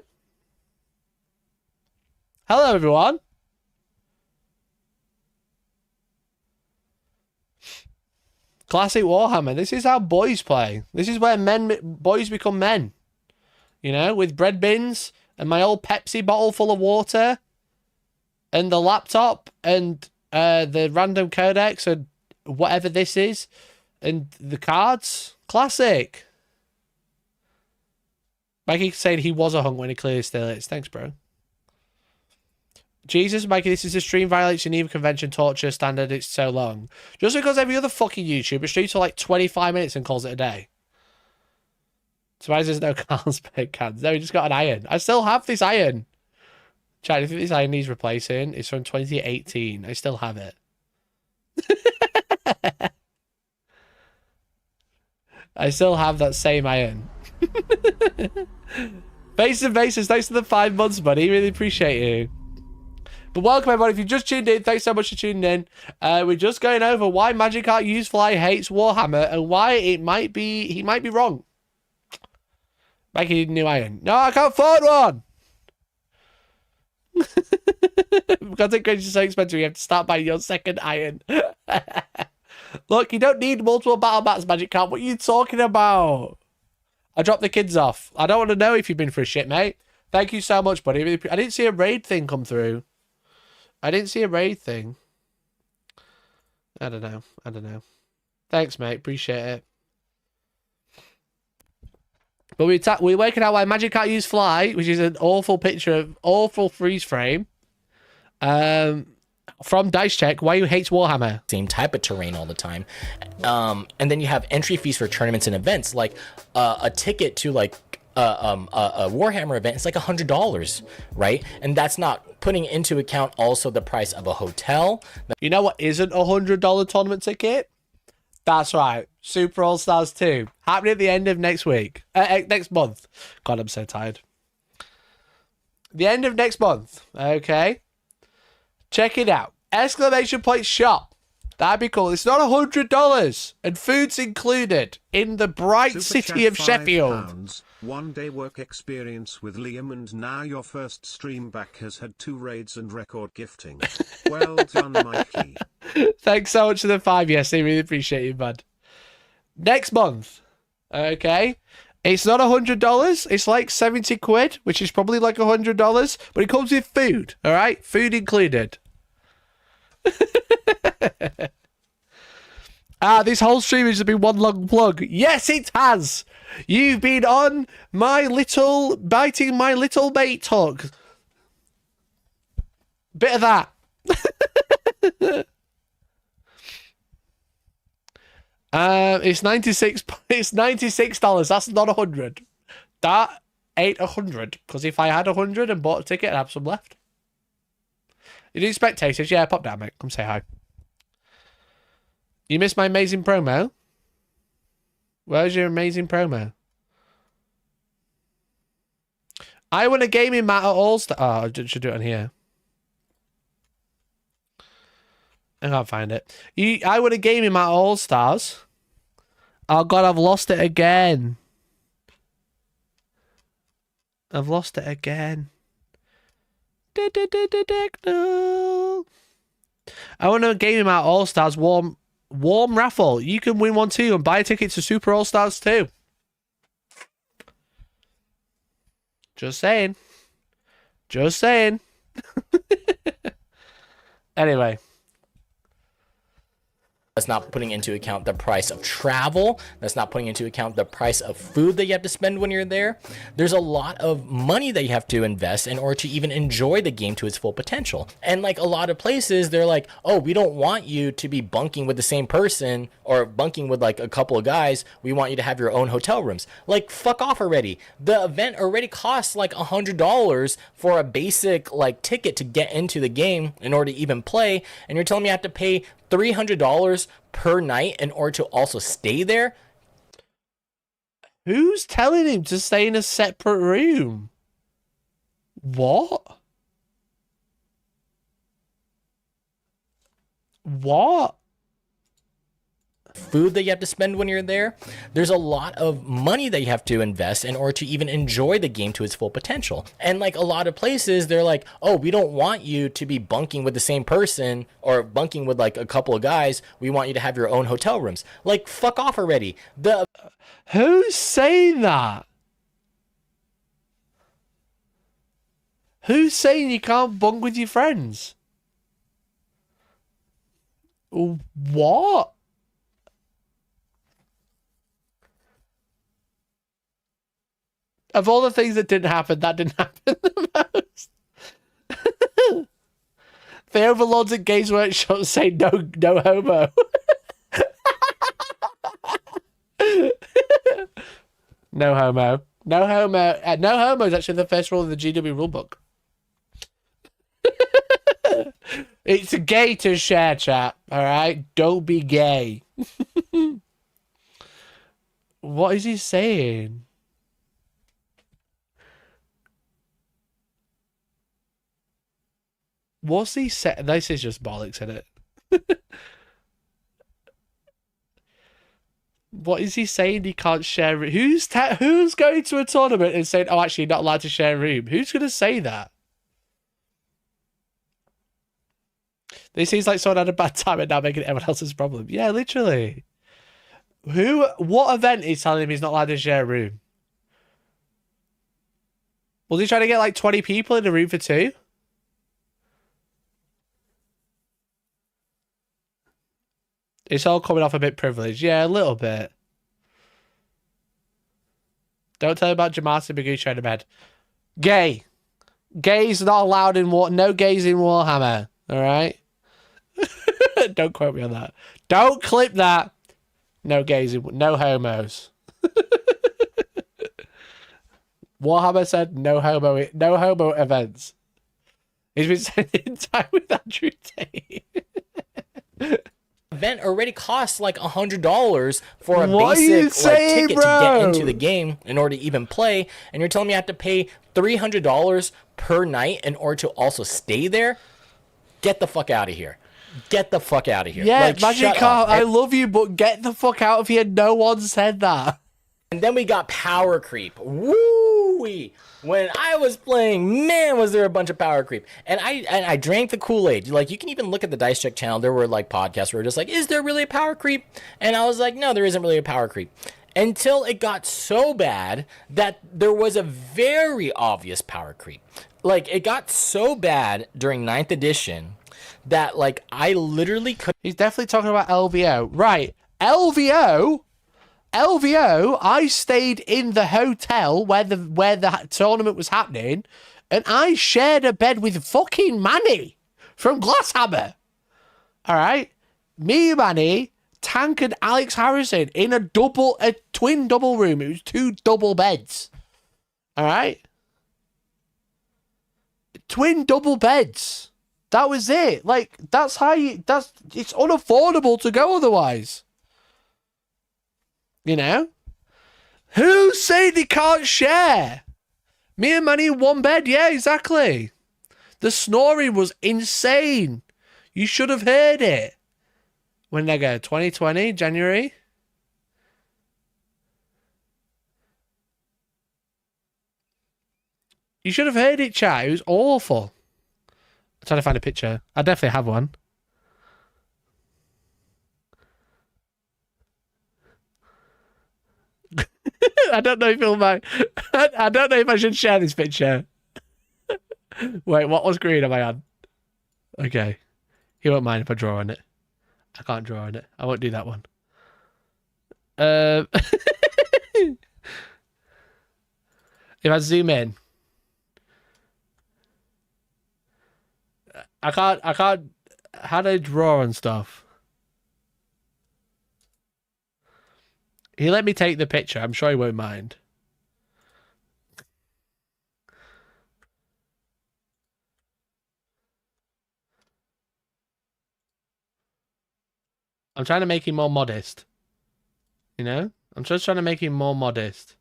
Hello, everyone. Classic Warhammer. This is how boys play. This is where boys become men. You know, with bread bins and my old Pepsi bottle full of water and the laptop and the random codex and whatever this is and the cards. Classic. Mikey saying he was a hunk when he clearly still is. Thanks, bro. Jesus, Mikey, this is a stream violates Geneva Convention torture standard. It's so long. Just because every other fucking YouTuber streams for like 25 minutes and calls it a day. So why there's no Carlsberg cans? No, we just got an iron. I still have this iron. Chad, I think this iron needs replacing. It's from 2018. I still have it. I still have that same iron. Face and Faces, thanks for the 5 months, buddy. Really appreciate you. But welcome, everybody. If you just tuned in, thanks so much for tuning in. We're just going over why Magikarp Usefly hates Warhammer and why he might be wrong. Make a new iron. No, I can't afford one. Because it is so expensive, you have to start buying your second iron. Look, you don't need multiple battle mats, Magikarp. What are you talking about? I dropped the kids off. I don't want to know if you've been for a shit, mate. Thank you so much, buddy. I didn't see a raid thing come through. I didn't see a raid thing. I don't know. Thanks, mate. Appreciate it. But we're working out why Magikarp use fly, which is an awful picture of awful freeze frame. From Dice Check, why he hates Warhammer. Same type of terrain all the time. And then you have entry fees for tournaments and events, like a ticket to like a Warhammer event. It's like $100, right? And that's not putting into account also the price of a hotel. You know what isn't $100 tournament ticket? That's right. Super All Stars 2. Happening at the end of next week. Next month. God, I'm so tired. The end of next month. Okay. Check it out. Exclamation point shop. That'd be cool. It's not $100. And food's included in the bright Super city chat of Sheffield. £5. 1 day work experience with Liam, and now your first stream back has had 2 raids and record gifting. Well done, Mikey. Thanks so much for the 5. Yes, I really appreciate you, bud. Next month, okay, it's not $100. It's like 70 quid, which is probably like $100, but it comes with food. All right, food included. This whole stream has been one long plug. Yes, it has. You've been on biting my little mate talk. Bit of that. It's $96. It's $96. That's not 100. That ain't 100. Because if I had 100 and bought a ticket, I'd have some left. You do spectators? Yeah, pop down, mate. Come say hi. You missed my amazing promo? Where's your amazing promo? I won a gaming mat at All-Star. Oh, I should do it on here. I can't find it. I won a gaming mat at All-Stars. Oh, God, I've lost it again. I've lost it again. No. I won a gaming mat at All-Stars warm raffle. You can win one too and buy a ticket to Super All-Stars too. Just saying. Just saying. Anyway. That's not putting into account the price of travel. That's not putting into account the price of food that you have to spend when you're there. There's a lot of money that you have to invest in order to even enjoy the game to its full potential. And like a lot of places, they're like, oh, we don't want you to be bunking with the same person or bunking with like a couple of guys. We want you to have your own hotel rooms. Like, fuck off already. The event already costs like $100 for a basic like ticket to get into the game in order to even play. And you're telling me I have to pay $300 per night in order to also stay there? Who's telling him to stay in a separate room? What? What? Food that you have to spend when you're there. There's a lot of money that you have to invest in order to even enjoy the game to its full potential. And like a lot of places, they're like, oh, we don't want you to be bunking with the same person or bunking with like a couple of guys. We want you to have your own hotel rooms. Like, fuck off already. Who's saying that? Who's saying you can't bunk with your friends? What? Of all the things that didn't happen, that didn't happen the most. The overlords at Games Workshop say no homo. No homo. No homo. No homo is actually the first rule of the GW rulebook. It's gay to share, chat. All right? Don't be gay. What is he saying? What's he saying? This is just bollocks, isn't it? What is he saying? He can't share. Who's going to a tournament and saying, "Oh, actually, you're not allowed to share a room"? Who's going to say that? This seems like someone had a bad time and now making it everyone else's problem. Yeah, literally. What event is telling him he's not allowed to share a room? Was he trying to get like 20 people in a room for 2? It's all coming off a bit privileged. Yeah, a little bit. Don't tell him about Jamasi Bagucha in bed. Gay. Gays not allowed in no gays in Warhammer. All right? Don't quote me on that. Don't clip that. No gays in... No homos. Warhammer said no homo events. He's been spending time with Andrew Tate. Event already costs like $100 for a what basic ticket bro? to get into the game in order to even play, and you're telling me I have to pay $300 per night in order to also stay there? Get the fuck out of here. Get the fuck out of here. Yeah, like, Magikarp, I love you, but get the fuck out of here. No one said that. And then we got power creep. Woo-wee! When I was playing, man, was there a bunch of power creep. And I drank the Kool-Aid. Like, you can even look at the Dice Check channel. There were, like, podcasts where were just like, is there really a power creep? And I was like, no, there isn't really a power creep. Until it got so bad that there was a very obvious power creep. Like, it got so bad during 9th edition that, like, I literally could. He's definitely talking about LVO. Right. LVO, I stayed in the hotel where the tournament was happening, and I shared a bed with fucking Manny from Glasshammer. All right? Me, Manny, Tank, and Alex Harrison in a twin double room. It was 2 double beds. All right? Twin double beds. That was it. Like, it's unaffordable to go otherwise. You know? Who say they can't share? Me and Manny in one bed. Yeah, exactly. The snoring was insane. You should have heard it. When did I go? 2020, January? You should have heard it, chat. It was awful. I'm trying to find a picture. I definitely have one. I don't know if I don't know if I should share this picture. Wait, what screen am I on? Okay. He won't mind if I draw on it. I can't draw on it. I won't do that one. If I zoom in. I can't how do I draw and stuff? He let me take the picture. I'm sure he won't mind. I'm trying to make him more modest. You know? I'm just trying to make him more modest.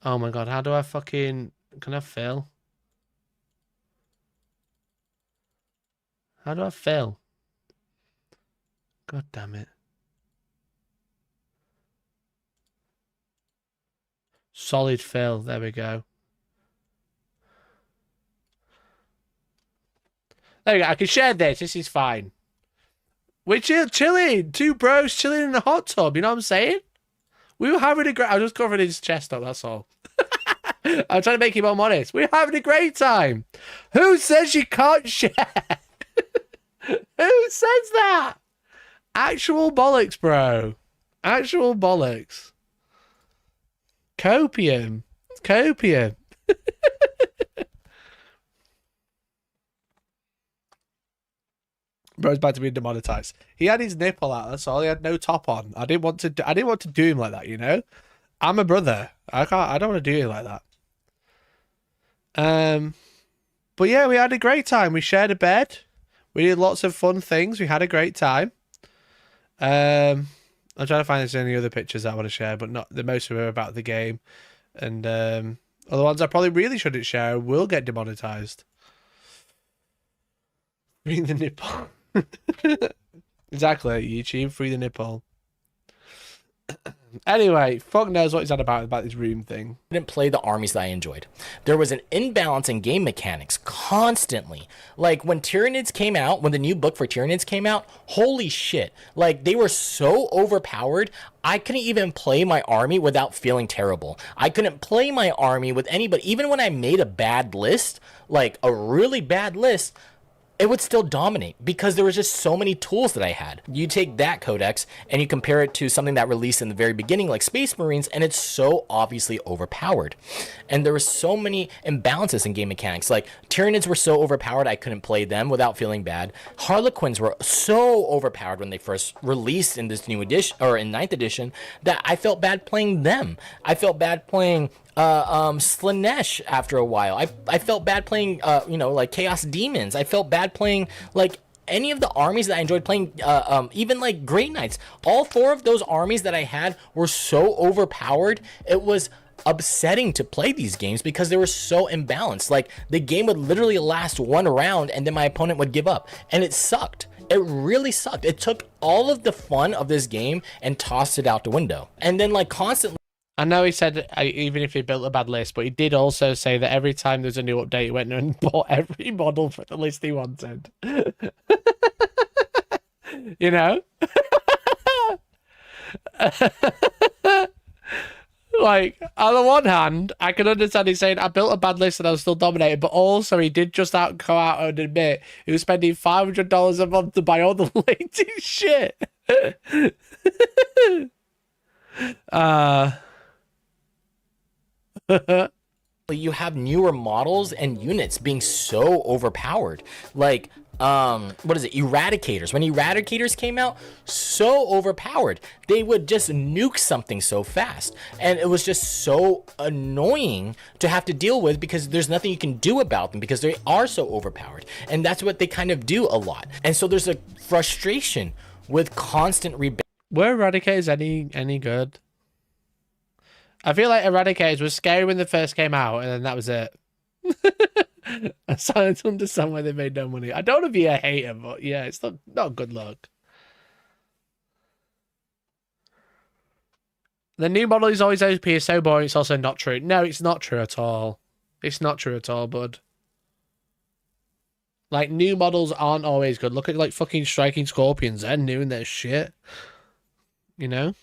Oh my god, how do I fucking... Can I fill? How do I fill? God damn it. Solid fill. There we go. There we go. I can share this. This is fine. We're chilling. 2 bros chilling in a hot tub. You know what I'm saying? We were having a great... I was just covering his chest up. That's all. I'm trying to make him more honest. We're having a great time. Who says you can't share? Who says that? Actual bollocks, bro. Actual bollocks. Copium. Copium. Bro's about to be demonetized. He had his nipple out, that's all. He had no top on. I didn't want to do him like that, you know? I'm a brother. I don't want to do it like that. But yeah, we had a great time. We shared a bed. We did lots of fun things. We had a great time. I'm trying to find if there's any other pictures I want to share, but not the most of them are about the game. And other ones I probably really shouldn't share will get demonetized. Free the nipple. Exactly, YouTube, free the nipple. Anyway, fuck knows what he's on about this room thing. Didn't play the armies that I enjoyed. There was an imbalance in game mechanics constantly. Like when Tyranids came out, when the new book for Tyranids came out, holy shit. Like they were so overpowered, I couldn't even play my army without feeling terrible. I couldn't play my army with anybody. Even when I made a bad list, like a really bad list, it would still dominate because there was just so many tools that I had. You take that codex and you compare it to something that released in the very beginning like Space Marines, and it's so obviously overpowered. And there were so many imbalances in game mechanics. Like Tyranids were so overpowered I couldn't play them without feeling bad. Harlequins were so overpowered when they first released in this new edition, or in 9th edition, that I felt bad playing them. I felt bad playing Slanesh after a while. I felt bad playing like Chaos Demons. I felt bad playing like any of the armies that I enjoyed playing, even like Grey Knights. All 4 of those armies that I had were so overpowered. It was upsetting to play these games because they were so imbalanced. Like, the game would literally last one round and then my opponent would give up, and it sucked. It really sucked. It took all of the fun of this game and tossed it out the window. And then, like, constantly, I know he said even if he built a bad list, but he did also say that every time there's a new update, he went and bought every model for the list he wanted. You know? Like, on the one hand, I can understand he's saying, I built a bad list and I was still dominated, but also he did just go out and admit he was spending $500 a month to buy all the latest shit. you have newer models and units being so overpowered. Like, what is it, Eradicators. When Eradicators came out, so overpowered, they would just nuke something so fast, and it was just so annoying to have to deal with because there's nothing you can do about them because they are so overpowered, and that's what they kind of do a lot. And so there's a frustration with constant Were Eradicators any good? I feel like Eradicators was scary when they first came out, and then that was it. I started to understand why they made no money. I don't want to be a hater, but yeah, it's not good luck. The new model is always OP is so boring, it's also not true. No, it's not true at all. It's not true at all, bud. Like, new models aren't always good. Look at, like, fucking Striking Scorpions. They're new and they're shit. You know?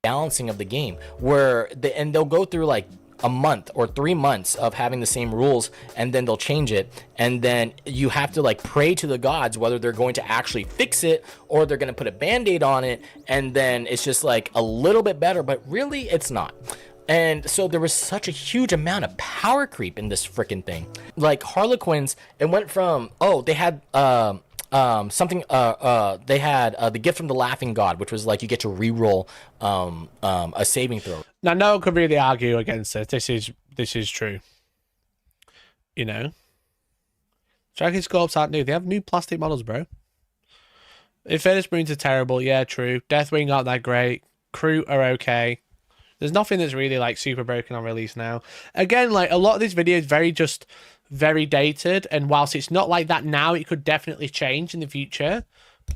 balancing of the game where they'll go through like a month or 3 months of having the same rules, and then they'll change it, and then you have to like pray to the gods whether they're going to actually fix it or they're going to put a band-aid on it, and then it's just like a little bit better, but really it's not. And so there was such a huge amount of power creep in this freaking thing. Like Harlequins, it went from, oh, they had they had the gift from the laughing god, which was like you get to reroll a saving throw. Now, no one could really argue against it. This is true. You know, Striking Scorps aren't new. They have new plastic models, bro. Infernus Marines are terrible. Yeah, true. Deathwing aren't that great. Crew are okay. There's nothing that's really like super broken on release now. Again, like a lot of these videos very dated, and whilst it's not like that now, it could definitely change in the future,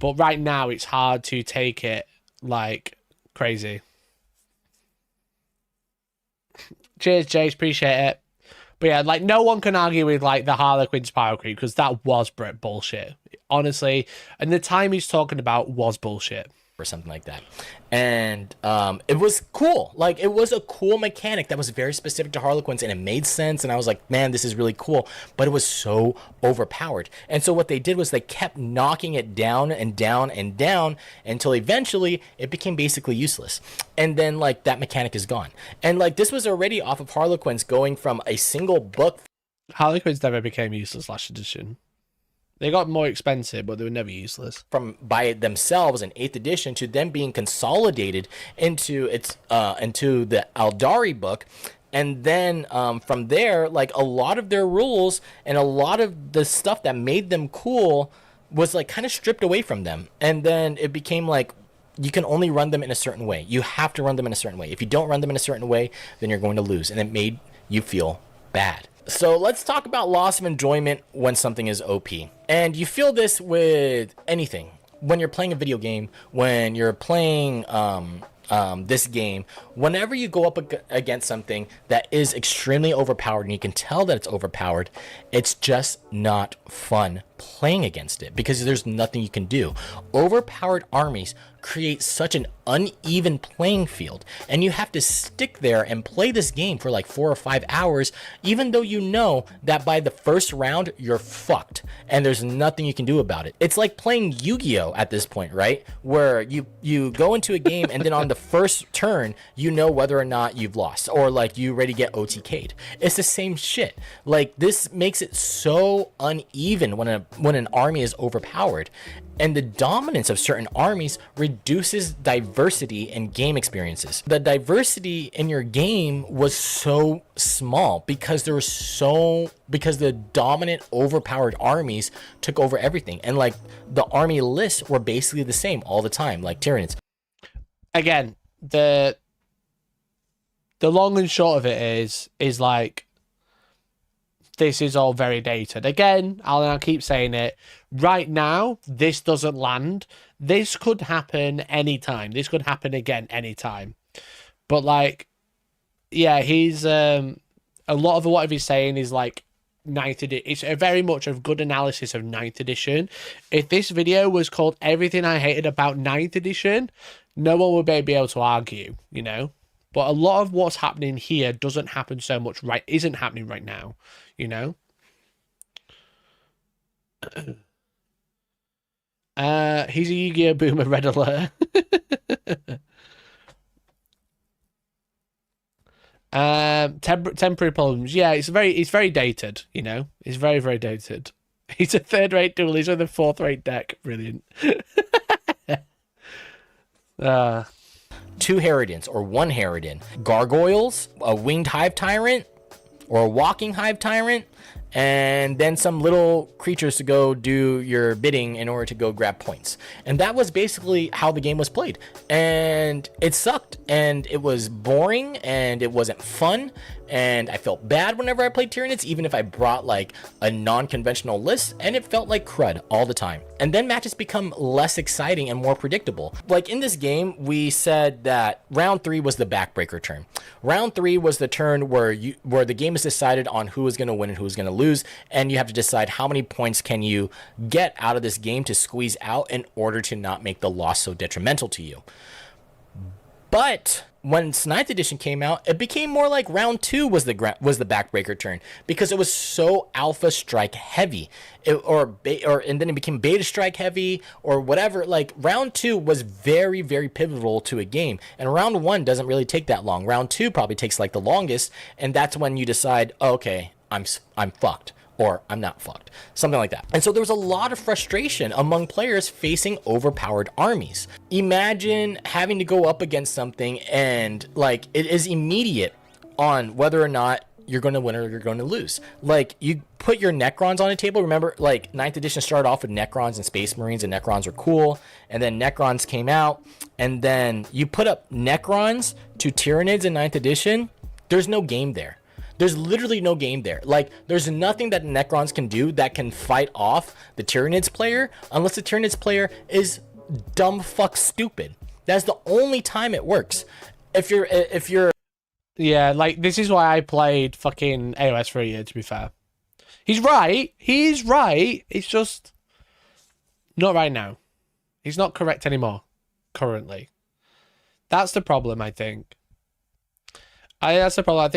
but right now it's hard to take it like crazy. Cheers, Jace, appreciate it. But yeah, like no one can argue with like the Harlequin's power creep, because that was bullshit, honestly, and the time he's talking about was bullshit or something like that. And it was cool. Like, it was a cool mechanic that was very specific to Harlequins, and it made sense, and I was like, man, this is really cool, but it was so overpowered. And so what they did was they kept knocking it down and down and down until eventually it became basically useless, and then like that mechanic is gone. And like this was already off of Harlequins going from a single book. Harlequins never became useless last edition. They got more expensive, but they were never useless. From by themselves in 8th edition to them being consolidated into into the Aldari book, and then from there, like a lot of their rules and a lot of the stuff that made them cool was like kind of stripped away from them, and then it became like you can only run them in a certain way. You have to run them in a certain way. If you don't run them in a certain way, then you're going to lose, and it made you feel bad. So let's talk about loss of enjoyment when something is OP. And you feel this with anything. When you're playing a video game, when you're playing this game, whenever you go up against something that is extremely overpowered and you can tell that it's overpowered, it's just not fun playing against it because there's nothing you can do. Overpowered armies create such an uneven playing field, and you have to stick there and play this game for like 4 or 5 hours, even though you know that by the first round you're fucked and there's nothing you can do about it. It's like playing Yu-Gi-Oh at this point, right? Where you go into a game and then on the first turn you know whether or not you've lost, or like you already get OTK'd. It's the same shit. Like, this makes it so uneven when an army is overpowered, and the dominance of certain armies reduces diversity in game experiences. The diversity in your game was so small because the dominant overpowered armies took over everything, and like the army lists were basically the same all the time, like Tyranids. again, the long and short of it is like, this is all very dated. Again, I'll keep saying it. Right now, this doesn't land. This could happen anytime. This could happen again anytime. But like, yeah, he's a lot of what he's saying is like 9th edition. It's a very much a good analysis of 9th edition. If this video was called Everything I Hated About 9th edition, no one would be able to argue, you know. But a lot of what's happening here doesn't happen so much isn't happening right now, you know. He's a Yu-Gi-Oh! Boomer, red alert. Temporary problems. Yeah, it's very dated, you know. It's very, very dated. He's a third-rate duelist with a fourth-rate deck. Brilliant. 2 Harridans or 1 Harridan, gargoyles, a winged hive tyrant, or a walking hive tyrant, and then some little creatures to go do your bidding in order to go grab points. And that was basically how the game was played. And it sucked, and it was boring, and it wasn't fun, and I felt bad whenever I played Tyranids, even if I brought like a non-conventional list, and it felt like crud all the time. And then matches become less exciting and more predictable. Like in this game, we said that round 3 was the backbreaker turn. Round 3 was the turn where the game is decided on who is going to win and who is going to lose, and you have to decide how many points can you get out of this game to squeeze out in order to not make the loss so detrimental to you. But when 9th edition came out, it became more like round 2 was the backbreaker turn, because it was so alpha strike heavy, and then it became beta strike heavy or whatever. Like round 2 was very, very pivotal to a game, and round 1 doesn't really take that long. Round 2 probably takes like the longest, and that's when you decide, oh, okay, I'm fucked. Or I'm not fucked. Something like that. And so there was a lot of frustration among players facing overpowered armies. Imagine having to go up against something and like it is immediate on whether or not you're going to win or you're going to lose. Like you put your Necrons on a table. Remember, like 9th edition started off with Necrons and Space Marines, and Necrons were cool. And then Necrons came out, and then you put up Necrons to Tyranids in 9th edition. There's no game there. There's literally no game there. Like, there's nothing that Necrons can do that can fight off the Tyranids player unless the Tyranids player is dumb fuck stupid. That's the only time it works. If you're Yeah, like, this is why I played fucking AOS for a year, to be fair. He's right. He's right. It's just not right now. He's not correct anymore, currently. That's the problem, I think. That's the problem. I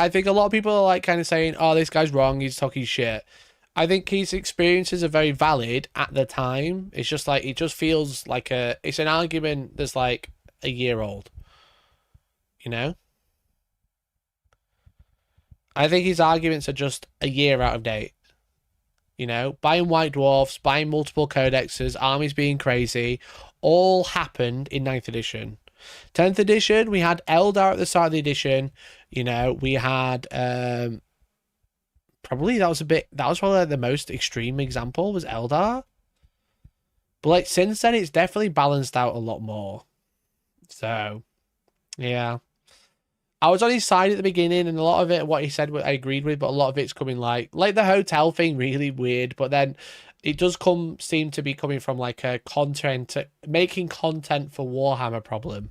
think a lot of people are like kind of saying, "Oh, this guy's wrong. He's talking shit." I think his experiences are very valid at the time. It's just like it just feels like it's an argument that's like a year old. You know? I think his arguments are just a year out of date. You know, buying white dwarfs, buying multiple codexes, armies being crazy, all happened in 9th edition. 10th edition, we had Eldar at the start of the edition. You know, we had probably that was probably like the most extreme example was Eldar. But like since then, it's definitely balanced out a lot more. So, yeah. I was on his side at the beginning, and a lot of it, what he said, I agreed with, but a lot of it's coming like the hotel thing, really weird. But then it does seem to be coming from like a making content for Warhammer problem.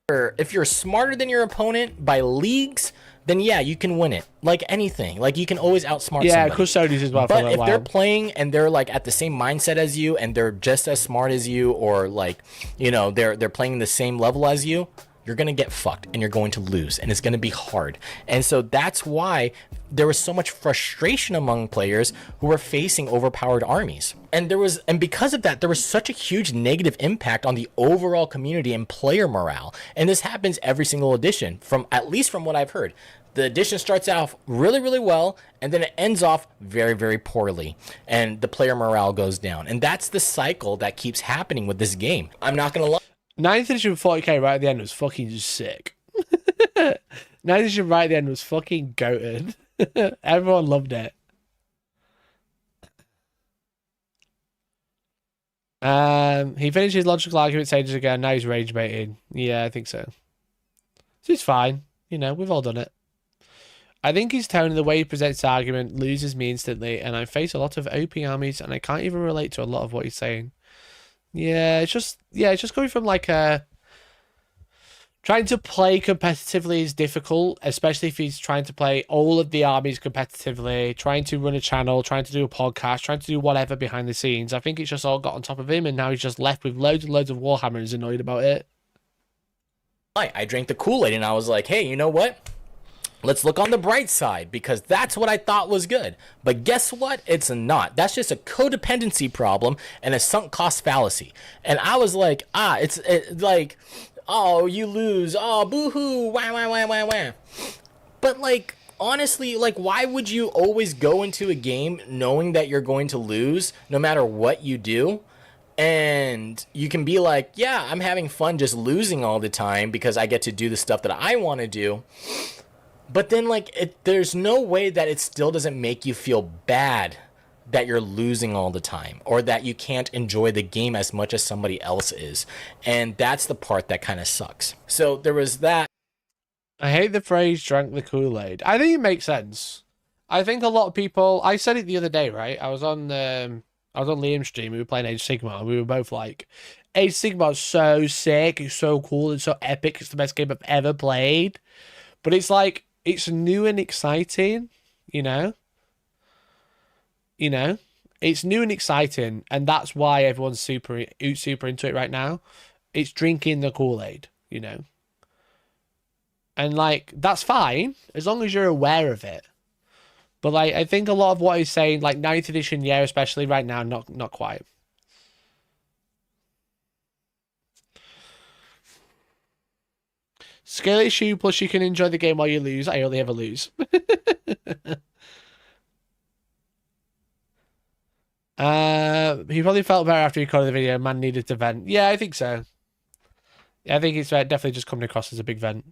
If you're smarter than your opponent by leagues, then yeah, you can win it. Like anything, like you can always outsmart somebody. Yeah, Custodians as well. But if they're playing and they're like at the same mindset as you, and they're just as smart as you, or like, you know, they're playing the same level as you, you're going to get fucked and you're going to lose, and it's going to be hard. And so that's why there was so much frustration among players who were facing overpowered armies. And because of that, there was such a huge negative impact on the overall community and player morale. And this happens every single edition, at least from what I've heard. The edition starts off really, really well, and then it ends off very, very poorly, and the player morale goes down. And that's the cycle that keeps happening with this game. I'm not going to lie. 9th edition 40k right at the end was fucking sick. 9th edition right at the end was fucking goated. Everyone loved it. He finished his logical arguments ages ago, and now he's rage baiting. Yeah, I think so. So it's fine. You know, we've all done it. I think his tone and the way he presents the argument loses me instantly, and I face a lot of OP armies, and I can't even relate to a lot of what he's saying. Yeah, it's just going from like a... Trying to play competitively is difficult, especially if he's trying to play all of the armies competitively, trying to run a channel, trying to do a podcast, trying to do whatever behind the scenes. I think it's just all got on top of him, and now he's just left with loads and loads of Warhammer and is annoyed about it. I drank the Kool-Aid and I was like, hey, you know what? Let's look on the bright side, because that's what I thought was good. But guess what? It's not. That's just a codependency problem and a sunk cost fallacy. And I was like, it's like... Oh, you lose. Oh, boo-hoo. Wah, wah, wah, wah, wah. But, like, honestly, like, why would you always go into a game knowing that you're going to lose no matter what you do? And you can be like, yeah, I'm having fun just losing all the time because I get to do the stuff that I want to do. But then, like, there's no way that it still doesn't make you feel bad that you're losing all the time, or that you can't enjoy the game as much as somebody else is. And that's the part that kind of sucks. So there was that. I hate the phrase drank the Kool-Aid. I think it makes sense. I think a lot of people, I said it the other day, right? I was on Liam's stream, we were playing Age of Sigmar, and we were both like, Age of Sigmar is so sick, it's so cool, it's so epic, it's the best game I've ever played. But it's like, it's new and exciting, you know? You know, it's new and exciting, and that's why everyone's super into it right now. It's drinking the Kool-Aid, you know. And, like, that's fine, as long as you're aware of it. But, like, I think a lot of what he's saying, like, 9th edition, yeah, especially right now, not quite. Skill issue, plus you can enjoy the game while you lose. I only ever lose. He probably felt better after he recorded the video. Man needed to vent. Yeah, I think so. Yeah, I think it's definitely just coming across as a big vent.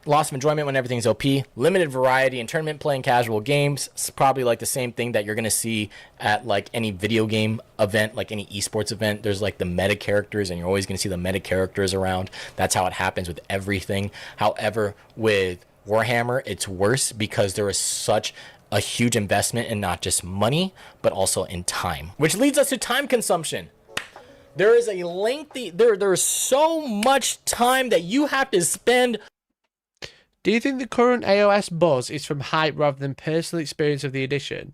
Loss of enjoyment when everything's OP. Limited variety in tournament play and casual games. It's probably like the same thing that you're going to see at like any video game event, like any esports event. There's like the meta characters, and you're always going to see the meta characters around. That's how it happens with everything. However, with Warhammer, it's worse because there is such a huge investment in not just money, but also in time. Which leads us to time consumption. There is a lengthy, there's so much time that you have to spend. Do you think the current AOS buzz is from hype rather than personal experience of the edition?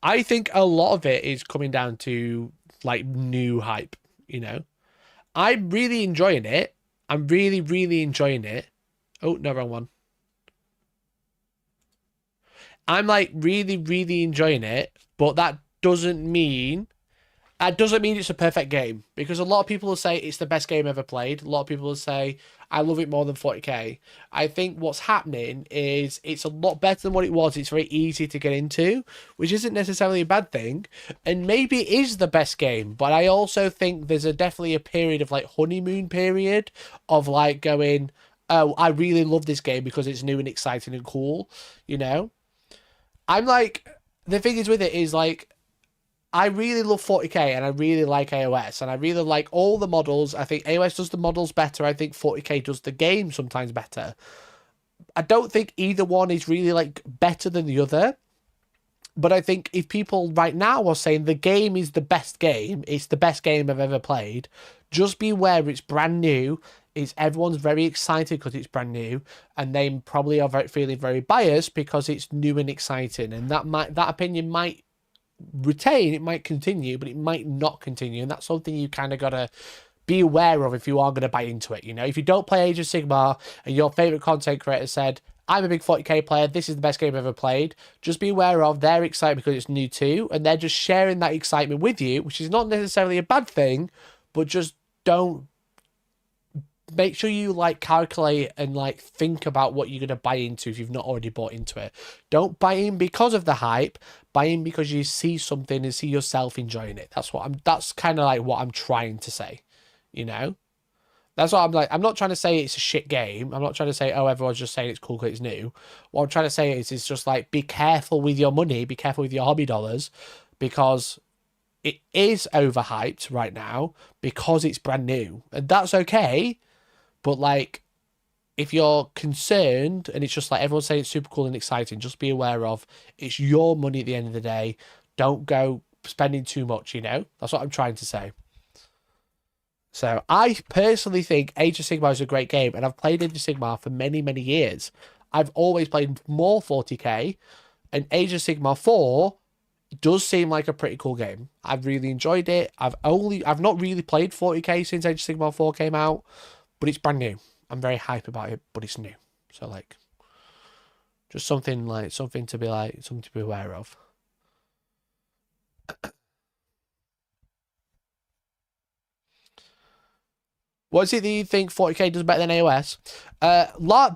I think a lot of it is coming down to like new hype, you know? I'm really enjoying it. I'm really, really enjoying it. Oh, no, wrong one. I'm like really, really enjoying it, but that doesn't mean it's a perfect game, because a lot of people will say it's the best game ever played. A lot of people will say I love it more than 40k. I think what's happening is it's a lot better than what it was. It's very easy to get into, which isn't necessarily a bad thing, and maybe it is the best game. But I also think there's definitely a period of like honeymoon period of like going, oh, I really love this game because it's new and exciting and cool, you know. I'm like, the thing is with it is like, I really love 40k and I really like AOS and I really like all the models. I think AOS does the models better. I think 40k does the game sometimes better. I don't think either one is really like better than the other. But I think if people right now are saying the game is the best game, it's the best game I've ever played, just be aware it's brand new. Everyone's very excited because it's brand new, and they probably are feeling very biased because it's new and exciting. And that opinion might retain, it might continue, but it might not continue. And that's something you kind of got to be aware of if you are going to buy into it. You know, if you don't play Age of Sigmar and your favorite content creator said, I'm a big 40k player, this is the best game I've ever played, just be aware of their excitement because it's new too, and they're just sharing that excitement with you, which is not necessarily a bad thing, but just don't, make sure you like calculate and like think about what you're going to buy into if you've not already bought into it. Don't buy in because of the hype, buy in because you see something and see yourself enjoying it. That's kind of like what I'm trying to say, you know? That's what I'm like. I'm not trying to say it's a shit game. I'm not trying to say, oh, everyone's just saying it's cool because it's new. What I'm trying to say is it's just like, be careful with your money, be careful with your hobby dollars, because it is overhyped right now because it's brand new, and that's okay. But like, if you're concerned and it's just like everyone's saying it's super cool and exciting, just be aware of it's your money at the end of the day. Don't go spending too much, you know? That's what I'm trying to say. So I personally think Age of Sigmar is a great game, and I've played Age of Sigmar for many, many years. I've always played more 40k, and Age of Sigmar 4 does seem like a pretty cool game. I've really enjoyed it. I've not really played 40k since Age of Sigmar 4 came out, but it's brand new. I'm very hype about it, but it's new. So like, just something to be aware of. What is it that you think 40k does better than AOS?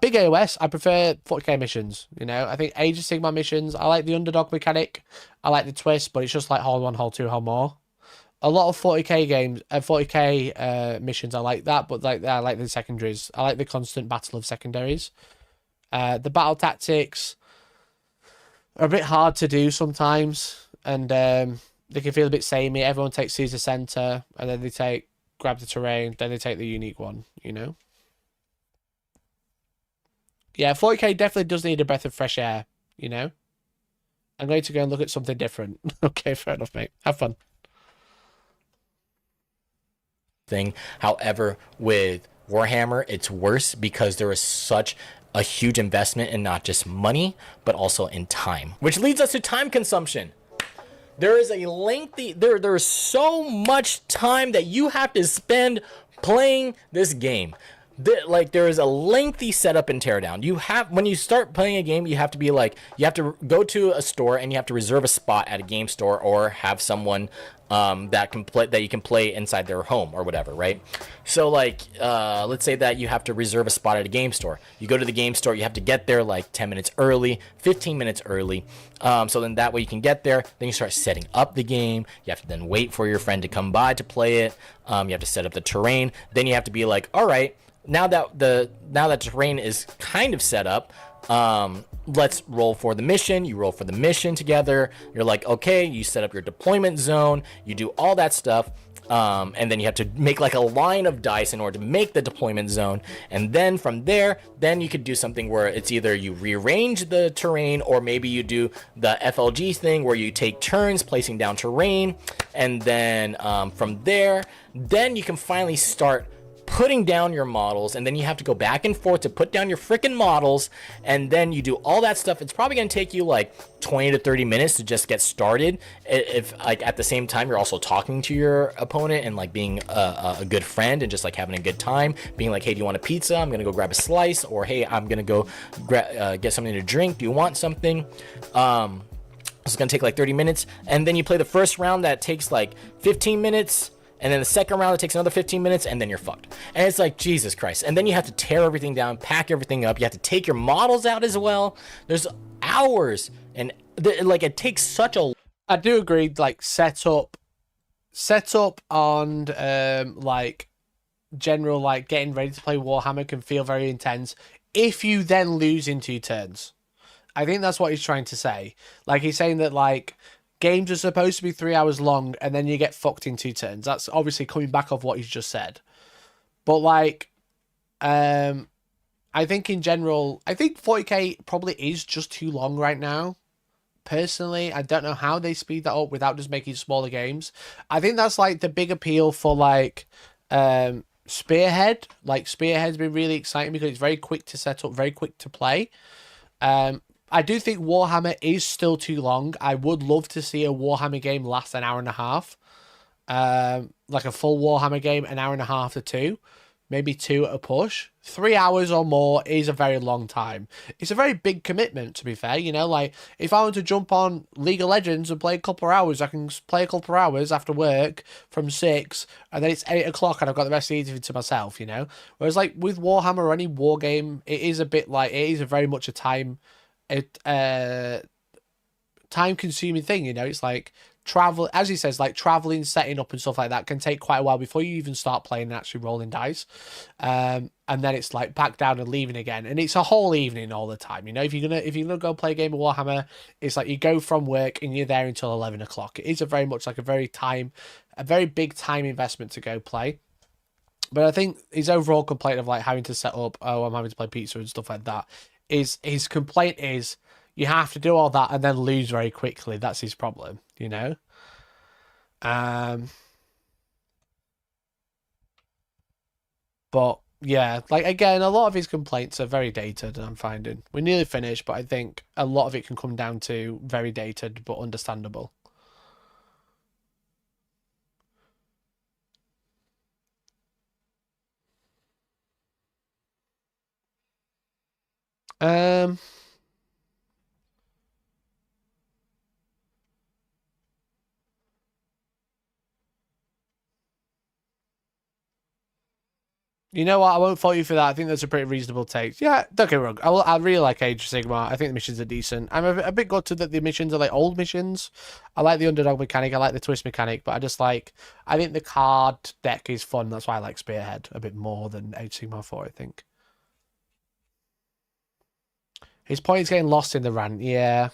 Big AOS, I prefer 40k missions. You know, I think Age of Sigmar missions, I like the underdog mechanic. I like the twist, but it's just like hold 1, hold 2, hold more. A lot of 40k games, 40k missions, I like that, but I like the secondaries. I like the constant battle of secondaries. The battle tactics are a bit hard to do sometimes, and they can feel a bit samey. Everyone takes Caesar Center, and then they grab the terrain, then they take the unique one, you know? Yeah, 40k definitely does need a breath of fresh air, you know? I'm going to go and look at something different. Okay, fair enough, mate. Have fun. However, with Warhammer, it's worse because there is such a huge investment in not just money, but also in time. Which leads us to time consumption. There is a lengthy, there's so much time that you have to spend playing this game. There is a lengthy setup and teardown. When you start playing a game, you have to go to a store and you have to reserve a spot at a game store or have someone that you can play inside their home or whatever, right? So let's say that you have to reserve a spot at a game store. You go to the game store, you have to get there like 10 minutes early, 15 minutes early. So then that way you can get there. Then you start setting up the game. You have to then wait for your friend to come by to play it. You have to set up the terrain. Then you have to be like, all right, now that terrain is kind of set up, let's roll for the mission. You roll for the mission together. You're like, okay, you set up your deployment zone. You do all that stuff. And then you have to make like a line of dice in order to make the deployment zone. And then from there, then you could do something where it's either you rearrange the terrain or maybe you do the FLG thing where you take turns placing down terrain. And then from there, then you can finally start putting down your models, and then you have to go back and forth to put down your freaking models, and then you do all that stuff. It's probably going to take you like 20 to 30 minutes to just get started, if like at the same time you're also talking to your opponent and like being a good friend and just like having a good time, being like, hey, do you want a pizza? I'm gonna go grab a slice. Or hey, I'm gonna go get something to drink. Do you want something? It's gonna take like 30 minutes, and then you play the first round that takes like 15 minutes, and then the second round, it takes another 15 minutes, and then you're fucked. And it's like, Jesus Christ. And then you have to tear everything down, pack everything up. You have to take your models out as well. There's hours, and it takes such a... I do agree, like, set up on, general, like, getting ready to play Warhammer can feel very intense if you then lose in 2 turns. I think that's what he's trying to say. Like, he's saying that, like... games are supposed to be 3 hours long, and then you get fucked in 2 turns. That's obviously coming back off what he's just said. But, like, I think in general, I think 40k probably is just too long right now. Personally, I don't know how they speed that up without just making smaller games. I think that's, like, the big appeal for, like, Spearhead. Like, Spearhead's been really exciting because it's very quick to set up, very quick to play. I do think Warhammer is still too long. I would love to see a Warhammer game last an hour and a half. Like a full Warhammer game, an hour and a half to 2. Maybe 2 at a push. 3 hours or more is a very long time. It's a very big commitment, to be fair. You know, like, if I want to jump on League of Legends and play a couple of hours, I can play a couple of hours after work from 6, and then it's 8 o'clock and I've got the rest of the evening to myself, you know? Whereas, like, with Warhammer or any war game, it is a bit like, it is a very much a time-consuming thing, you know? It's like travel, as he says, like traveling, setting up and stuff like that can take quite a while before you even start playing and actually rolling dice. And then it's like back down and leaving again. And it's a whole evening all the time. You know, if you're gonna go play a game of Warhammer, it's like you go from work and you're there until 11 o'clock. It is a very much like a very big time investment to go play. But I think his overall complaint of like having to set up, oh, I'm having to play pizza and stuff like that, is his complaint is you have to do all that and then lose very quickly. That's his problem, you know? But yeah, like again, a lot of his complaints are very dated, I'm finding. We're nearly finished, but I think a lot of it can come down to very dated but understandable. You know what? I won't fault you for that. I think that's a pretty reasonable take. Yeah, don't get me wrong. I really like Age of Sigmar. I think the missions are decent. I'm a bit gutted that the missions are like old missions. I like the underdog mechanic. I like the twist mechanic. But I think the card deck is fun. That's why I like Spearhead a bit more than Age of Sigmar 4, I think. His point is getting lost in the rant. Yeah.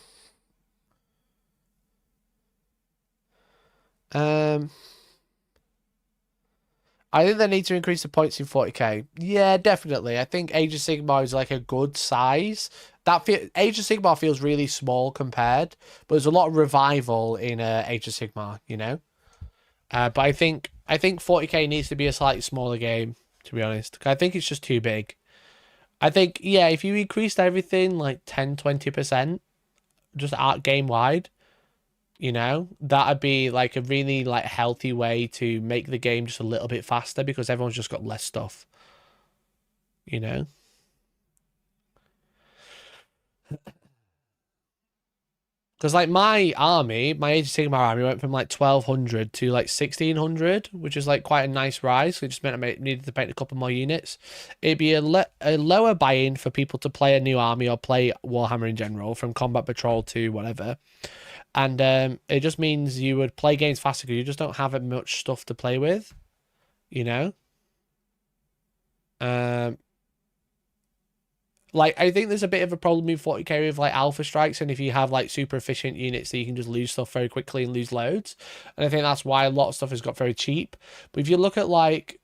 I think they need to increase the points in 40k. Yeah, definitely. I think Age of Sigmar is like a good size. Age of Sigmar feels really small compared, but there's a lot of revival in Age of Sigmar, you know. But I think 40k needs to be a slightly smaller game, to be honest. I think it's just too big. I think, yeah, if you increased everything like 10-20%, just game wide, you know, that'd be like a really like healthy way to make the game just a little bit faster because everyone's just got less stuff, you know. Because like my Age of Sigmar army went from like 1200 to like 1600, which is like quite a nice rise. It just meant I needed to paint a couple more units. It'd be a lower buy-in for people to play a new army or play Warhammer in general, from Combat Patrol to whatever. And it just means you would play games faster because you just don't have much stuff to play with, you know? Like, I think there's a bit of a problem in 40k with, like, alpha strikes, and if you have, like, super efficient units that you can just lose stuff very quickly and lose loads. And I think that's why a lot of stuff has got very cheap. But if you look at, like,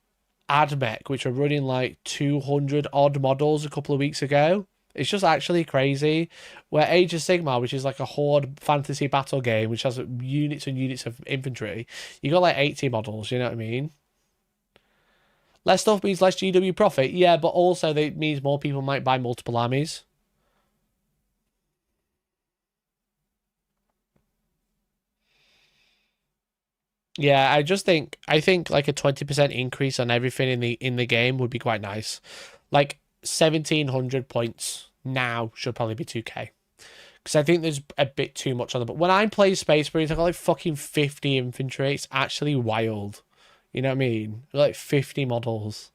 AdMech, which are running, like, 200-odd models a couple of weeks ago, it's just actually crazy. Where Age of Sigmar, which is, like, a horde fantasy battle game, which has units and units of infantry, you got, like, 80 models, you know what I mean? Less stuff means less GW profit. Yeah, but also it means more people might buy multiple armies. Yeah, I think like a 20% increase on everything in the game would be quite nice. Like 1700 points now should probably be 2k. Because I think there's a bit too much on them. But when I play Space Marines, I got like fucking 50 infantry. It's actually wild. You know what I mean? Like 50 models.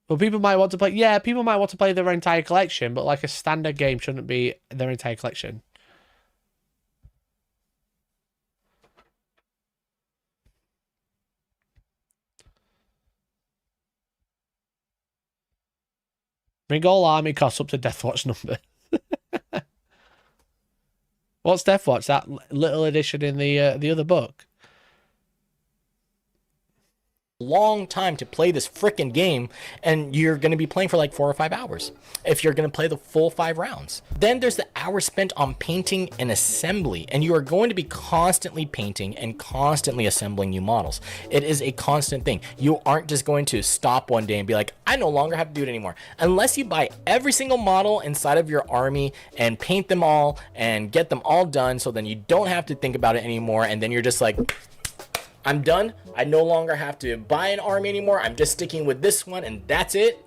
But people might want to play... Yeah, people might want to play their entire collection, but like a standard game shouldn't be their entire collection. Bring all army costs up to Deathwatch number. What's Deathwatch? That little edition in the other book? Long time to play this frickin' game, and you're going to be playing for like 4 or 5 hours if you're going to play the full 5 rounds. Then there's the hours spent on painting and assembly, and you are going to be constantly painting and constantly assembling new models. It is a constant thing. You aren't just going to stop one day and be like, I no longer have to do it anymore, unless you buy every single model inside of your army and paint them all and get them all done, so then you don't have to think about it anymore, and then you're just like, I'm done. I no longer have to buy an army anymore. I'm just sticking with this one and that's it.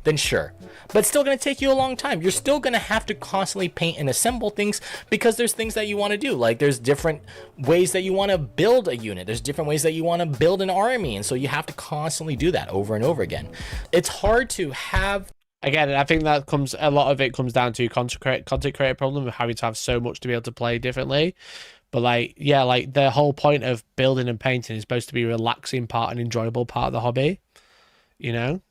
Then sure. But it's still going to take you a long time. You're still going to have to constantly paint and assemble things because there's things that you want to do. Like there's different ways that you want to build a unit. There's different ways that you want to build an army. And so you have to constantly do that over and over again. It's hard to have... Again, I think that a lot of it comes down to content creator problem of having to have so much to be able to play differently. But like, yeah, like the whole point of building and painting is supposed to be a relaxing part and enjoyable part of the hobby, you know?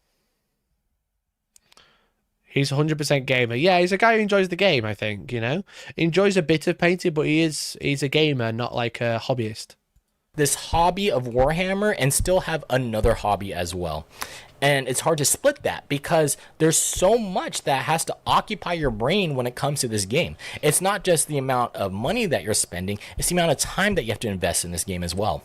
He's 100% gamer. Yeah, he's a guy who enjoys the game, I think, you know? He enjoys a bit of painting, but he's a gamer, not like a hobbyist. This hobby of Warhammer and still have another hobby as well. And it's hard to split that because there's so much that has to occupy your brain when it comes to this game. It's not just the amount of money that you're spending, it's the amount of time that you have to invest in this game as well.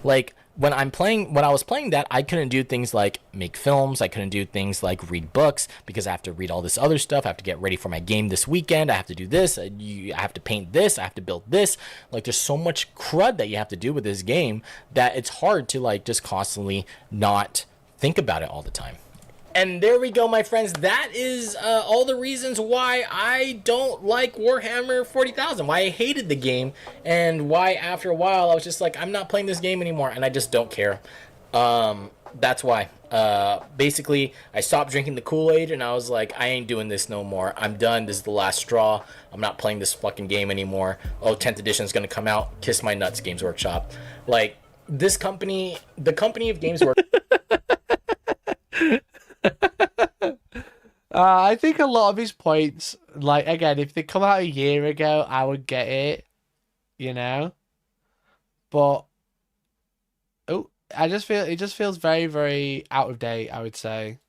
Like, when I was playing that, I couldn't do things like make films. I couldn't do things like read books because I have to read all this other stuff. I have to get ready for my game this weekend. I have to do this. I have to paint this. I have to build this. Like, there's so much crud that you have to do with this game that it's hard to like just constantly not think about it all the time. And there we go, my friends. That is all the reasons why I don't like Warhammer 40,000, why I hated the game, and why after a while I was just like, I'm not playing this game anymore, and I just don't care. That's why. Basically, I stopped drinking the Kool-Aid, and I was like, I ain't doing this no more. I'm done. This is the last straw. I'm not playing this fucking game anymore. Oh, 10th edition is going to come out. Kiss my nuts, Games Workshop. Like, this company, the company of Games Workshop... I think a lot of his points, like, again, if they come out a year ago, I would get it, you know? But, I just feel, it just feels very, very out of date, I would say.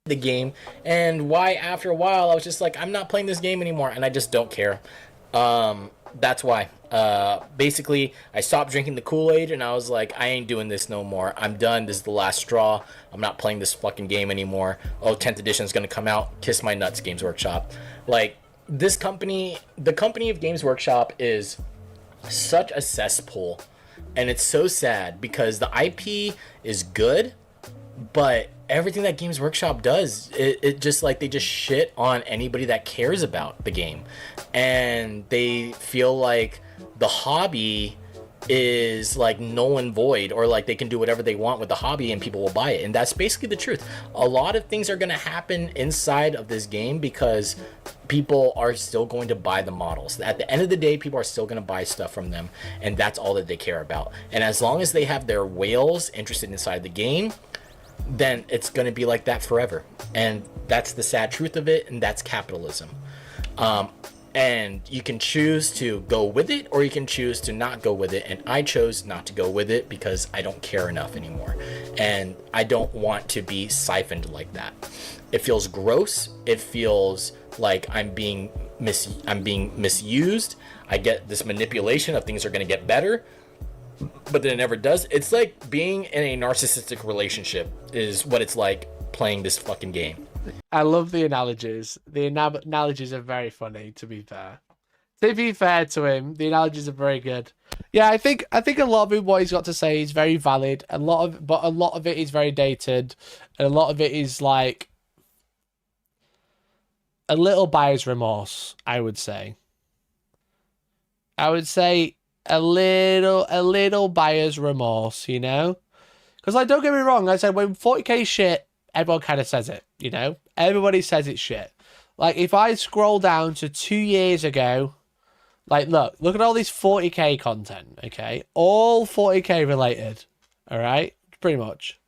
The game, and why after a while I was just like, I'm not playing this game anymore, and I just don't care. That's why. Basically, I stopped drinking the Kool-Aid, and I was like, I ain't doing this no more. I'm done. This is the last straw. I'm not playing this fucking game anymore. Oh, 10th edition is going to come out. Kiss my nuts, Games Workshop. Like, this company, the company of Games Workshop is such a cesspool, and it's so sad because the IP is good, but everything that Games Workshop does, it just like they just shit on anybody that cares about the game, and they feel like the hobby is like null and void, or like they can do whatever they want with the hobby and people will buy it. And that's basically the truth. A lot of things are going to happen inside of this game because people are still going to buy the models. At the end of the day, people are still going to buy stuff from them, and that's all that they care about. And as long as they have their whales interested inside the game, then it's going to be like that forever. And that's the sad truth of it, and that's capitalism. And you can choose to go with it, or you can choose to not go with it. And I chose not to go with it because I don't care enough anymore. And I don't want to be siphoned like that. It feels gross. It feels like I'm being misused. I get this manipulation of things are going to get better, but then it never does. It's like being in a narcissistic relationship is what it's like playing this fucking game. I love the analogies. The analogies are very funny, to be fair. To be fair to him, the analogies are very good. Yeah, I think a lot of what he's got to say is very valid. But a lot of it is very dated, and a lot of it is like a little buyer's remorse, I would say. I would say a little buyer's remorse, you know? Because, like, don't get me wrong, I said when 40k shit, everyone kind of says it, you know? Everybody says it's shit. Like, if I scroll down to 2 years ago, like, look at all this 40k content, okay? All 40k related, all right? Pretty much,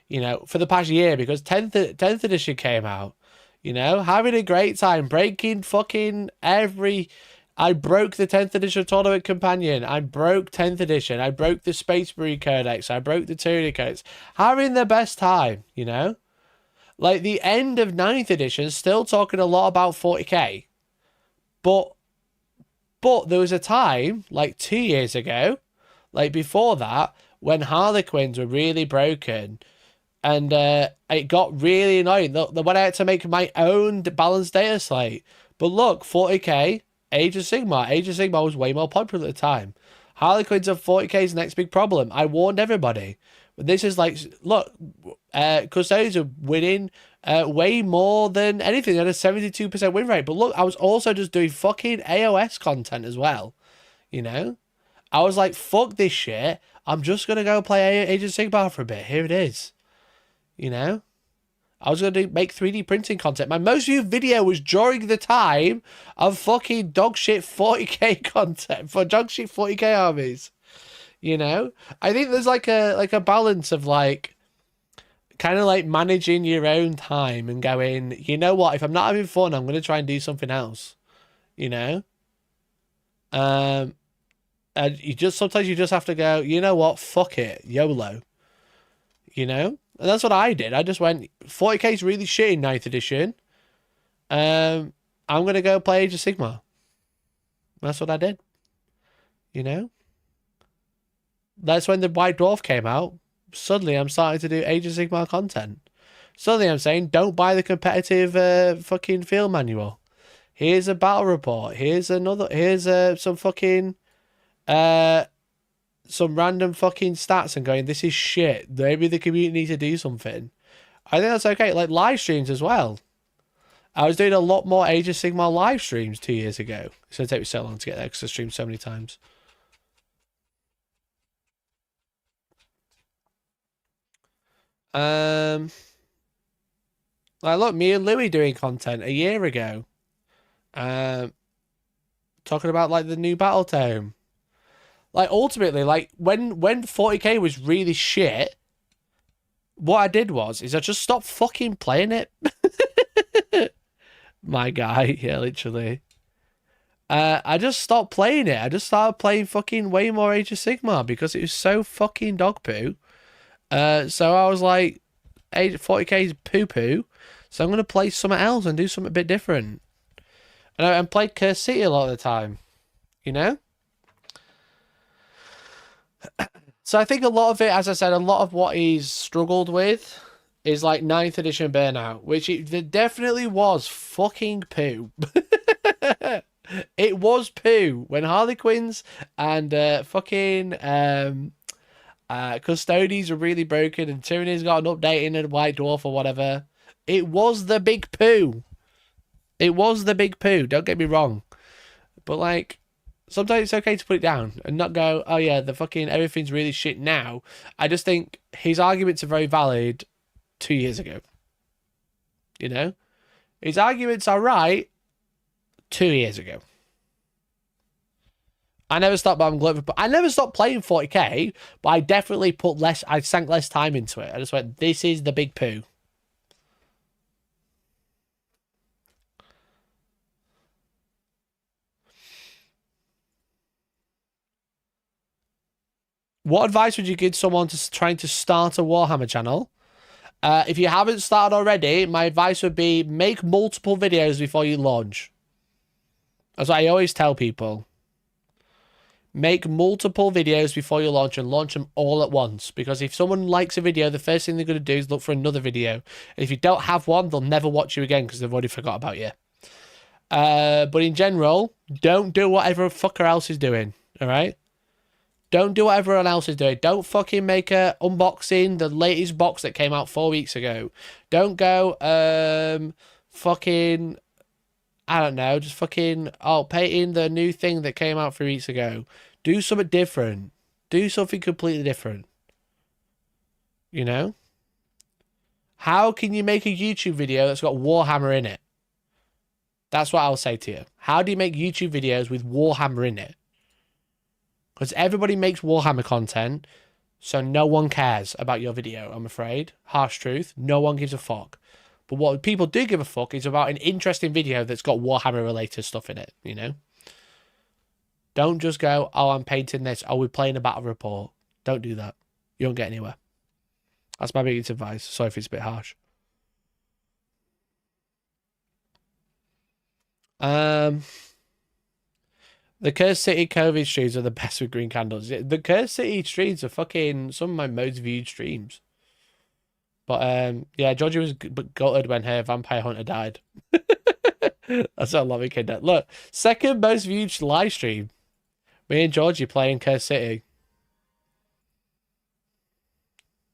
you know, for the past year, because 10th edition came out, you know? Having a great time, breaking fucking I broke the 10th edition Tournament Companion. I broke 10th edition. I broke the Space Marine Codex. I broke the Tyranny Codex. Having the best time, you know? Like, the end of 9th edition, still talking a lot about 40k. But there was a time, like 2 years ago, like before that, when Harlequins were really broken. And it got really annoying. They went out to make my own balanced data slate. But look, 40k... Age of Sigmar was way more popular at the time. Harlequins of 40k's next big problem. I warned everybody. But this is like, look, Custodians are winning way more than anything. They had a 72% win rate. But look, I was also just doing fucking AOS content as well. You know? I was like, fuck this shit. I'm just going to go play Age of Sigmar for a bit. Here it is. You know? I was going to make 3D printing content. My most viewed video was during the time of fucking dogshit 40k content for dogshit 40k armies. You know? I think there's like a balance of like kind of like managing your own time and going, you know what, if I'm not having fun, I'm going to try and do something else. You know? And sometimes you just have to go, you know what, fuck it, YOLO. You know? And that's what I did. I just went, 40k is really shit in 9th edition. I'm going to go play Age of Sigmar. That's what I did. You know? That's when the White Dwarf came out. Suddenly I'm starting to do Age of Sigmar content. Suddenly I'm saying, don't buy the competitive fucking field manual. Here's a battle report. Here's some fucking... some random fucking stats and going, this is shit. Maybe the community needs to do something. I think that's okay. Like live streams as well. I was doing a lot more Age of Sigmar live streams 2 years ago. It's going to take me so long to get there because I streamed so many times. Like look, me and Louis doing content a year ago. Talking about like the new battle tome. Like ultimately, like when 40k was really shit, what I did is I just stopped fucking playing it. My guy, yeah, literally. I just stopped playing it. I just started playing fucking way more Age of Sigmar because it was so fucking dog poo. So I was like, 40k is poo poo. So I'm gonna play something else and do something a bit different. And play Cursed City a lot of the time, you know. So I think a lot of it, as I said, a lot of what he's struggled with is like 9th edition burnout, which it definitely was fucking poo. It was poo when Harlequins and fucking Custodians were really broken and Tyranny's got an update in a White Dwarf or whatever. It was the big poo. It was the big poo, don't get me wrong. But like, sometimes it's okay to put it down and not go, oh yeah, the fucking everything's really shit now. I just think his arguments are very valid 2 years ago. You know? His arguments are right 2 years ago. I never stopped playing 40k, but I definitely I sank less time into it. I just went, this is the big poo. What advice would you give someone trying to start a Warhammer channel? If you haven't started already, my advice would be make multiple videos before you launch. That's what I always tell people. Make multiple videos before you launch and launch them all at once. Because if someone likes a video, the first thing they're going to do is look for another video. And if you don't have one, they'll never watch you again because they've already forgot about you. But in general, don't do whatever a fucker else is doing. All right? Don't do what everyone else is doing. Don't fucking make a unboxing the latest box that came out 4 weeks ago. Don't go, fucking, I don't know, just fucking, painting the new thing that came out 3 weeks ago. Do something different. Do something completely different. You know? How can you make a YouTube video that's got Warhammer in it? That's what I'll say to you. How do you make YouTube videos with Warhammer in it? Because everybody makes Warhammer content, so no one cares about your video, I'm afraid. Harsh truth. No one gives a fuck. But what people do give a fuck is about an interesting video that's got Warhammer-related stuff in it, you know? Don't just go, oh, I'm painting this. Oh, we're playing a battle report. Don't do that. You don't get anywhere. That's my biggest advice. Sorry if it's a bit harsh. The Cursed City COVID streams are the best with green candles. The Cursed City streams are fucking some of my most viewed streams. But yeah, Georgie was gutted when her vampire hunter died. That's what I love kid. Look, second most viewed live stream. Me and Georgie playing Cursed City.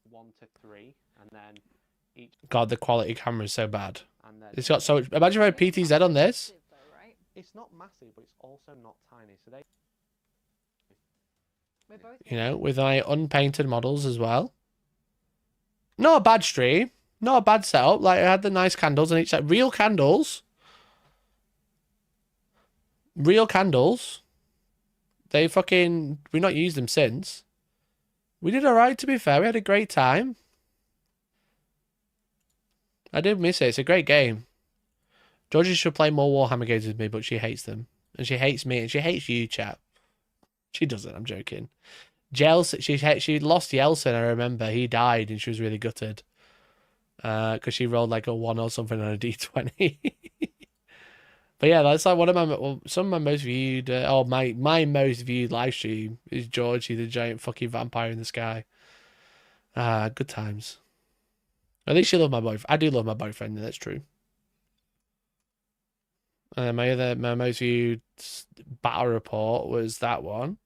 1 to 3, and then each. God, the quality camera is so bad. It's got so much. Imagine if I had PTZ on this. It's not massive, but it's also not tiny. So they. You know, with my unpainted models as well. Not a bad stream. Not a bad setup. Like, I had the nice candles on each side. Real candles. Real candles. They fucking... We've not used them since. We did alright, to be fair. We had a great time. I did miss it. It's a great game. Georgie should play more Warhammer games with me, but she hates them. And she hates me, and she hates you, chap. She doesn't, I'm joking. She lost Yeltsin, I remember. He died, and she was really gutted. Because she rolled like a 1 or something on a d20. But yeah, that's like one of my... some of my most viewed... my most viewed live stream is Georgie, the giant fucking vampire in the sky. Good times. At least you love my boyfriend. I do love my boyfriend, that's true. My most viewed battle report was that one.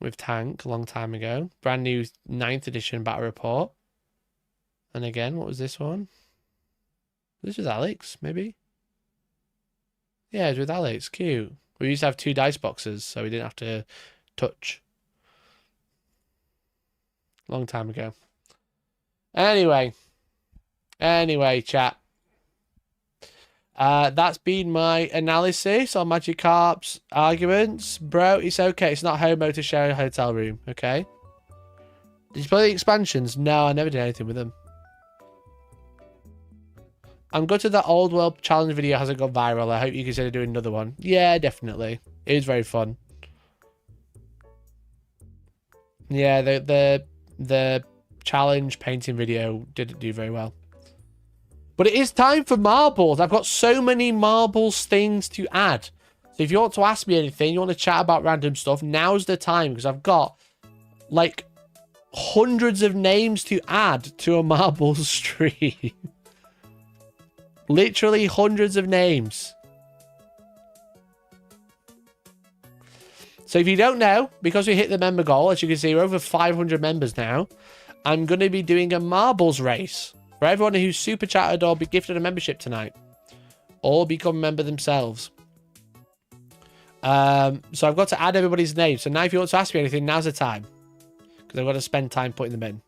With Tank, a long time ago. Brand new 9th edition battle report. And again, what was this one? This was Alex, maybe? Yeah, it was with Alex. Cute. We used to have 2 dice boxes, so we didn't have to touch. Long time ago. Anyway, chat. That's been my analysis on Magikarp's arguments. Bro, it's okay. It's not homo to share a hotel room, okay? Did you play the expansions? No, I never did anything with them. I'm gutted that Old World Challenge video hasn't gone viral. I hope you consider doing another one. Yeah, definitely. It was very fun. Yeah, the challenge painting video didn't do very well. But it is time for marbles. I've got so many marbles things to add. So if you want to ask me anything, you want to chat about random stuff, now's the time. Because I've got, like, hundreds of names to add to a marbles stream. Literally hundreds of names. So if you don't know, because we hit the member goal, as you can see, we're over 500 members now. I'm going to be doing a marbles race for everyone who's super chatted or be gifted a membership tonight, or become a member themselves. So I've got to add everybody's name. So now if you want to ask me anything, now's the time, because I've got to spend time putting them in.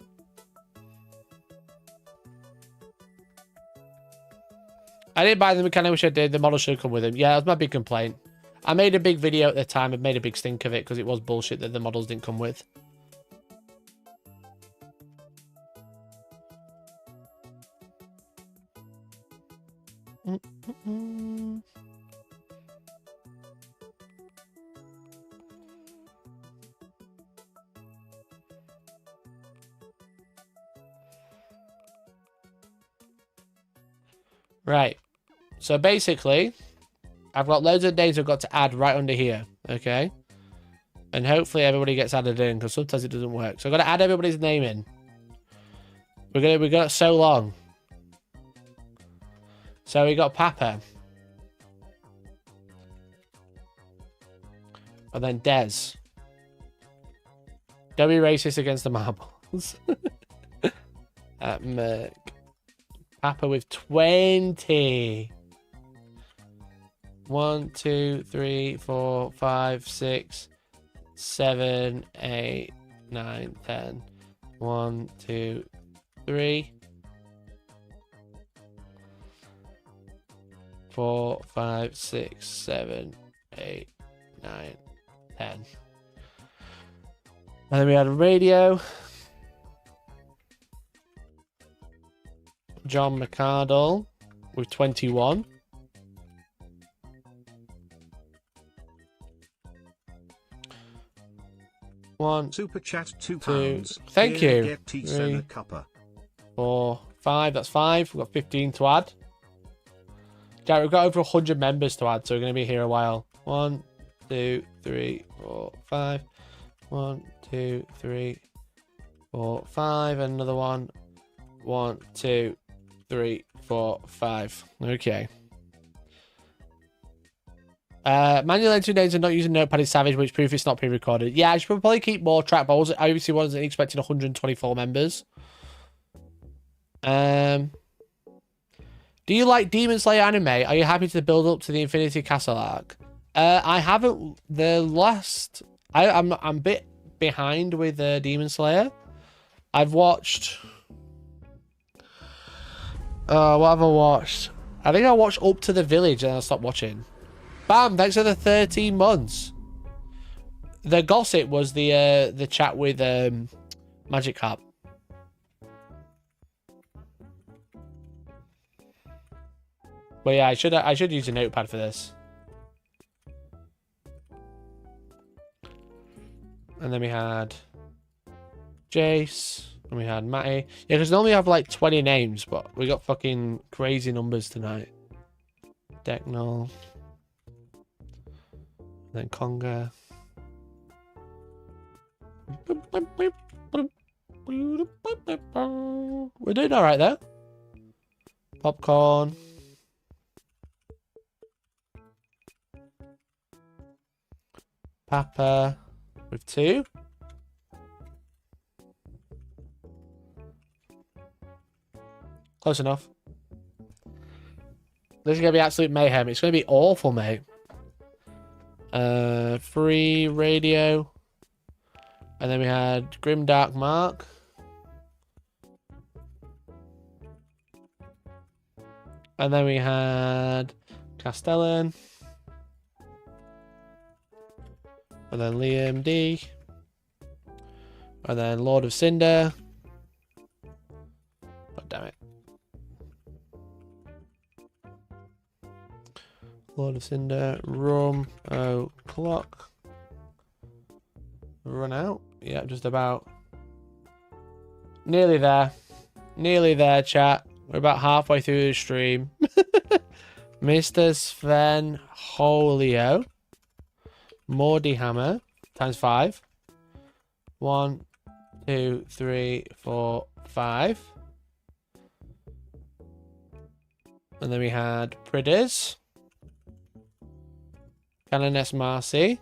I didn't buy them. I kind of wish I did. The model should come with them. Yeah, that was my big complaint. I made a big video at the time. I made a big stink of it because it was bullshit that the models didn't come with. Right. So basically, I've got loads of names I've got to add right under here. Okay. And hopefully everybody gets added in, because sometimes it doesn't work. So I've got to add everybody's name in. We got so long. So we got Papa. And then Des. Don't be racist against the marbles. Merc. Papa with 20. 1, 2, 3, 4, 5, 6, 7, 8, 9, 10. 1, 2, 3, 4, 5, 6, 7, 8, 9, 10. And then we had a radio. John McCardle with 21. One, Super chat £2. Thank you. Get 3, 4, 5. That's 5. We've got 15 to add. Yeah, we've got over 100 members to add, so we're going to be here a while. 1, 2, 3, 4, 5. 1, 2, 3, 4, 5. Another one. 1, 2, 3, 4, 5. Okay. Manual entry names and not using Notepad is savage, which proof it's not pre-recorded. Yeah, I should probably keep more track, but I obviously wasn't expecting 124 members. Do you like Demon Slayer anime? Are you happy to build up to the Infinity Castle arc? I haven't. I'm a bit behind with Demon Slayer. I've watched What have I watched? I think I watched Up to the Village and I stopped watching. Bam! Thanks for the 13 months. The gossip was the chat with Magikarp. But yeah, I should use a notepad for this. And then we had Jace, and we had Matty. Yeah, because normally I have like 20 names, but we got fucking crazy numbers tonight. Decknull. Then Conga. We're doing alright there. Popcorn. Papa with 2. Close enough. This is going to be absolute mayhem. It's going to be awful, mate. Free radio. And then we had Grimdark Mark. And then we had Castellan. And then Liam D. And then Lord of Cinder. God damn it. Lord of Cinder. Rum o'clock. Run out. Yeah, just about. Nearly there. Nearly there, chat. We're about halfway through the stream. Mr. Sven Holio. Mordy Hammer. Times 5. 1, 2, 3, 4, 5. And then we had Pridders. Canoness Marcy.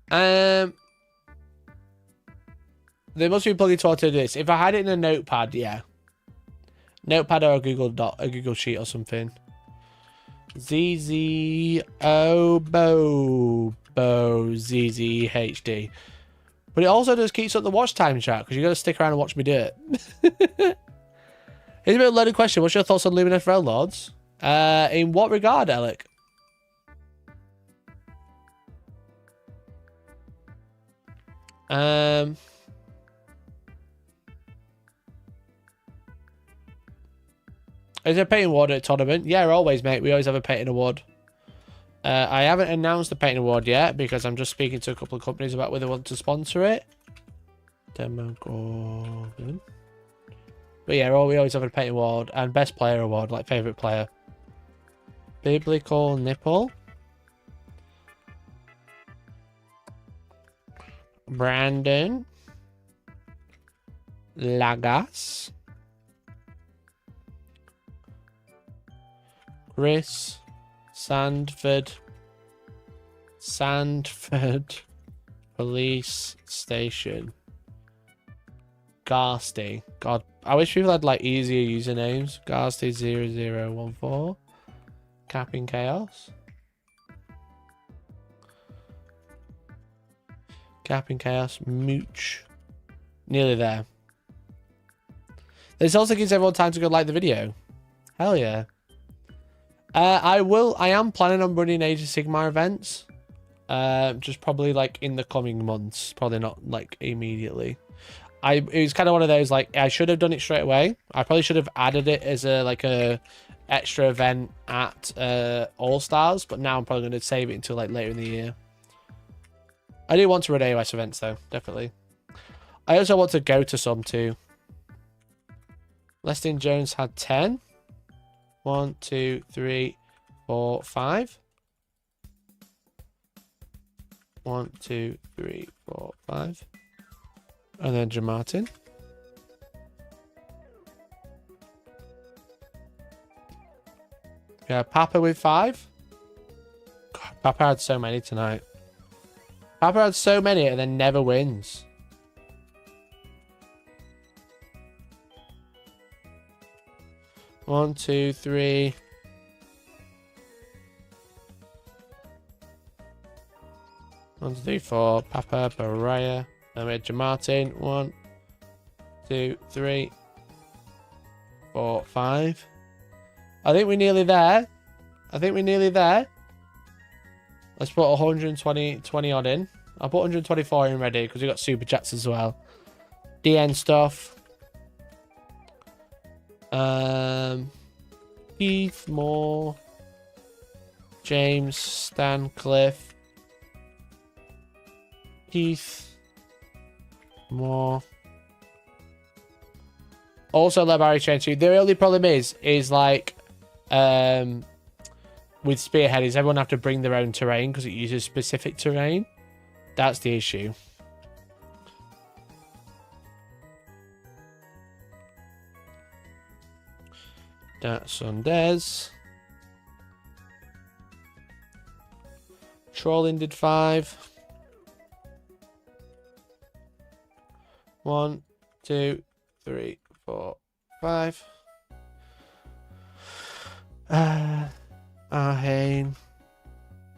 There must be plugin to do this. If I had it in a notepad, yeah. Notepad or a Google sheet or something. ZZ Obo ZZHD. But it also just keeps up the watch time chat because you got to stick around and watch me do it. It's a bit of a loaded question. What's your thoughts on Luminous Realm Lords? In what regard, Alec? Is there a painting award at a tournament? Yeah, always, mate. We always have a painting award. I haven't announced the painting award yet because I'm just speaking to a couple of companies about whether they want to sponsor it. Demogorgon. But yeah, we always have a painting award and best player award, like favourite player. Biblical Nipple. Brandon. Lagas. Chris. Sandford Police Station. Garsty. God, I wish people had like easier usernames. Garsty0014. Capping Chaos. Capping Chaos. Mooch. Nearly there. This also gives everyone time to go like the video. Hell yeah. I am planning on running Age of Sigmar events. Just probably like in the coming months. Probably not like immediately. It was kind of one of those, like, I should have done it straight away. I probably should have added it as a extra event at All Stars, but now I'm probably going to save it until like later in the year. I do want to run AOS events though, definitely. I also want to go to some too. Leston Jones had 10. 1, 2, 3, 4, 5. 1, 2, 3, 4, 5. And then Jamartin. Yeah, Papa with 5. God, Papa had so many tonight. Papa had so many and then never wins. One, two, three. 1, 2, 3, 4. Papa, Baraya. Then we had Jamartin. 1, 2, 3, 4, 5. I think we're nearly there. Let's put 120 odd in. I'll put 124 in ready because we got super chats as well. DN stuff. Keith Moore. James Stancliffe. Keith Moore. Also, Lebari Train 2. The only problem is like, with Spearhead is everyone have to bring their own terrain because it uses specific terrain. That's the issue. That's on Des. Trolling did 5. 1, 2, 3, 4, 5. Ahane.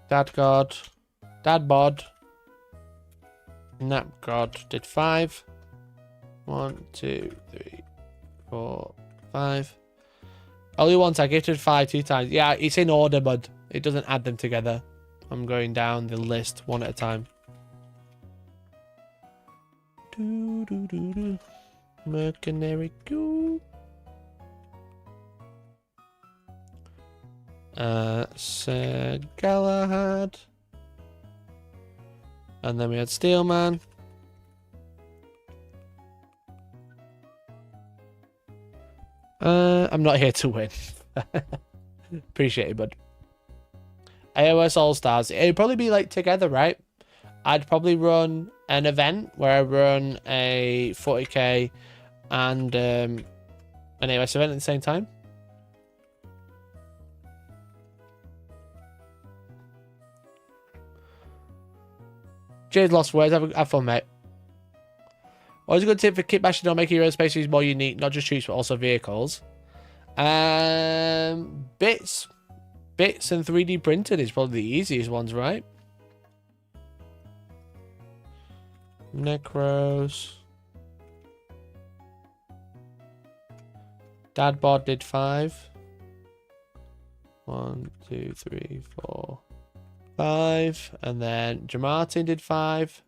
Dadgod. Dadbod. Napgod did 5. 1, 2, 3, 4, 5. Only once I gifted 5 2 times. Yeah, it's in order, bud. It doesn't add them together. I'm going down the list one at a time. Mercenary Goo. Sir Galahad. And then we had Steelman. I'm not here to win. Appreciate it, bud. AOS All-Stars. It'd probably be like together, right? I'd probably run an event where I run a 40k and an AOS event at the same time. Jade lost words. Have fun, mate. Always a good tip for kit bashing or making your own spaces more unique, not just troops but also vehicles. Bits and 3D printed is probably the easiest ones, right? Necros. Dadbot did 5. 1, 2, 3, 4, 5. And then Jamartin did 5.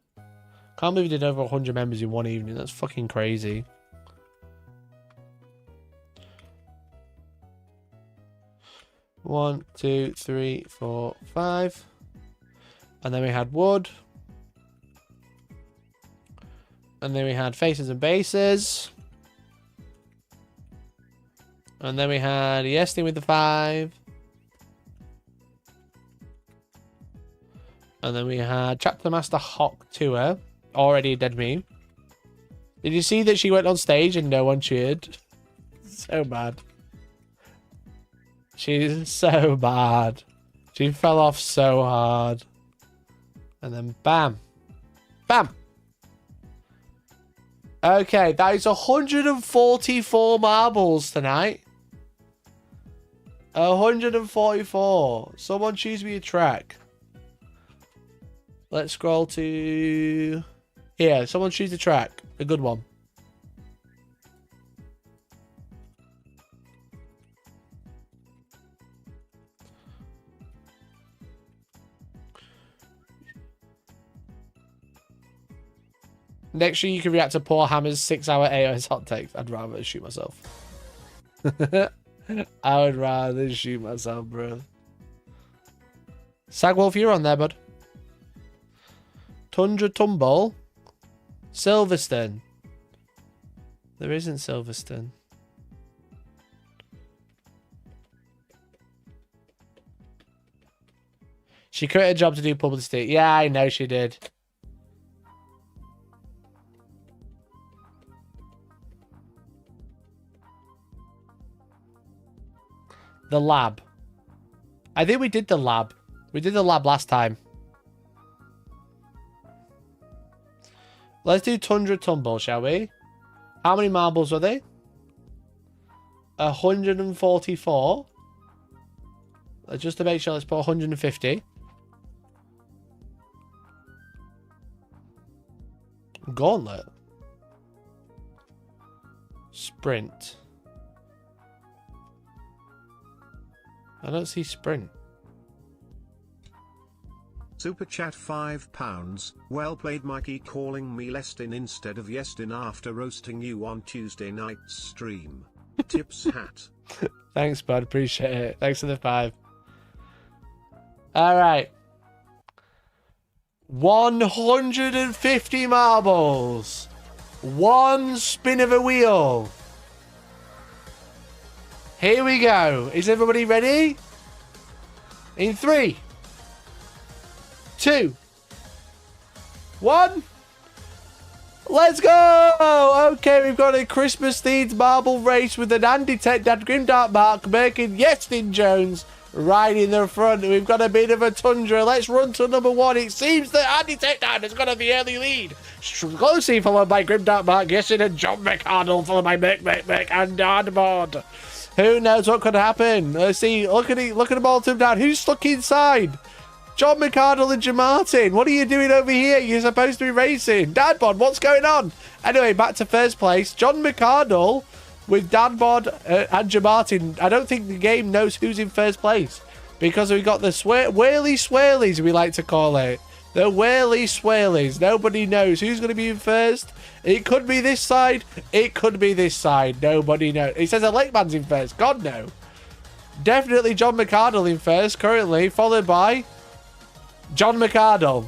Can't believe he did over 100 members in one evening. That's fucking crazy. One, 2, 3, 4, 5. And then we had Wood. And then we had Faces and Bases. And then we had Yesting with the 5. And then we had Chapter Master Hawk Tour. Already a dead meme. Did you see that she went on stage and no one cheered? So bad. She's so bad. She fell off so hard. And then bam. Bam. Okay, that is 144 marbles tonight. 144. Someone choose me a track. Let's scroll to... Here, someone choose a track. A good one. Next year you can react to Poor Hammer's 6-hour AOS hot takes. I'd rather shoot myself. I would rather shoot myself, bro. Sagwolf, you're on there, bud. Tundra Tumble. Silverstone. There isn't Silverstone. She quit her job to do publicity. Yeah, I know she did. The lab. I think we did the lab. We did the lab last time. Let's do Tundra Tumble, shall we? How many marbles were they? 144. Just to make sure, let's put 150. Gauntlet. Sprint. I don't see sprint. Super chat £5. Well played, Mikey, calling me Lestin instead of Yestin after roasting you on Tuesday night's stream. Tips hat. Thanks, bud. Appreciate it. Thanks for the 5. All right. 150 marbles. 1 spin of a wheel. Here we go. Is everybody ready? In 3, 2, 1. Let's go! Okay, we've got a Christmas-themed marble race with an Andy Tech Dad Grimdark Mark making Yestin Jones right in the front. We've got a bit of a tundra. Let's run to number 1. It seems that Andy Tech Dad has got the early lead. Closely followed by Grimdark Mark, Yestin and John McArdle, followed by Mick and Dardboard. Who knows what could happen? Let's see. Look at them all two down. Who's stuck inside? John McArdle and Jim Martin. What are you doing over here? You're supposed to be racing. Dadbod, what's going on? Anyway, back to first place. John McArdle with Dadbod and Jim Martin. I don't think the game knows who's in first place because we got the whirly swirlies, we like to call it. The whirly swirlies. Nobody knows who's going to be in first. It could be this side. It could be this side. Nobody knows. He says a late man's in first. God, no. Definitely John McArdle in first currently, followed by John McArdle.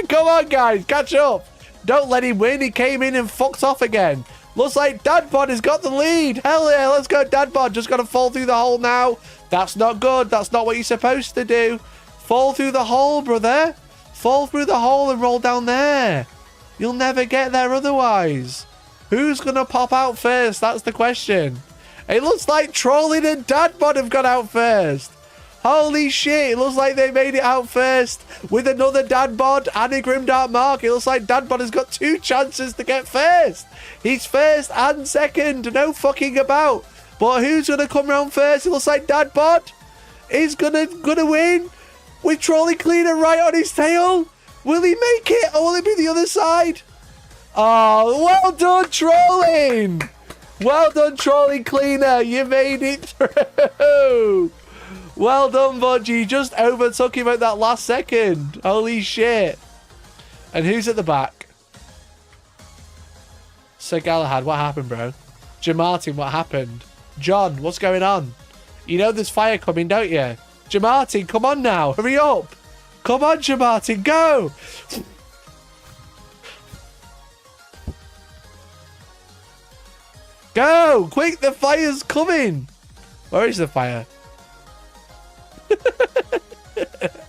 Come on, guys. Catch up. Don't let him win. He came in and fucked off again. Looks like Dadbod has got the lead. Hell yeah. Let's go, Dadbod. Just got to fall through the hole now. That's not good. That's not what you're supposed to do. Fall through the hole, brother. Fall through the hole and roll down there. You'll never get there otherwise. Who's going to pop out first? That's the question. It looks like Trolling and Dadbod have got out first. Holy shit, it looks like they made it out first with another Dadbod and a Grimdark Mark. It looks like Dadbod has got 2 chances to get first. He's first and second, no fucking about. But who's going to come round first? It looks like Dadbod is gonna win with Trolley Cleaner right on his tail. Will he make it or will it be the other side? Oh, well done, Trolling. Well done, Trolley Cleaner. You made it through. Well done, bud. You just overtook him at that last second. Holy shit. And who's at the back? Sir Galahad, what happened, bro? Jim Martin, what happened? John, what's going on? You know there's fire coming, don't you? Jim Martin, come on now. Hurry up. Come on, Jim Martin, go. Go. Quick, the fire's coming. Where is the fire?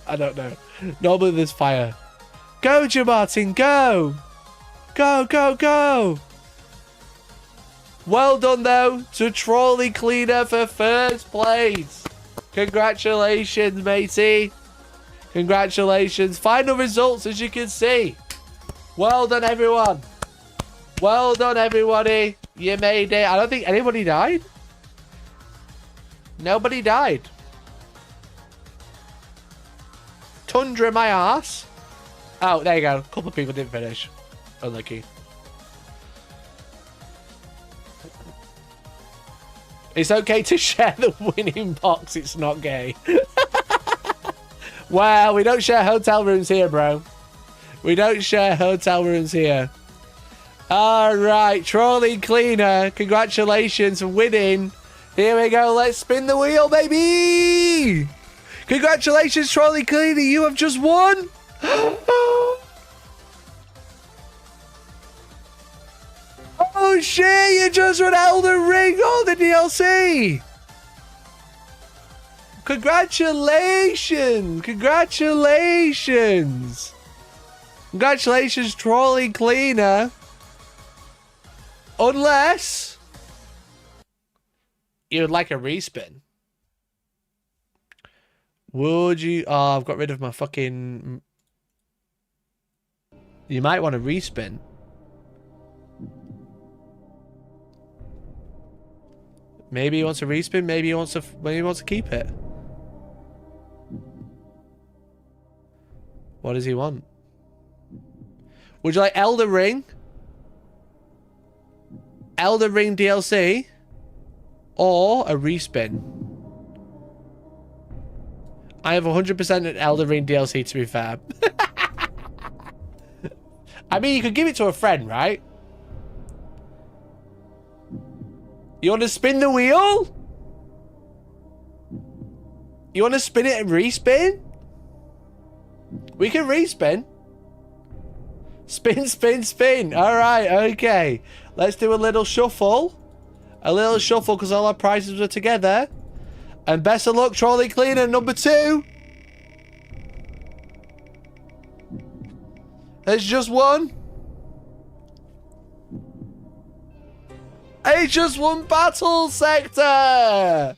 I don't know. Normally there's fire. Go, Jim Martin, go. Go, go, go. Well done, though, to Trolley Cleaner for first place. Congratulations, matey. Congratulations. Final results, as you can see. Well done, everyone. Well done, everybody. You made it. I don't think anybody died. Nobody died. Tundra my ass. Oh, there you go. A couple of people didn't finish. Unlucky. It's okay to share the winning box. It's not gay. Well, we don't share hotel rooms here, bro. We don't share hotel rooms here. All right, Trolley Cleaner. Congratulations for winning. Here we go. Let's spin the wheel, baby. Congratulations, Trolley Cleaner. You have just won. Oh, shit. You just won Elden Ring all the DLC. Congratulations. Congratulations. Congratulations, Trolley Cleaner. Unless you would like a respin. Would you? Oh, I've got rid of my fucking... You might want to respin. Maybe he wants to respin. Maybe he wants to keep it. What does he want? Would you like Elden Ring? Elden Ring DLC? Or a respin? I have 100% an Elden Ring DLC, to be fair. I mean, you could give it to a friend, right? You want to spin the wheel? You want to spin it and respin? We can respin. Spin, spin, spin. All right, okay. Let's do a little shuffle. A little shuffle because all our prizes were together. And best of luck, Trolley Cleaner number 2. There's just one. It's just one battle sector.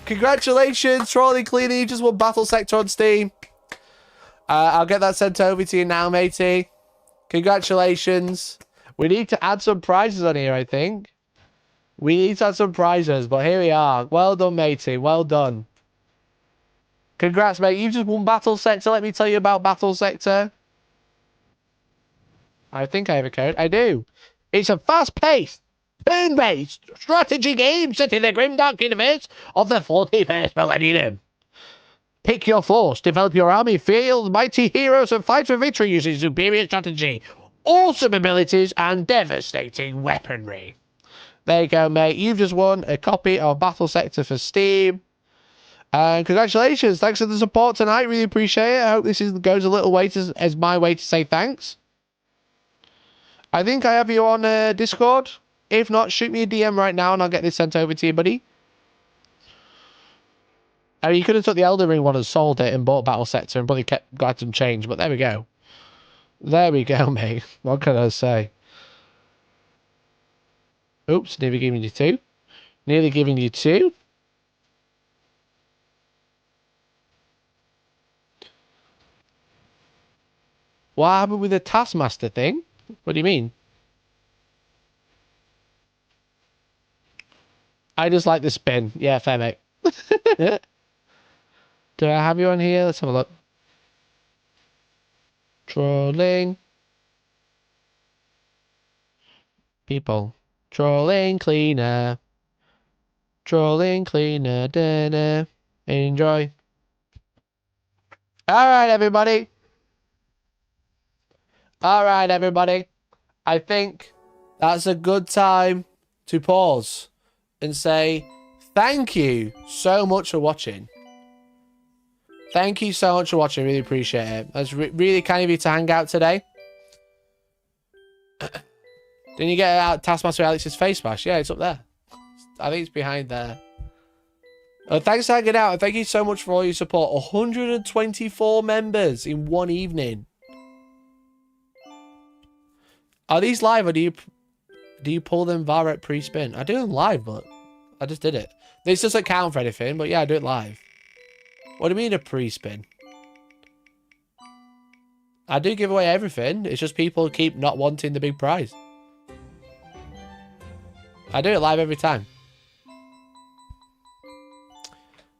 Congratulations, Trolley Cleaner. You just won battle sector on Steam. I'll get that sent over to you now, matey. Congratulations. We need to add some prizes on here, I think. We need to add some prizes, but here we are. Well done, matey. Well done. Congrats, mate. You just won battle sector. Let me tell you about battle sector. I think I have a code. I do. It's a fast-paced, turn-based strategy game set in the grimdark universe of the 41st millennium. Pick your force, develop your army, field mighty heroes, and fight for victory using superior strategy, awesome abilities, and devastating weaponry. There you go, mate. You've just won a copy of Battle Sector for Steam. And congratulations. Thanks for the support tonight. Really appreciate it. I hope this goes a little way as my way to say thanks. I think I have you on Discord. If not, shoot me a DM right now and I'll get this sent over to you, buddy. I mean, you could have took the Elden Ring one and sold it and bought Battle Sector and probably got some change, but there we go. There we go, mate. What can I say? Oops, nearly giving you 2. Nearly giving you 2. What happened with the Taskmaster thing? What do you mean? I just like the spin. Yeah, fair, mate. Do I have you on here? Let's have a look. Trolling. People. Trolling cleaner. Trolling cleaner. Da-da. Enjoy. Alright, everybody. Alright, everybody. I think that's a good time to pause and say thank you so much for watching. Thank you so much for watching. Really appreciate it. That's really kind of you to hang out today. Didn't you get out Taskmaster Alex's face mask? Yeah, it's up there. I think it's behind there. Thanks for hanging out. And thank you so much for all your support. 124 members in one evening. Are these live or do you pull them via at pre-spin? I do them live, but I just did it. This doesn't count for anything, but yeah, I do it live. What do you mean a pre-spin? I do give away everything. It's just people keep not wanting the big prize. I do it live every time.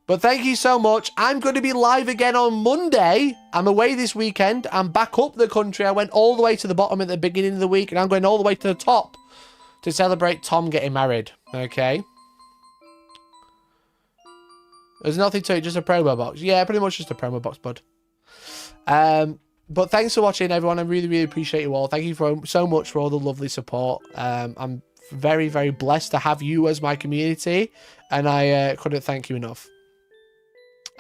But thank you so much. I'm going to be live again on Monday. I'm away this weekend. I'm back up the country. I went all the way to the bottom at the beginning of the week, and I'm going all the way to the top to celebrate Tom getting married. Okay? There's nothing to it, just a promo box. Yeah, pretty much just a promo box, bud. But thanks for watching, everyone. I really, really appreciate you all. Thank you so much for all the lovely support. I'm very, very blessed to have you as my community, and I couldn't thank you enough.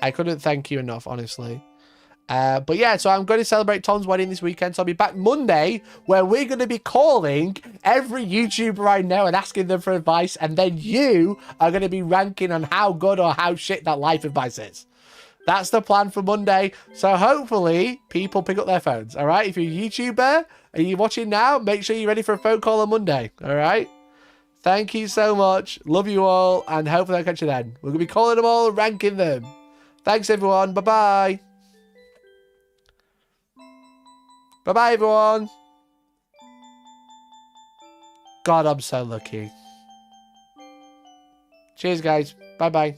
I couldn't thank you enough, honestly. But yeah, so I'm going to celebrate Tom's wedding this weekend, so I'll be back Monday, where we're going to be calling every YouTuber I know and asking them for advice, and then you are going to be ranking on how good or how shit that life advice is. That's the plan for Monday, so hopefully people pick up their phones, all right? If you're a YouTuber and you're watching now, make sure you're ready for a phone call on Monday, all right? Thank you so much. Love you all, and hopefully I'll catch you then. We're going to be calling them all and ranking them. Thanks, everyone. Bye-bye. Bye-bye, everyone. God, I'm so lucky. Cheers, guys. Bye-bye.